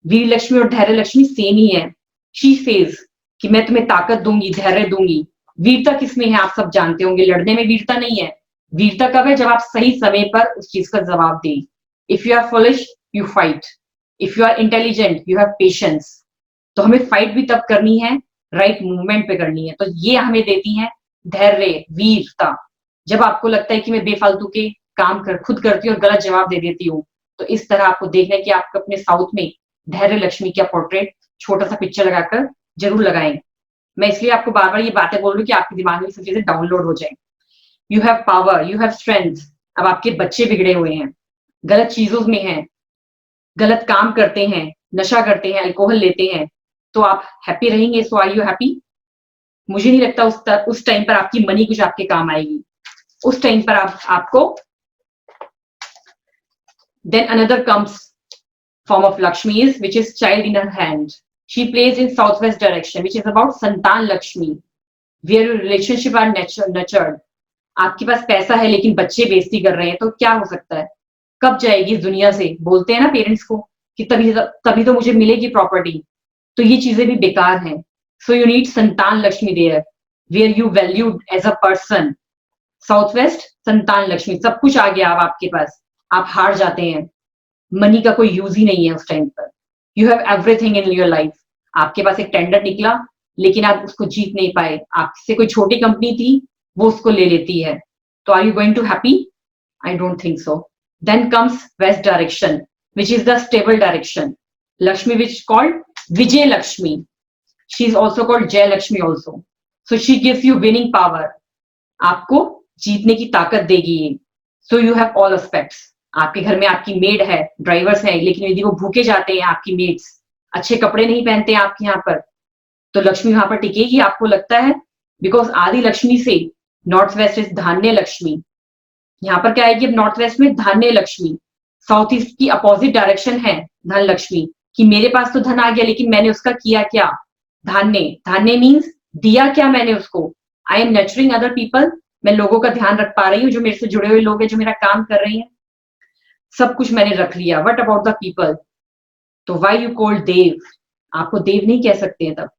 वीर लक्ष्मी और धैर्य लक्ष्मी सेम ही है। शी सेज कि मैं तुम्हें ताकत दूंगी, धैर्य दूंगी। वीरता किसमें है आप सब जानते होंगे, लड़ने में वीरता नहीं है। वीरता कब है? जब आप सही समय पर उस चीज का जवाब दें। If you are foolish you fight, if you are intelligent you have patience. तो हमें फाइट भी तब करनी है, राइट मूवमेंट पे करनी है। तो ये हमें देती है धैर्य, वीरता। जब आपको लगता है कि मैं बेफालतू के काम खुद करती हूँ और गलत जवाब दे देती हूँ, तो इस तरह आपको देखना है कि आप अपने साउथ में धैर्य लक्ष्मी का पोर्ट्रेट छोटा सा पिक्चर लगाकर जरूर लगाएं। मैं इसलिए आपको बार बार ये बातें बोल रही हूँ कि आपके दिमाग में सब चीजें डाउनलोड हो जाए। You have power, you have strength. अब आपके बच्चे बिगड़े हुए हैं, गलत चीजों में हैं, गलत काम करते हैं, नशा करते हैं, अल्कोहल लेते हैं, तो आप हैप्पी रहेंगे? सो आर यू हैप्पी? मुझे नहीं लगता उस टाइम पर आपकी मनी कुछ आपके काम आएगी। उस टाइम पर आपको then another comes form of Lakshmi is which is child in her hand. She plays in southwest direction, which is about Santan Lakshmi, where your relationship are nurtured. आपके पास पैसा है लेकिन बच्चे बेइज्जती कर रहे हैं, तो क्या हो सकता है? कब जाएगी इस दुनिया से? बोलते हैं ना पेरेंट्स को कि तभी तो मुझे मिलेगी प्रॉपर्टी। तो ये चीजें भी बेकार हैं। सो you need Santan Lakshmi there, where you valued as a person. South west Santan Lakshmi, सब कुछ आ गया अब आपके पास, आप हार जाते हैं। मनी का कोई यूज ही नहीं है उस टाइम पर। You have everything in your life. आपके पास एक टेंडर निकला लेकिन आप उसको जीत नहीं पाए, आपसे कोई छोटी कंपनी थी वो उसको ले लेती है, तो are you going to happy? I don't think so. Then comes west direction which is the stable direction. Lakshmi which called Vijay Lakshmi, she is also called Jay Lakshmi also. So she gives you winning power, आपको जीतने की ताकत देगी ये। So you have all aspects. आपके घर में आपकी मेड है, ड्राइवर्स हैं, लेकिन यदि वो भूखे जाते हैं आपकी मेड्स, अच्छे कपड़े नहीं पहनते हैं आपके यहाँ पर, तो लक्ष्मी वहां पर टिकेगी आपको लगता है? बिकॉज आदि लक्ष्मी से नॉर्थ वेस्ट इज धान्य लक्ष्मी। यहाँ पर क्या आएगी अब नॉर्थ वेस्ट में? धान्य लक्ष्मी। साउथ ईस्ट की अपोजिट डायरेक्शन है धन लक्ष्मी, कि मेरे पास तो धन आ गया लेकिन मैंने उसका किया क्या? धान्य। धान्य मीन्स दिया क्या मैंने उसको? I am nurturing other people, मैं लोगों का ध्यान रख पा रही हूँ, जो मेरे से जुड़े हुए लोग हैं, जो मेरा काम कर रहे हैं, सब कुछ मैंने रख लिया। What about the people? तो व्हाई यू कॉल्ड देव? आपको देव नहीं कह सकते हैं तब।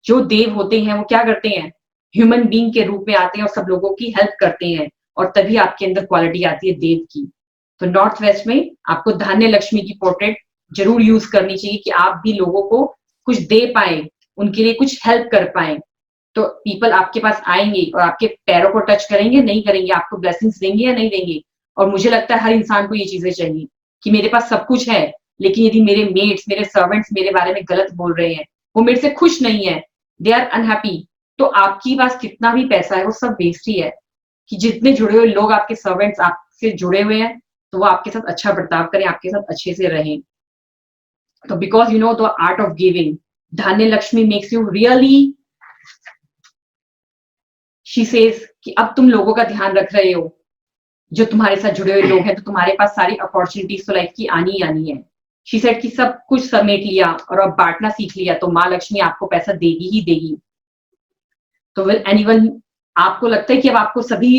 जो देव होते हैं वो क्या करते हैं? ह्यूमन बीइंग के रूप में आते हैं और सब लोगों की हेल्प करते हैं, और तभी आपके अंदर क्वालिटी आती है देव की। तो नॉर्थ वेस्ट में आपको धान्य लक्ष्मी की पोर्ट्रेट जरूर यूज करनी चाहिए कि आप भी लोगों को कुछ दे पाए, उनके लिए कुछ हेल्प कर पाए। तो पीपल आपके पास आएंगे और आपके पैरों को टच करेंगे, नहीं करेंगे, आपको ब्लेसिंग्स देंगे या नहीं देंगे। और मुझे लगता है हर इंसान को ये चीजें चाहिए कि मेरे पास सब कुछ है, लेकिन यदि मेरे मेट्स, मेरे सर्वेंट्स मेरे बारे में गलत बोल रहे हैं, वो मेरे से खुश नहीं है, दे आर अनहैप्पी, तो आपके पास कितना भी पैसा है वो सब वेस्ट ही है। कि जितने जुड़े हुए लोग आपके सर्वेंट्स आपसे जुड़े हुए हैं, तो वो आपके साथ अच्छा बर्ताव करें, आपके साथ अच्छे से रहें। तो because you know the art of giving, Dhanya Lakshmi makes you really, she says कि अब तुम लोगों का ध्यान रख रहे हो, जो तुम्हारे साथ जुड़े हुए लोग हैं, तो तुम्हारे पास सारी अपॉर्चुनिटीज तो लाइफ की आनी ही आनी है। शी सेड कि सब कुछ समेट लिया और अब बांटना सीख लिया, तो माँ लक्ष्मी आपको पैसा देगी ही देगी। तो विल एनीवन, आपको लगता है कि अब आपको सभी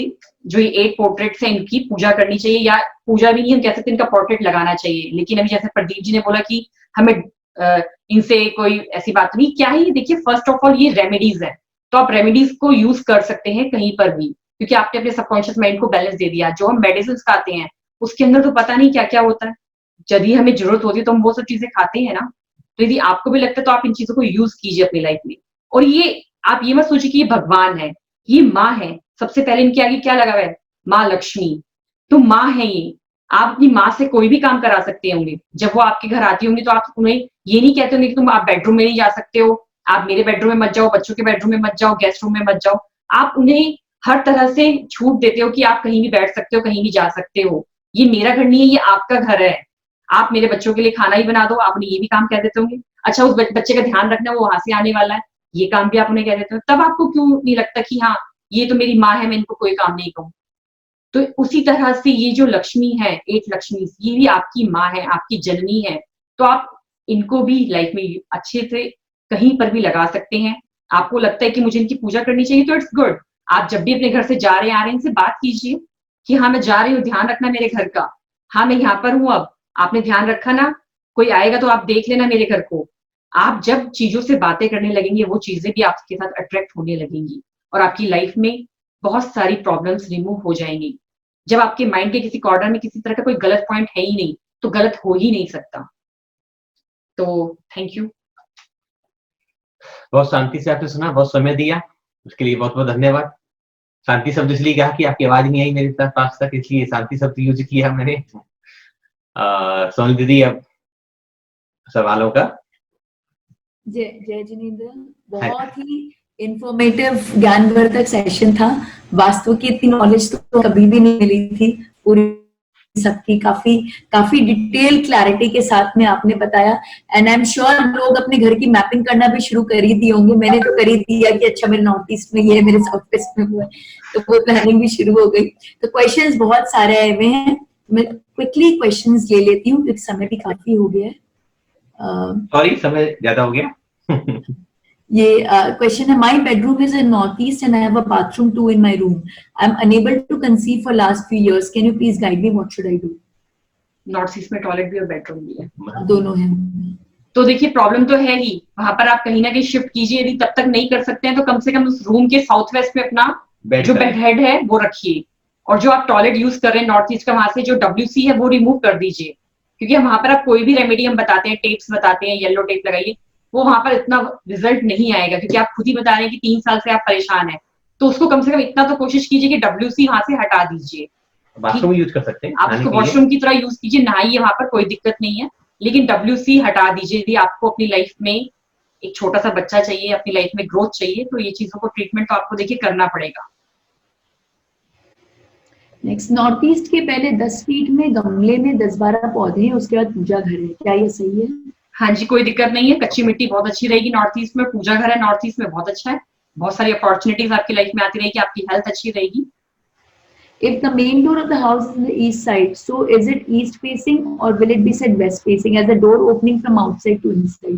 जो ये 8 पोर्ट्रेट्स हैं इनकी पूजा करनी चाहिए, या पूजा भी नहीं हम कह सकते, इनका पोर्ट्रेट लगाना चाहिए। लेकिन अभी जैसे प्रदीप जी ने बोला कि हमें इनसे कोई ऐसी बात नहीं, क्या है ये, देखिए फर्स्ट ऑफ ऑल ये रेमेडीज है, तो आप रेमेडीज को यूज कर सकते हैं कहीं पर भी, क्योंकि आपने अपने सबकॉन्शियस माइंड को बैलेंस दे दिया। जो हम मेडिसिन खाते हैं उसके अंदर तो पता नहीं क्या क्या होता है, यदि हमें जरूरत होती है तो हम वो सब चीजें खाते हैं ना। तो यदि आपको भी लगता है तो आप इन चीजों को यूज कीजिए अपनी लाइफ में। और ये आप ये मत सोचिए कि ये भगवान है, ये माँ है। सबसे पहले इनके आगे क्या लगा हुआ है? माँ लक्ष्मी। तो माँ है ये, आप अपनी माँ से कोई भी काम करा सकते होंगे। जब वो आपके घर आती होंगी तो आप उन्हें ये नहीं कहते होंगे कि तुम आप बेडरूम में नहीं जा सकते हो, आप मेरे बेडरूम में मत जाओ, बच्चों के बेडरूम में मत जाओ, गेस्ट रूम में मत जाओ। आप उन्हें हर तरह से छूट देते हो कि आप कहीं भी बैठ सकते हो, कहीं भी जा सकते हो। ये मेरा घर नहीं है, ये आपका घर है। आप मेरे बच्चों के लिए खाना ही बना दो, आप उन्हें ये भी काम कह देते होंगे। अच्छा, उस बच्चे का ध्यान रखना, वो वहां से आने वाला है, ये काम भी आप उन्हें कह देते हो। तब आपको क्यों नहीं लगता कि हाँ ये तो मेरी माँ है, मैं इनको कोई काम नहीं कहूँ। तो उसी तरह से ये जो लक्ष्मी है, 8 लक्ष्मी, ये भी आपकी माँ है, आपकी जननी है। तो आप इनको भी लाइफ में अच्छे से कहीं पर भी लगा सकते हैं। आपको लगता है कि मुझे इनकी पूजा करनी चाहिए, तो इट्स गुड। आप जब भी अपने घर से जा रहे हैं, आ रहे हैं, इनसे बात कीजिए कि हाँ मैं जा रही हूँ, ध्यान रखना मेरे घर का, हाँ मैं यहाँ पर हूँ, अब आपने ध्यान रखा ना, कोई आएगा तो आप देख लेना मेरे घर को। आप जब चीजों से बातें करने लगेंगे, वो चीजें भी आपके साथ अट्रैक्ट होने लगेंगी और आपकी लाइफ में बहुत सारी प्रॉब्लम्स रिमूव हो जाएंगी। जब आपके माइंड के किसी कॉर्नर में किसी तरह का कोई गलत पॉइंट है ही नहीं, तो गलत हो ही नहीं सकता। तो थैंक यू। बहुत शांति से आपने सुना, बहुत समय दिया, उसके लिए बहुत बहुत धन्यवाद। शांति शब्द इसलिए कहा कि आपकी आवाज नहीं आई मेरे पास तक, इसलिए शांति शब्द यूज किया मैंने। सोनी दीदी, अब सवालों का। जय जिनेंद्र, बहुत ही इंफॉर्मेटिव ज्ञानवर्धक सेशन था। वास्तु की इतनी नॉलेज तो कभी भी नहीं मिली थी पूरी सबकी, काफी डिटेल क्लैरिटी के साथ में आपने बताया। एंड आई एम श्योर लोग अपने घर की मैपिंग करना भी शुरू कर ही दिए होंगे। मैंने तो कर ही दिया कि अच्छा मेरे नॉर्थ ईस्ट में ये है, मेरे साउथ वेस्ट में हुआ है, तो वो प्लानिंग भी शुरू हो गई। तो क्वेश्चंस बहुत सारे आए हुए हैं, मैं क्विकली क्वेश्चंस ले लेती हूँ क्योंकि समय भी काफी हो गया है। सॉरी, समय ज्यादा हो गया। ये क्वेश्चन है, my bedroom is in north east and I have a bathroom too in my room. I am unable to conceive for last few years, can you please guide me, what should I do? North east में toilet भी और bedroom भी है, दोनों हैं। तो देखिए problem तो है ही, वहां पर आप कहीं ना कहीं शिफ्ट कीजिए। यदि तब तक नहीं कर सकते हैं तो कम से कम उस रूम के साउथ वेस्ट में अपना जो बेड हेड है वो रखिए, और जो आप टॉयलेट यूज कर रहे हैं नॉर्थ ईस्ट का, वहां से जो WC है वो रिमूव कर दीजिए। क्योंकि वहां पर आप कोई भी रेमेडी हम बताते हैं, टेप्स बताते हैं, येलो टेप लगाइए, वो वहां पर इतना रिजल्ट नहीं आएगा। क्योंकि आप खुद ही बता रहे हैं कि 3 साल से आप परेशान हैं, तो उसको कम से कम इतना तो कोशिश कीजिए कि WC वहां से हटा दीजिए। बाथरूम यूज कर सकते हैं, आप उसको वॉशरूम की तरह यूज कीजिए, नहाइए, वहां पर कोई दिक्कत नहीं है, लेकिन WC हटा दीजिए। यदि आपको अपनी लाइफ में एक छोटा सा बच्चा चाहिए, अपनी लाइफ में ग्रोथ चाहिए, तो ये चीजों को ट्रीटमेंट तो आपको देखिए करना पड़ेगा। नेक्स्ट, नॉर्थ ईस्ट के पहले 10 फीट में गमले में 10-12 पौधे हैं, उसके बाद पूजा घर है, क्या ये सही है? हाँ जी, कोई दिक्कत नहीं है, कच्ची मिट्टी बहुत अच्छी रहेगी नॉर्थ ईस्ट में, पूजा घर है नॉर्थ ईस्ट में, बहुत अच्छा है, बहुत सारी अपॉर्चुनिटीज आपकी लाइफ में आती रहेगी, आपकी हेल्थ अच्छी रहेगी। If the main door of the house is on the east side, so is it east facing or will it be set west facing as the door opening from outside to inside?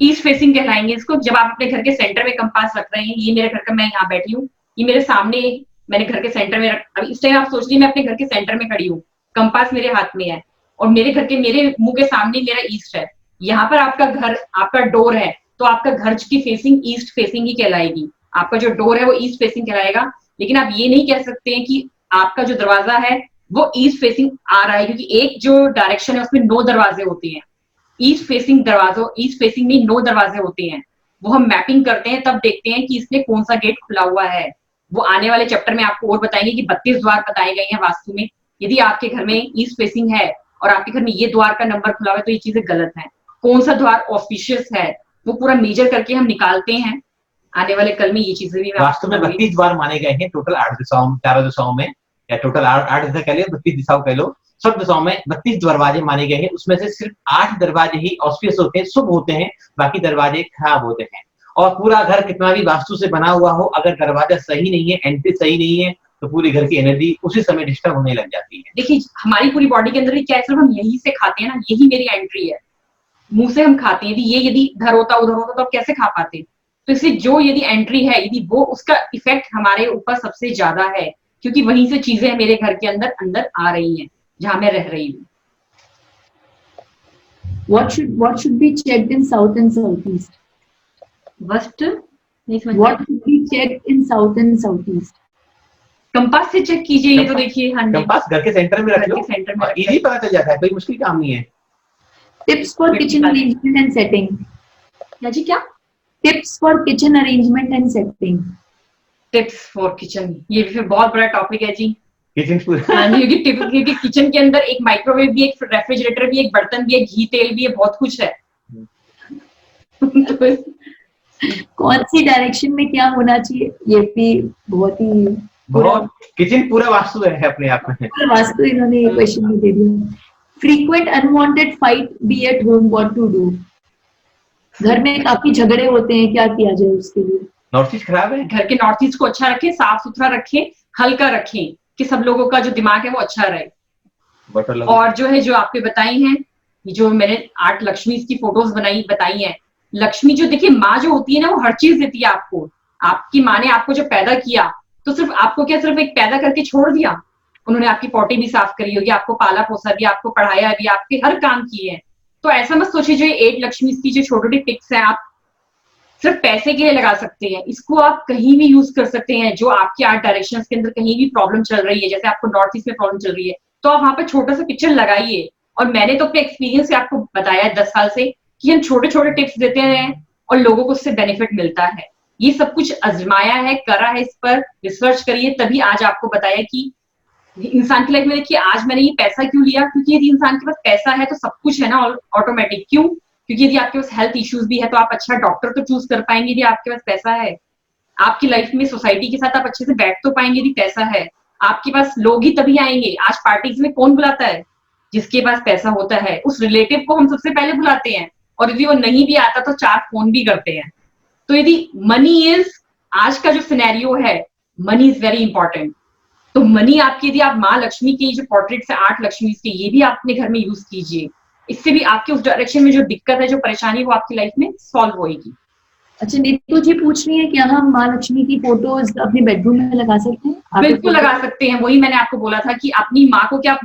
East facing कहलाएंगे इसको। जब आप अपने घर के centre में compass रख रहे हैं, ये मेरे घर का, मैं यहाँ बैठी हूँ, ये मेरे सामने मैंने घर के सेंटर में अभी इस टाइम आप सोच लीजिए मैं अपने घर के सेंटर में खड़ी हूँ, कंपास मेरे हाथ में है और मेरे घर के मेरे मुंह के सामने मेरा ईस्ट है। यहाँ पर आपका घर, आपका डोर है, तो आपका घर की फेसिंग ईस्ट फेसिंग ही कहलाएगी, आपका जो डोर है वो ईस्ट फेसिंग कहलाएगा। लेकिन आप ये नहीं कह सकते हैं कि आपका जो दरवाजा है वो ईस्ट फेसिंग आ रहा है, क्योंकि एक जो डायरेक्शन है उसमें 9 दरवाजे होते हैं। ईस्ट फेसिंग दरवाजों, ईस्ट फेसिंग में 9 दरवाजे होते हैं, वो हम मैपिंग करते हैं तब देखते हैं कि इसमें कौन सा गेट खुला हुआ है। वो आने वाले चैप्टर में आपको और बताएंगे कि 32 द्वार बताए गए हैं वास्तु में। यदि आपके घर में ईस्ट फेसिंग है और आपके घर में ये द्वार का नंबर खुला हुआ है तो ये चीजें गलत है। कौन सा द्वार ऑस्पिशियस है वो पूरा मेजर करके हम निकालते हैं। आने वाले कल में ये चीजें भी वास्तु में 32 द्वार माने गए हैं टोटल 8 दिशाओं 4 दिशाओं में, या टोटल 8 दिशा कह लो, 32 दिशाओं कह लो, सब दिशाओं में 32 दरवाजे माने गए हैं। उसमें से सिर्फ 8 दरवाजे ही ऑस्पिशियस होते हैं, शुभ होते हैं, बाकी दरवाजे खराब होते हैं। और पूरा घर कितना भी वास्तु से बना हुआ हो, अगर दरवाजा सही नहीं है, एंट्री सही नहीं है, तो पूरी घर की एनर्जी उसी समय डिस्टर्ब होने लग जाती है। देखिए हमारी पूरी बॉडी के अंदर क्या है, सिर्फ हम यही से खाते हैं ना, यही मेरी एंट्री है, मुंह से हम खाते हैं। यदि इधर होता उधर होता तो आप कैसे खा पाते? तो इसलिए जो यदि एंट्री है, यदि वो उसका इफेक्ट हमारे ऊपर सबसे ज्यादा है, क्योंकि वहीं से चीजें मेरे घर के अंदर अंदर आ रही हैं जहां मैं रह रही हूँ। What should be checked in south and southeast? What should be checked in south and southeast? Compass से चेक कीजिए। ये तो देखिए, हाँ जी, कंपास घर के सेंटर में रख लो, सेंटर में इजी पता चल जाता है, कोई मुश्किल काम नहीं है। Tips for kitchen arrangement and setting. क्या जी, क्या Tips for kitchen arrangement and setting. Tips for kitchen, ये भी फिर बहुत बड़ा टॉपिक है जी। किचन पूरा हाँ जी, क्योंकि किचन के अंदर एक माइक्रोवेव भी, एक रेफ्रिजरेटर भी, एक बर्तन भी है, घी तेल भी है, बहुत कुछ है। कौन सी डायरेक्शन में क्या होना चाहिए, ये भी बहुत किचन पूरा वास्तु है अपने आप में। वास्तु इन्होंने ये क्वेश्चन भी दे दिया। Frequent unwanted fight be at home, what to do? घर में काफी झगड़े होते हैं, क्या किया जाए उसके लिए? नॉर्थ ईस्ट खराब है, घर के नॉर्थ ईस्ट को अच्छा रखें, साफ सुथरा रखें, हल्का रखें, कि सब लोगों का जो दिमाग है वो अच्छा रहे। और जो है, जो आपके बताई हैं, जो मैंने 8 लक्ष्मी की फोटोज बताई हैं, लक्ष्मी जो देखिए माँ जो होती है ना, वो हर चीज देती है आपको। आपकी माँ ने आपको जो पैदा किया, तो सिर्फ आपको क्या सिर्फ एक पैदा करके छोड़ दिया? उन्होंने आपकी पॉटी भी साफ करी होगी, आपको पाला पोसा भी, आपको पढ़ाया भी, आपके हर काम किए हैं। तो ऐसा मत सोचिए जो 8 लक्ष्मी की जो छोटी छोटी टिप्स हैं आप सिर्फ पैसे के लिए लगा सकते हैं। इसको आप कहीं भी यूज कर सकते हैं। जो आपकी 8 डायरेक्शंस के अंदर कहीं भी प्रॉब्लम चल रही है, जैसे आपको नॉर्थ ईस्ट में प्रॉब्लम चल रही है, तो आप वहां पर छोटा सा पिक्चर लगाइए। और मैंने तो अपने एक्सपीरियंस से आपको बताया है 10 साल से कि हम छोटे छोटे टिप्स देते हैं और लोगों को उससे बेनिफिट मिलता है। ये सब कुछ आजमाया है, करा है, इस पर रिसर्च करिए, तभी आज आपको बताया कि इंसान की लाइफ में। देखिए आज मैंने ये पैसा क्यों लिया, क्योंकि यदि इंसान के पास पैसा है तो सब कुछ है ना ऑटोमेटिक। क्यों? क्योंकि यदि आपके पास हेल्थ इश्यूज भी है तो आप अच्छा डॉक्टर तो चूज कर पाएंगे यदि आपके पास पैसा है। आपकी लाइफ में सोसाइटी के साथ आप अच्छे से बैठ तो पाएंगे यदि पैसा है। आपके पास लोग ही तभी आएंगे। आज पार्टीज में कौन बुलाता है? जिसके पास पैसा होता है। उस रिलेटिव को हम सबसे पहले बुलाते हैं, और यदि वो नहीं भी आता तो 4 फोन भी करते हैं। तो यदि मनी इज, आज का जो सिनेरियो है, मनी इज वेरी इंपॉर्टेंट। तो मनी आपकी, यदि आप माँ लक्ष्मी की जो पोर्ट्रेट्स है 8 लक्ष्मी के, ये भी आप अपने घर में यूज कीजिए। इससे भी आपके उस डायरेक्शन में जो दिक्कत है, जो परेशानी है, वो आपकी लाइफ में सॉल्व होगी। अच्छा, नीतू जी पूछ रही है क्या हम माँ लक्ष्मी की फोटोज अपने बेडरूम में लगा सकते हैं? बिल्कुल लगा सकते हैं। वही मैंने आपको बोला था कि अपनी माँ को, क्या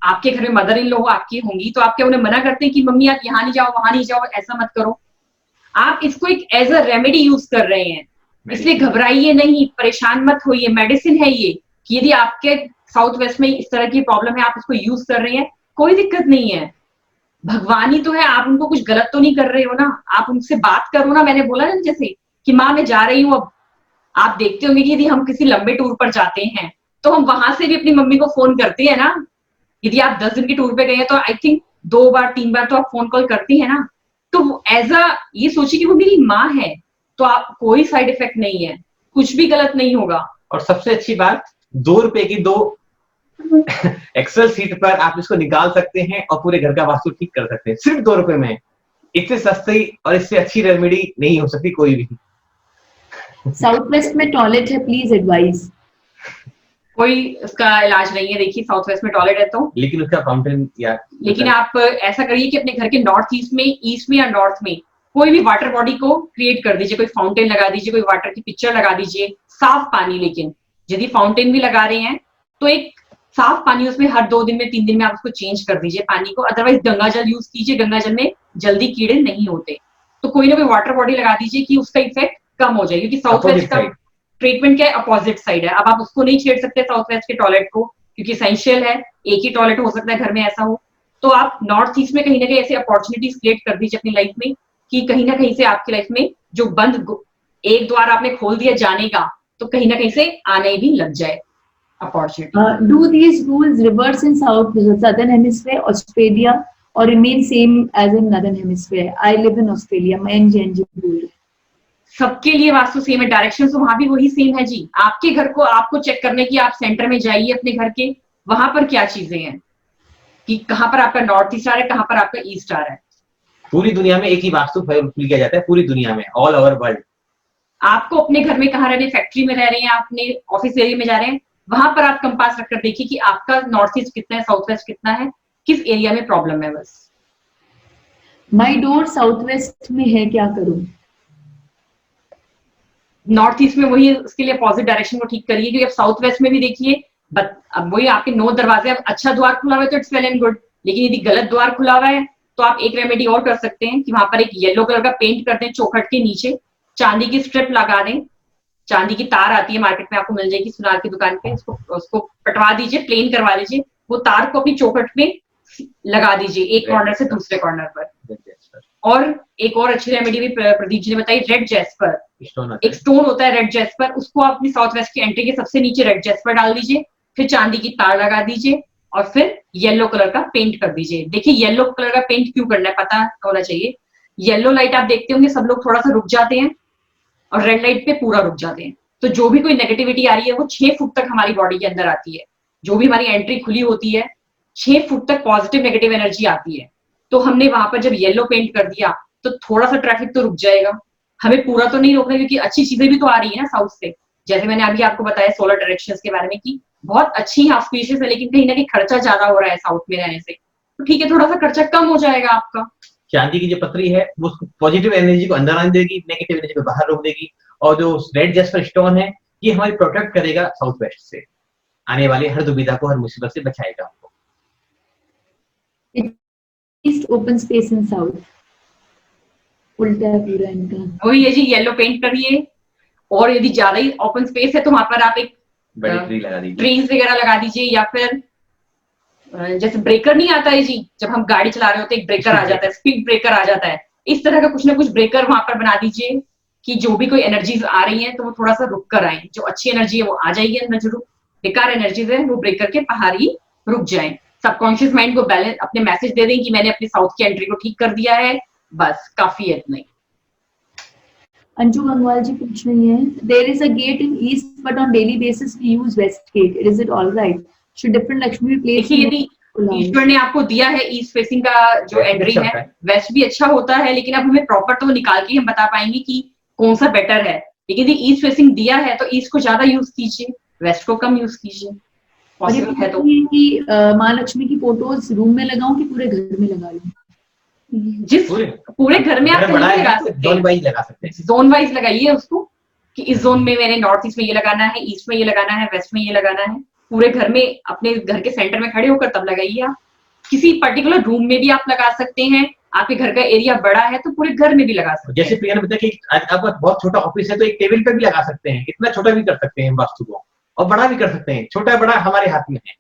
आपके घर में मदर इन लॉ आपकी होंगी, तो आप क्या उन्हें मना करते हैं कि मम्मी आप यहाँ नहीं जाओ, वहां नहीं जाओ, ऐसा मत करो? आप इसको एक एज अ रेमेडी यूज कर रहे हैं, इसलिए घबराइए नहीं, परेशान मत होइए। मेडिसिन है ये, कि यदि आपके साउथ वेस्ट में इस तरह की प्रॉब्लम है, आप इसको यूज कर रहे हैं, कोई दिक्कत नहीं है। भगवान ही तो है, आप उनको कुछ गलत तो नहीं कर रहे हो ना। आप उनसे बात करो ना। मैंने बोला ना जैसे कि माँ मैं जा रही हूँ। अब आप देखते होंगे कि यदि हम किसी लंबे टूर पर जाते हैं तो हम वहां से भी अपनी मम्मी को फोन करते हैं ना। यदि आप 10 दिन के टूर पे गए हैं तो आई थिंक 2 बार 3 बार तो आप फोन कॉल करती है ना। तो एज अ ये सोचिए कि वो मेरी माँ है, तो आप कोई साइड इफेक्ट नहीं है, कुछ भी गलत नहीं होगा। और सबसे अच्छी बात, 2 रुपए की 2 एक्सेल सीट पर आप इसको निकाल सकते हैं और पूरे घर का वास्तु ठीक कर सकते हैं, सिर्फ 2 रुपए में। इससे सस्ती और इससे अच्छी रेमेडी नहीं हो सकती कोई भी। साउथ वेस्ट में टॉयलेट है, प्लीज एडवाइस। कोई उसका इलाज नहीं है। देखिए साउथ वेस्ट में टॉयलेट है तो, लेकिन उसका फाउंटेन या, लेकिन आप ऐसा करिए कि अपने घर के नॉर्थ ईस्ट में या नॉर्थ में कोई भी वाटर बॉडी को क्रिएट कर दीजिए, कोई फाउंटेन लगा दीजिए, कोई वाटर की पिक्चर लगा दीजिए, साफ पानी। लेकिन यदि फाउंटेन भी लगा रहे हैं तो एक साफ पानी उसमें हर 2 दिन में 3 दिन में आप उसको चेंज कर दीजिए पानी को, अदरवाइज गंगा जल यूज कीजिए, गंगा जल में जल्दी कीड़े नहीं होते। तो कोई ना कोई वाटर बॉडी लगा दीजिए कि उसका इफेक्ट कम हो जाए, क्योंकि साउथ वेस्ट का ट्रीटमेंट क्या है, अपोजिट साइड है। अब आप उसको नहीं छेड़ सकते साउथ वेस्ट के टॉयलेट को, क्योंकि एसेंशियल है, एक ही टॉयलेट हो सकता है घर में ऐसा हो। तो आप नॉर्थ ईस्ट में कहीं ना कहीं ऐसे अपॉर्चुनिटीज क्रिएट कर दीजिए अपनी लाइफ में कि कहीं ना कहीं से आपकी लाइफ में जो बंद एक द्वार आपने खोल दिया जाने का, तो कहीं ना कहीं से आने भी लग जाए opportunity. Do these rules reverse in southern hemisphere, Australia, or remain same as in northern hemisphere? I live in Australia. मैं NG बोल रही हूँ। सबके लिए वास्तु सेम है, डायरेक्शन तो वहां भी वही सेम है जी। आपके घर को आपको चेक करने की, आप सेंटर में जाइए अपने घर के, वहां पर क्या चीजें हैं कि कहां पर आपका नॉर्थ ईस्ट आ रहा है, कहां पर आपका ईस्ट आ रहा है। पूरी दुनिया में एक ही वास्तु फॉलो किया जाता है, पूरी दुनिया में, ऑल ओवर वर्ल्ड। आपको अपने घर में कहाँ रहने, फैक्ट्री में रह रहे हैं, अपने ऑफिस एरिया में जा रहे हैं, वहां पर आप कंपास रखकर देखिए कि आपका नॉर्थ ईस्ट कितना है, साउथ वेस्ट कितना है, किस एरिया में प्रॉब्लम है। बस माई डोर साउथ वेस्ट में है, क्या करूं? नॉर्थ ईस्ट में वही उसके लिए अपोजिट डायरेक्शन को ठीक करिए, क्योंकि अब साउथ वेस्ट में भी देखिए, अब वही आपके 9 दरवाजे, अब अच्छा द्वार खुला हुआ है तो इट्स वेल एंड गुड, लेकिन यदि गलत द्वार खुला हुआ है तो आप एक रेमेडी और कर सकते हैं कि वहां पर एक येलो कलर का पेंट कर दें, चौखट के नीचे चांदी की स्ट्रिप लगा दें, चांदी की तार आती है मार्केट में, आपको मिल जाएगी सुनार की दुकान पे, उसको पटवा दीजिए, प्लेन करवा लीजिए, वो तार को अपनी चौखट में लगा दीजिए एक कॉर्नर से दूसरे कॉर्नर पर। और एक और अच्छी रेमेडी भी प्रदीप जी ने बताई, रेड जेस्पर, एक स्टोन होता है रेड जेस्पर, उसको आप अपनी साउथ वेस्ट की एंट्री के सबसे नीचे रेड जेस्पर डाल दीजिए, फिर चांदी की तार लगा दीजिए और फिर येलो कलर का पेंट कर दीजिए। देखिए येलो कलर का पेंट क्यों करना है पता होना चाहिए। येलो लाइट आप देखते होंगे सब लोग थोड़ा सा रुक जाते हैं और रेड लाइट पे पूरा रुक जाते हैं, तो जो भी कोई नेगेटिविटी आ रही है वो 6 फुट तक हमारी बॉडी के अंदर आती है। जो भी हमारी एंट्री खुली होती है 6 फुट तक पॉजिटिव नेगेटिव एनर्जी आती है। तो हमने वहां पर जब येलो पेंट कर दिया तो थोड़ा सा ट्रैफिक तो रुक जाएगा, हमें पूरा तो नहीं रोकना, क्योंकि अच्छी चीजें भी तो आ रही है ना साउथ से। जैसे मैंने अभी आपको बताया सोलर डायरेक्शंस के बारे में कि बहुत अच्छी ऑस्पिशियस है, लेकिन कहीं ना कहीं खर्चा ज्यादा हो रहा है साउथ में रहने से, तो ठीक है थोड़ा सा खर्चा कम हो जाएगा आपका। चांदी की जो पत्थरी है वो पॉजिटिव एनर्जी को अंदर आने देगी, नेगेटिव एनर्जी को बाहर रोक देगी, और जो रेड जेस्पर स्टोन है ये हमारी प्रोटेक्ट करेगा साउथ वेस्ट से, आने वाली हर दुविधा को, हर मुसीबत से बचाएगा हमको। East open space in south, उल्टा है पूरा इनका। वही है जी, येलो पेंट करिए, और यदि ज्यादा ही ओपन स्पेस है तो वहां पर आप एक बड़ी ट्री लगा दीजिए, ट्रीज वगैरह लगा दीजिए, या फिर जैसे ब्रेकर नहीं आता है जी, जब हम गाड़ी चला रहे होते हैं एक ब्रेकर आ जाता है, स्पीड ब्रेकर आ जाता है, इस तरह का कुछ ना कुछ ब्रेकर वहां पर बना दीजिए कि जो भी कोई एनर्जीज आ रही है तो वो थोड़ा सा रुक कर आए, जो अच्छी एनर्जी है वो आ जाएगी अंदर, जो बेकार एनर्जीज है वो ब्रेकर के बाहर ही रुक जाए। सबकॉन्शियस माइंड को बैलेंस, अपने मैसेज दे दें कि मैंने अपनी साउथ की एंट्री को ठीक कर दिया है, बस काफी है इतना ही। अंजू गंगवाल जी पूछ रही हैं, there is a gate in east but on daily basis we use west gate, is it alright? Should different Lakshmi be placed? देखिए यदि ईश्वर ने आपको दिया है ईस्ट फेसिंग का जो एंट्री है, वेस्ट भी अच्छा होता है, लेकिन अब हमें प्रॉपर तो निकाल के हम बता पाएंगे कि कौन सा बेटर है। लेकिन यदि ईस्ट फेसिंग दिया है तो ईस्ट को ज्यादा यूज कीजिए, वेस्ट को कम यूज कीजिए, पॉसिबल है तो। कि माँ लक्ष्मी की फोटोज रूम में लगाऊं कि पूरे घर में लगा लूं? जिस पूरे घर में आप लगा सकते हैं, जोन वाइज लगा सकते हैं, जोन वाइज लगाइए उसको कि इस जोन में मैंने नॉर्थ ईस्ट में ये लगाना है, ईस्ट में ये लगाना है, वेस्ट में ये लगाना है। पूरे घर में अपने घर के सेंटर में खड़े होकर तब लगाइए। आप किसी पर्टिकुलर रूम में भी आप लगा सकते हैं, आपके घर का एरिया बड़ा है तो पूरे घर में भी लगा सकते हैं। जैसे प्रिया ने बताया कि आपका बहुत छोटा ऑफिस है तो एक टेबल पे भी लगा सकते हैं, इतना छोटा भी कर सकते हैं वास्तु को, और बड़ा भी कर सकते हैं, छोटा बड़ा हमारे हाथ में है।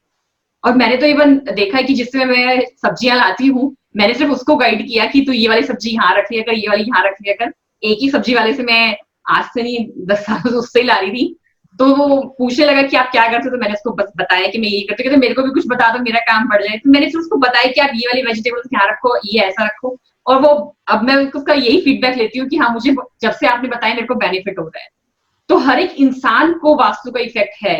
और मैंने तो इवन देखा है कि जिसमें मैं सब्जियां लाती हूँ, मैंने सिर्फ उसको गाइड किया कि तू ये वाली सब्जी यहाँ रख लिया कर, ये वाली यहाँ रख लिया कर। एक ही सब्जी वाले से मैं आज से नहीं 10 साल से उससे ही ला रही थी, तो वो पूछने लगा कि आप क्या करते हो, तो मैंने उसको बस बताया कि मैं ये करती हूँ, तो मेरे को भी कुछ बता दो मेरा काम बढ़ जाए। तो मैंने फिर उसको बताया कि आप ये वाली वेजिटेबल्स यहाँ रखो, ये ऐसा रखो, और वो अब मैं उसका यही फीडबैक लेती हूँ कि हाँ मुझे जब से आपने बताया मेरे को बेनिफिट हो रहा है। तो हर एक इंसान को वास्तु का इफेक्ट है,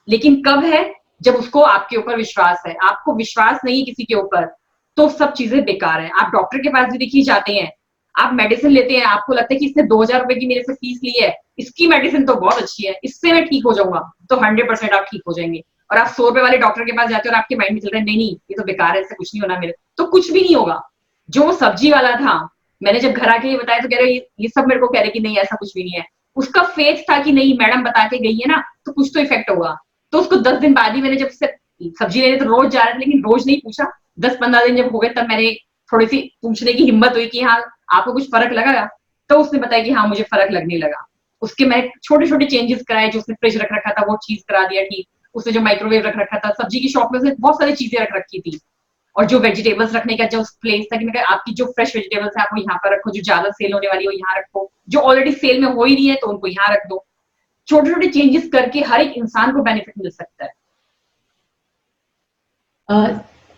लेकिन कब है? जब उसको आपके ऊपर विश्वास है। आपको विश्वास नहीं है किसी के ऊपर तो सब चीजें बेकार है। आप डॉक्टर के पास भी देखिए जाते हैं, आप मेडिसिन लेते हैं, आपको लगता है कि इसने 2000 रुपए की मेरे से फीस ली है, इसकी मेडिसिन तो बहुत अच्छी है, इससे मैं ठीक हो जाऊंगा, तो 100% आप ठीक हो जाएंगे। और आप 100 रुपए वाले डॉक्टर के पास जाते हो और आपके माइंड में चल रहा है नहीं ये तो बेकार है, इससे कुछ नहीं होना मेरे, तो कुछ भी नहीं होगा। जो सब्जी वाला था, मैंने जब घर आके ये बताया तो कह रहे ये सब मेरे को कह रहे कि नहीं ऐसा कुछ भी नहीं है। उसका फेथ था कि नहीं मैडम बता के गई है ना तो कुछ तो इफेक्ट होगा। तो उसको 10 दिन बाद ही मैंने जब से सब्जी लेने तो रोज जा रहा था लेकिन रोज नहीं पूछा, 10-15 दिन जब हो गए तब मैंने थोड़ी सी पूछने की हिम्मत हुई कि हाँ आपको कुछ फर्क लगा? तो उसने बताया कि हाँ मुझे फर्क लगने लगा। उसके मैं छोटे छोटे चेंजेस कराए, जो उसने फ्रिज रख रखा था वो चीज करा दिया ठीक, उसने जो माइक्रोवेव रख रखा था, सब्जी की शॉप में उसने बहुत सारी चीजें रख रखी थी, और जो वेजिटेबल्स रखने का जो प्लेस था कि मैं कहा, आपकी जो फ्रेश वेजिटेबल्स है आप वो यहाँ पर रखो, जो ज्यादा सेल होने वाली है वो यहाँ रखो, जो ऑलरेडी सेल में हो ही रही है तो उनको यहाँ रख दो। छोटे छोटे चेंजेस करके हर एक इंसान को बेनिफिट मिल सकता है।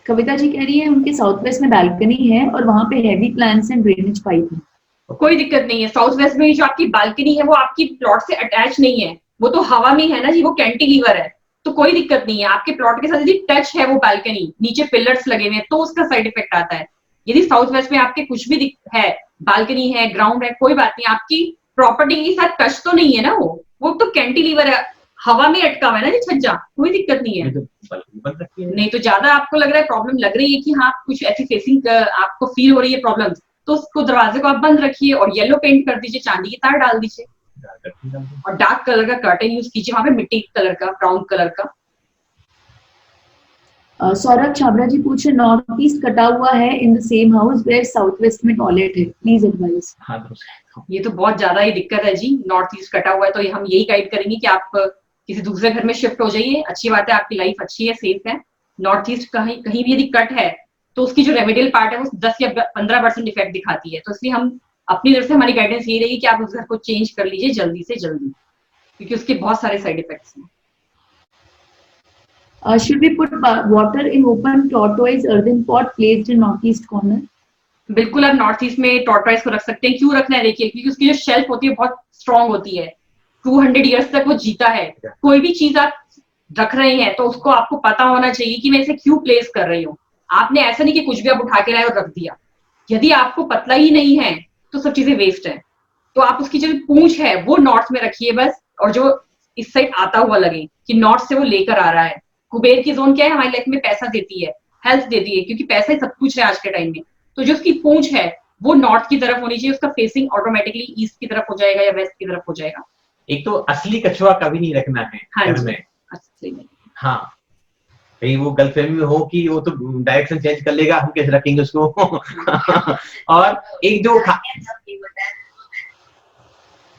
कविता जी कह रही है उनके साउथ वेस्ट में बालकनी है और वहां पे heavy plants and drainage pipe है। कोई दिक्कत नहीं है, साउथ वेस्ट में जो आपकी बालकनी है वो आपकी प्लॉट से अटैच नहीं है, वो तो हवा में है ना जी, वो कैंटिलीवर है, तो कोई दिक्कत नहीं है। आपके प्लॉट के साथ यदि टच है वो बालकनी, नीचे पिलर्स लगे हुए हैं तो उसका साइड इफेक्ट आता है। यदि साउथ वेस्ट में आपके कुछ भी है, बालकनी है, ग्राउंड है, कोई बात नहीं, आपकी प्रॉपर्टी के साथ टच तो नहीं है ना, वो तो कैंटिलीवर है, हवा में अटका हुआ है ना जी छज्जा, कोई दिक्कत नहीं है। नहीं तो ज्यादा आपको लग रहा है प्रॉब्लम लग रही है कि हाँ कुछ ऐसी फेसिंग आपको फील हो रही है प्रॉब्लम, तो उसको दरवाजे को आप बंद रखिए और येलो पेंट कर दीजिए, चांदी की तार डाल दीजिए और डार्क कलर का कर्टन यूज कीजिए, वहां पे मिट्टी कलर का, ब्राउन कलर का। सौरभ छाबड़ा जी पूछे नॉर्थ ईस्ट कटा हुआ है in the same house where south west में टॉयलेट है, प्लीज एडवाइस। ये तो बहुत ज्यादा ही दिक्कत है जी, नॉर्थ ईस्ट कटा हुआ है तो हम यही गाइड करेंगे कि आप किसी दूसरे घर में शिफ्ट हो जाइए, अच्छी बात है, आपकी लाइफ अच्छी है, सेफ है। नॉर्थ ईस्ट कहीं कहीं भी यदि कट है तो उसकी जो रेमेडियल पार्ट है वो 10 या 15% इफेक्ट दिखाती है, तो इसलिए हम अपनी तरफ से हमारी गाइडेंस यही रहेगी कि आप उस घर को चेंज कर लीजिए जल्दी से जल्दी, क्योंकि उसके बहुत सारे साइड इफेक्ट्स हैं। Should we put water in open tortoise earthen pot placed in northeast corner? बिल्कुल आप नॉर्थ ईस्ट में टॉर्टोइज को रख सकते हैं। क्यों रखना है देखिए, क्योंकि उसकी जो शेल्फ होती है बहुत स्ट्रांग होती है, 200 ईयर्स तक वो जीता है। कोई भी चीज आप रख रहे हैं तो उसको आपको पता होना चाहिए कि मैं इसे क्यों प्लेस कर रही हूँ। आपने ऐसा नहीं कि कुछ भी आप उठा के लाए और रख दिया। यदि आपको पता ही नहीं है तो सब चीजें वेस्ट है। तो आप उसकी जो पूंछ है वो नॉर्थ में रखिए बस, और जो इस साइड आता हुआ लगे कि नॉर्थ से वो लेकर आ रहा है। कुबेर की जोन क्या है, हमारी लाइफ में पैसा देती है, हेल्थ देती है, क्योंकि पैसा ही सब कुछ है आज के टाइम में। तो जो उसकी पूंछ है वो नॉर्थ की तरफ होनी चाहिए, उसका फेसिंग ऑटोमेटिकली ईस्ट की तरफ हो जाएगा या वेस्ट की तरफ हो जाएगा। एक तो असली कछुआ कभी नहीं रखना है घर में। असली में हाँ, कहीं वो गर्लफ्रेंड में हो कि वो तो डायरेक्शन चेंज कर लेगा, हम कैसे रखेंगे उसको। और एक जो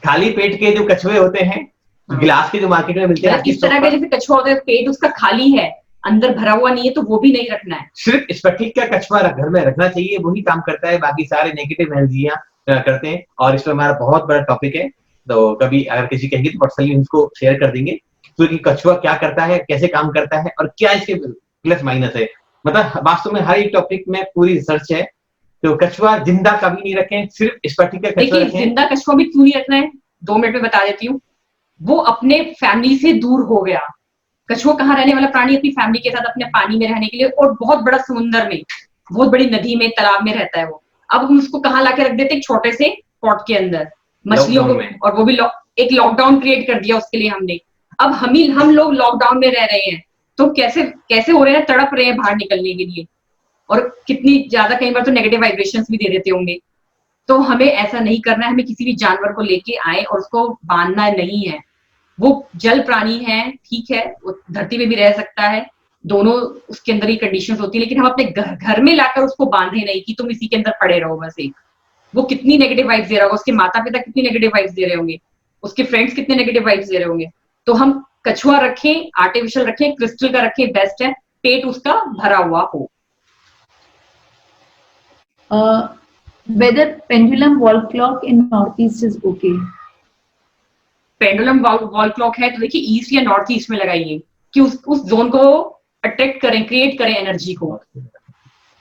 खाली पेट के जो कछुए होते हैं, गिलास के जो मार्केट में मिलते हैं, इस तरह का जैसे कछुआ होता है, पेट उसका खाली है, अंदर भरा हुआ नहीं है, तो वो भी नहीं रखना है। सिर्फ स्फटिक का कछुआ घर में रखना चाहिए, वही काम करता है, बाकी सारे नेगेटिव एनर्जियां करते हैं। और इसमें हमारा बहुत बड़ा टॉपिक है, तो कभी अगर किसी कहेंगे तो पर्सनली उसको शेयर कर देंगे, क्योंकि कछुआ क्या करता है, कैसे काम करता है और क्या इसके प्लस माइनस है। मतलब वास्तव में हर एक टॉपिक में पूरी रिसर्च है। तो कछुआ जिंदा कभी नहीं रखें, सिर्फ स्फटिक का कछुआ रखें। जिंदा कछुआ भी क्यों नहीं रखना है, 2 मिनट में बता देती हूँ। वो अपने फैमिली से दूर हो गया। कछुआ कहाँ रहने वाला प्राणी, अपनी फैमिली के साथ अपने पानी में रहने के लिए, और बहुत बड़ा समुद्र में, बहुत बड़ी नदी में, तालाब में रहता है वो। अब हम उसको कहाँ लाके रख देते, एक छोटे से पॉट के अंदर मछलियों को, और वो भी एक लॉकडाउन क्रिएट कर दिया उसके लिए हमने। अब हम लोग लॉकडाउन में रह रहे हैं, तो कैसे कैसे हो रहे हैं, तड़प रहे हैं बाहर निकलने के लिए, और कितनी ज्यादा कई बार तो नेगेटिव वाइब्रेशंस भी दे देते होंगे। तो हमें ऐसा नहीं करना है, हमें किसी भी जानवर को लेके आए और उसको बांधना नहीं है। वो जल प्राणी है, ठीक है, वो धरती पे भी रह सकता है, दोनों उसके अंदर ही कंडीशंस होती है, लेकिन हम अपने घर में लाकर उसको बांधे नहीं कि तुम इसी के अंदर पड़े रहो बस। एक वो कितनी नेगेटिव वाइब्स दे रहा होगा, उसके माता पिता कितनी नेगेटिव वाइब्स दे रहे होंगे, उसके फ्रेंड्स कितने नेगेटिव वाइब्स दे रहे होंगे। तो हम कछुआ रखें, आर्टिफिशियल रखें, क्रिस्टल का रखें, बेस्ट है, पेट उसका भरा हुआ हो। Whether pendulum wall clock in northeast is okay? Pendulum wall clock है तो देखिए ईस्ट या नॉर्थ ईस्ट में लगाइए कि उस जोन को अट्रैक्ट करें, क्रिएट करें एनर्जी को,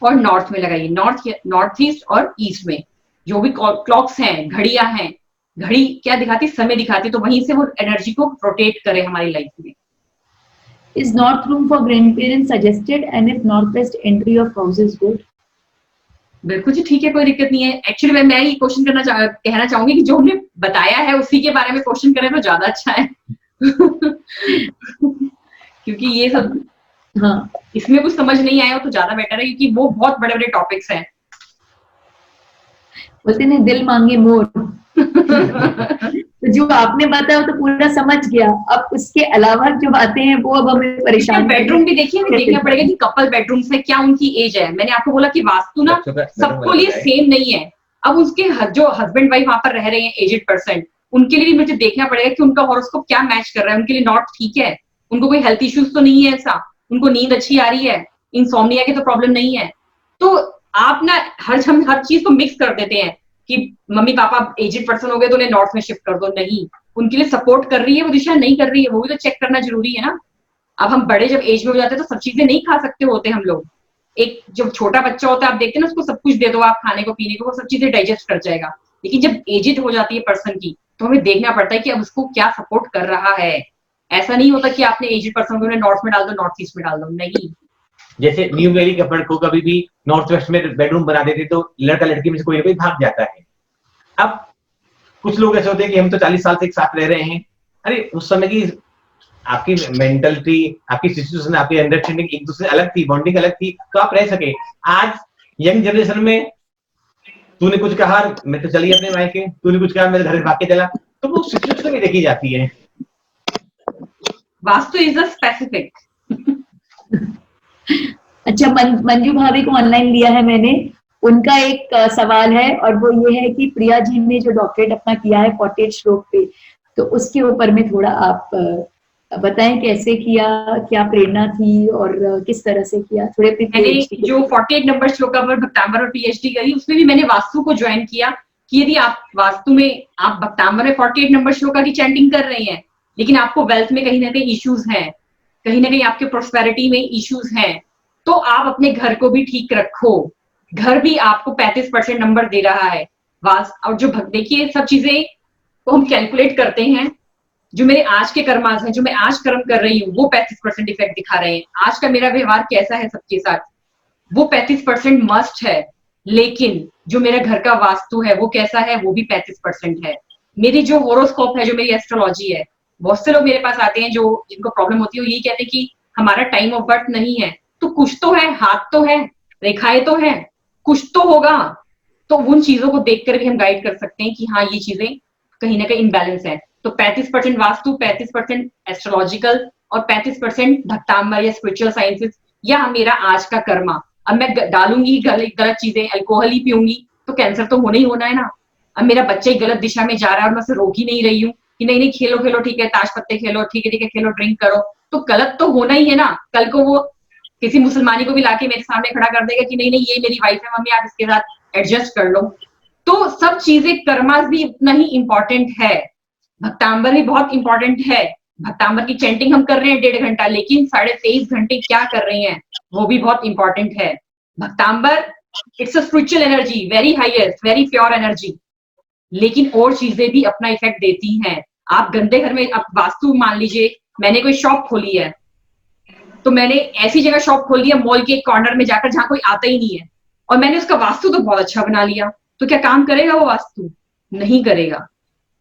और नॉर्थ में लगाइए, नॉर्थ ईस्ट और ईस्ट में। जो भी क्लॉक्स हैं, घड़ियां हैं, घड़ी क्या दिखाती, समय दिखाती, तो वहीं से वो एनर्जी को रोटेट करे हमारी लाइफ में। Is north room for grandparents suggested, and if northwest entry of house is good? बिल्कुल जी ठीक है, कोई दिक्कत नहीं है। एक्चुअली मैं ये क्वेश्चन कहना चाहूंगी कि जो हमने बताया है उसी के बारे में क्वेश्चन करें तो ज्यादा अच्छा है। क्योंकि ये सब, हाँ, इसमें कुछ समझ नहीं आया हो तो ज्यादा बेटर है, क्योंकि वो बहुत बड़े बड़े टॉपिक्स हैं। बोलते हैं दिल मांगे मोर। तो जो आपने बताया तो पूरा समझ गया, अब उसके अलावा जो बातें हैं वो अब हमें परेशान बेडरूम भी देखिए, हमें देखना पड़ेगा कि कपल बेडरूम्स में क्या उनकी एज है। मैंने आपको बोला कि वास्तु ना सबको लिए सेम नहीं है। अब उसके जो हस्बैंड वाइफ वहां पर रह रहे हैं एजेड पर्सन, उनके लिए भी मुझे देखना पड़ेगा कि उनका हॉरोस्कोप क्या मैच कर रहा है, उनके लिए नॉट ठीक है, उनको कोई हेल्थ इश्यूज तो नहीं है ऐसा, उनको नींद अच्छी आ रही है, इंसोम्निया की तो प्रॉब्लम नहीं है। तो आप ना हम हर चीज को मिक्स कर देते हैं कि मम्मी पापा एजेड पर्सन हो गए तो उन्हें नॉर्थ में शिफ्ट कर दो। नहीं, उनके लिए सपोर्ट कर रही है वो दिशा, नहीं कर रही है वो भी तो चेक करना जरूरी है ना। अब हम बड़े जब एज में हो जाते हैं तो सब चीजें नहीं खा सकते होते हम लोग। एक जब छोटा बच्चा होता है आप देखते हैं ना, उसको सब कुछ दे दो आप खाने को पीने को, वो सब चीजें डाइजेस्ट कर जाएगा। लेकिन जब एजेड हो जाती है पर्सन की तो हमें देखना पड़ता है कि अब उसको क्या सपोर्ट कर रहा है। ऐसा नहीं होता कि आपने एजेड पर्सन को नॉर्थ में डाल दो, नॉर्थ ईस्ट में डाल दो, नहीं। जैसे न्यू मैरी कपल को कभी भी नॉर्थ वेस्ट में बेडरूम बना देते तो लड़का लड़की में से कोई ना कोई भाग जाता है। अब कुछ लोग ऐसे होते हैं कि हम तो 40 साल से एक साथ रह रहे हैं। अरे उस समय की आपकी मेंटलिटी, आपकी सिचुएशन, आपकी अंडरस्टैंडिंग एक दूसरे अलग थी, बॉन्डिंग अलग थी, तो आप रह सके। आज यंग जनरेशन में तूने कुछ कहा मैं तो चली अपने मायके, तूने कुछ कहा मैं घर भाग के चला, तो वो सिचुएशन में देखी जाती है। Vastu is a specific. अच्छा, मंजू भाभी को ऑनलाइन लिया है मैंने, उनका एक सवाल है और वो ये है कि प्रिया जी ने जो डॉक्टरेट अपना किया है 48 श्लोक पे, तो उसके ऊपर में थोड़ा आप बताएं कैसे किया, क्या प्रेरणा थी और किस तरह से किया। थोड़े मैंने जो 48 नंबर श्लोक पर भक्तांबर और पीएचडी करी, उसमें भी मैंने वास्तु को ज्वाइन किया कि यदि आप वास्तु में आप भक्तांबर में 48 नंबर श्लोका की चैंटिंग कर रहे हैं, लेकिन आपको वेल्थ में कहीं ना कहीं इश्यूज हैं, कहीं ना कहीं आपके प्रोस्पेरिटी में इश्यूज हैं, तो आप अपने घर को भी ठीक रखो। घर भी आपको 35% नंबर दे रहा है। और जो देखिए सब चीजें को हम कैलकुलेट करते हैं, जो मेरे आज के कर्मास हैं, जो मैं आज कर्म कर रही हूँ, वो 35% इफेक्ट दिखा रहे हैं। आज का मेरा व्यवहार कैसा है सबके साथ, वो 35% मस्ट है। लेकिन जो मेरा घर का वास्तु है वो कैसा है, वो भी 35% है। मेरी जो होरोस्कोप है, जो मेरी एस्ट्रोलॉजी है, बहुत से लोग मेरे पास आते हैं जो जिनको प्रॉब्लम होती है, वो यही कहते हैं कि हमारा टाइम ऑफ बर्थ नहीं है। तो कुछ तो है, हाथ तो है, रेखाएं तो है, कुछ तो होगा। तो उन चीजों को देखकर भी हम गाइड कर सकते हैं कि हाँ ये चीजें कहीं ना कहीं इनबैलेंस है। तो 35% वास्तु, 35% एस्ट्रोलॉजिकल और 35% भक्तांबर या स्पिरिचुअल साइंसेस या मेरा आज का कर्मा। अब मैं डालूंगी गलत चीजें, अल्कोहल ही पीऊंगी तो कैंसर तो होना ही होना है ना। अब मेरा बच्चा ही गलत दिशा में जा रहा है और मैं उसे रोक ही नहीं रही हूँ कि नहीं नहीं खेलो खेलो ठीक है, ताश पत्ते खेलो ठीक है खेलो, ड्रिंक करो, तो गलत तो होना ही है ना। कल को वो किसी मुसलमानी को भी लाके मेरे सामने खड़ा कर देगा कि नहीं नहीं ये मेरी वाइफ है मम्मी, आप इसके साथ एडजस्ट कर लो। तो सब चीजें, कर्मास भी उतना ही इंपॉर्टेंट है, भक्तांबर भी बहुत इंपॉर्टेंट है। भक्तांबर की चैंटिंग हम कर रहे हैं 1.5 घंटा, लेकिन 23.5 घंटे क्या कर रहे हैं वो भी बहुत इंपॉर्टेंट है। Bhaktambar it's a spiritual energy, very highest, very pure energy, लेकिन और चीजें भी अपना इफेक्ट देती हैं। आप गंदे घर में, अब वास्तु मान लीजिए मैंने कोई शॉप खोली है, तो मैंने ऐसी जगह शॉप खोल ली है मॉल के एक कॉर्नर में जाकर जहां कोई आता ही नहीं है, और मैंने उसका वास्तु तो बहुत अच्छा बना लिया, तो क्या काम करेगा वो वास्तु? नहीं करेगा।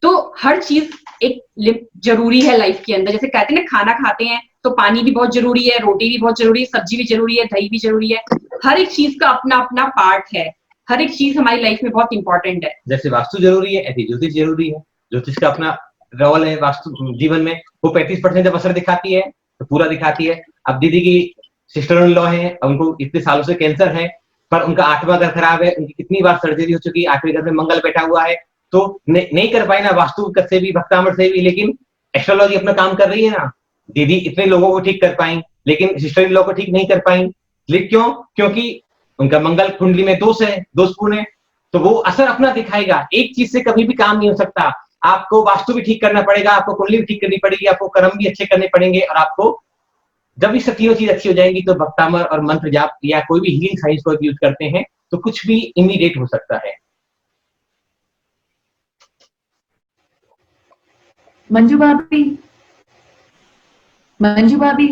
तो हर चीज एक जरूरी है लाइफ के अंदर। जैसे कहते हैं ना, खाना खाते हैं तो पानी भी बहुत जरूरी है, रोटी भी बहुत जरूरी है, सब्जी भी जरूरी है, दही भी जरूरी है। हर एक चीज का अपना अपना पार्ट है, हर एक चीज हमारी लाइफ में बहुत इंपॉर्टेंट है। जैसे वास्तु जरूरी है ऐसे ज्योतिष जरूरी है। ज्योतिष का अपना रोल है वास्तु जीवन में। वो 35% जब असर दिखाती है तो पूरा दिखाती है। अब दीदी की सिस्टर इन लॉ है, उनको इतने सालों से कैंसर है, पर उनका 8वां घर खराब है, उनकी कितनी बार सर्जरी हो चुकी है, 8वें घर में मंगल बैठा हुआ है, तो नहीं कर पाई ना वास्तु से भी भक्तामर से भी, लेकिन एस्ट्रोलॉजी अपना काम कर रही है ना। दीदी इतने लोगों को ठीक कर पाई, लेकिन सिस्टर इन लॉ को ठीक नहीं कर पाई। लेकिन क्यों? क्योंकि उनका मंगल कुंडली में दोष है, दोषपूर्ण है, तो वो असर अपना दिखाएगा। एक चीज से कभी भी काम नहीं हो सकता। आपको वास्तु भी ठीक करना पड़ेगा, आपको कुंडली भी ठीक करनी पड़ेगी, आपको कर्म भी अच्छे करने पड़ेंगे, और आपको जब ये सब तीनों चीज अच्छी हो जाएंगी तो भक्तामर और मंत्र जाप या कोई भी हीलिंग साइंस को यूज करते हैं तो कुछ भी इमीडिएट हो सकता है। मंजू भाभी, मंजू भाभी,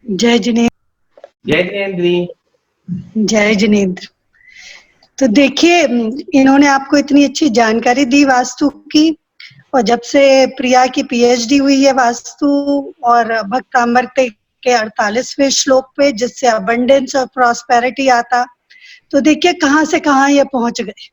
जय जिनेंद्र। जय जिनेंद्र। जय जिनेंद्र। तो देखिए, इन्होंने आपको इतनी अच्छी जानकारी दी वास्तु की, और जब से प्रिया की पीएचडी हुई है वास्तु और भक्तांबर के 48वें श्लोक पे, जिससे अबंडेंस और प्रॉस्पेरिटी आता, तो देखिए कहाँ से कहाँ ये पहुंच गए।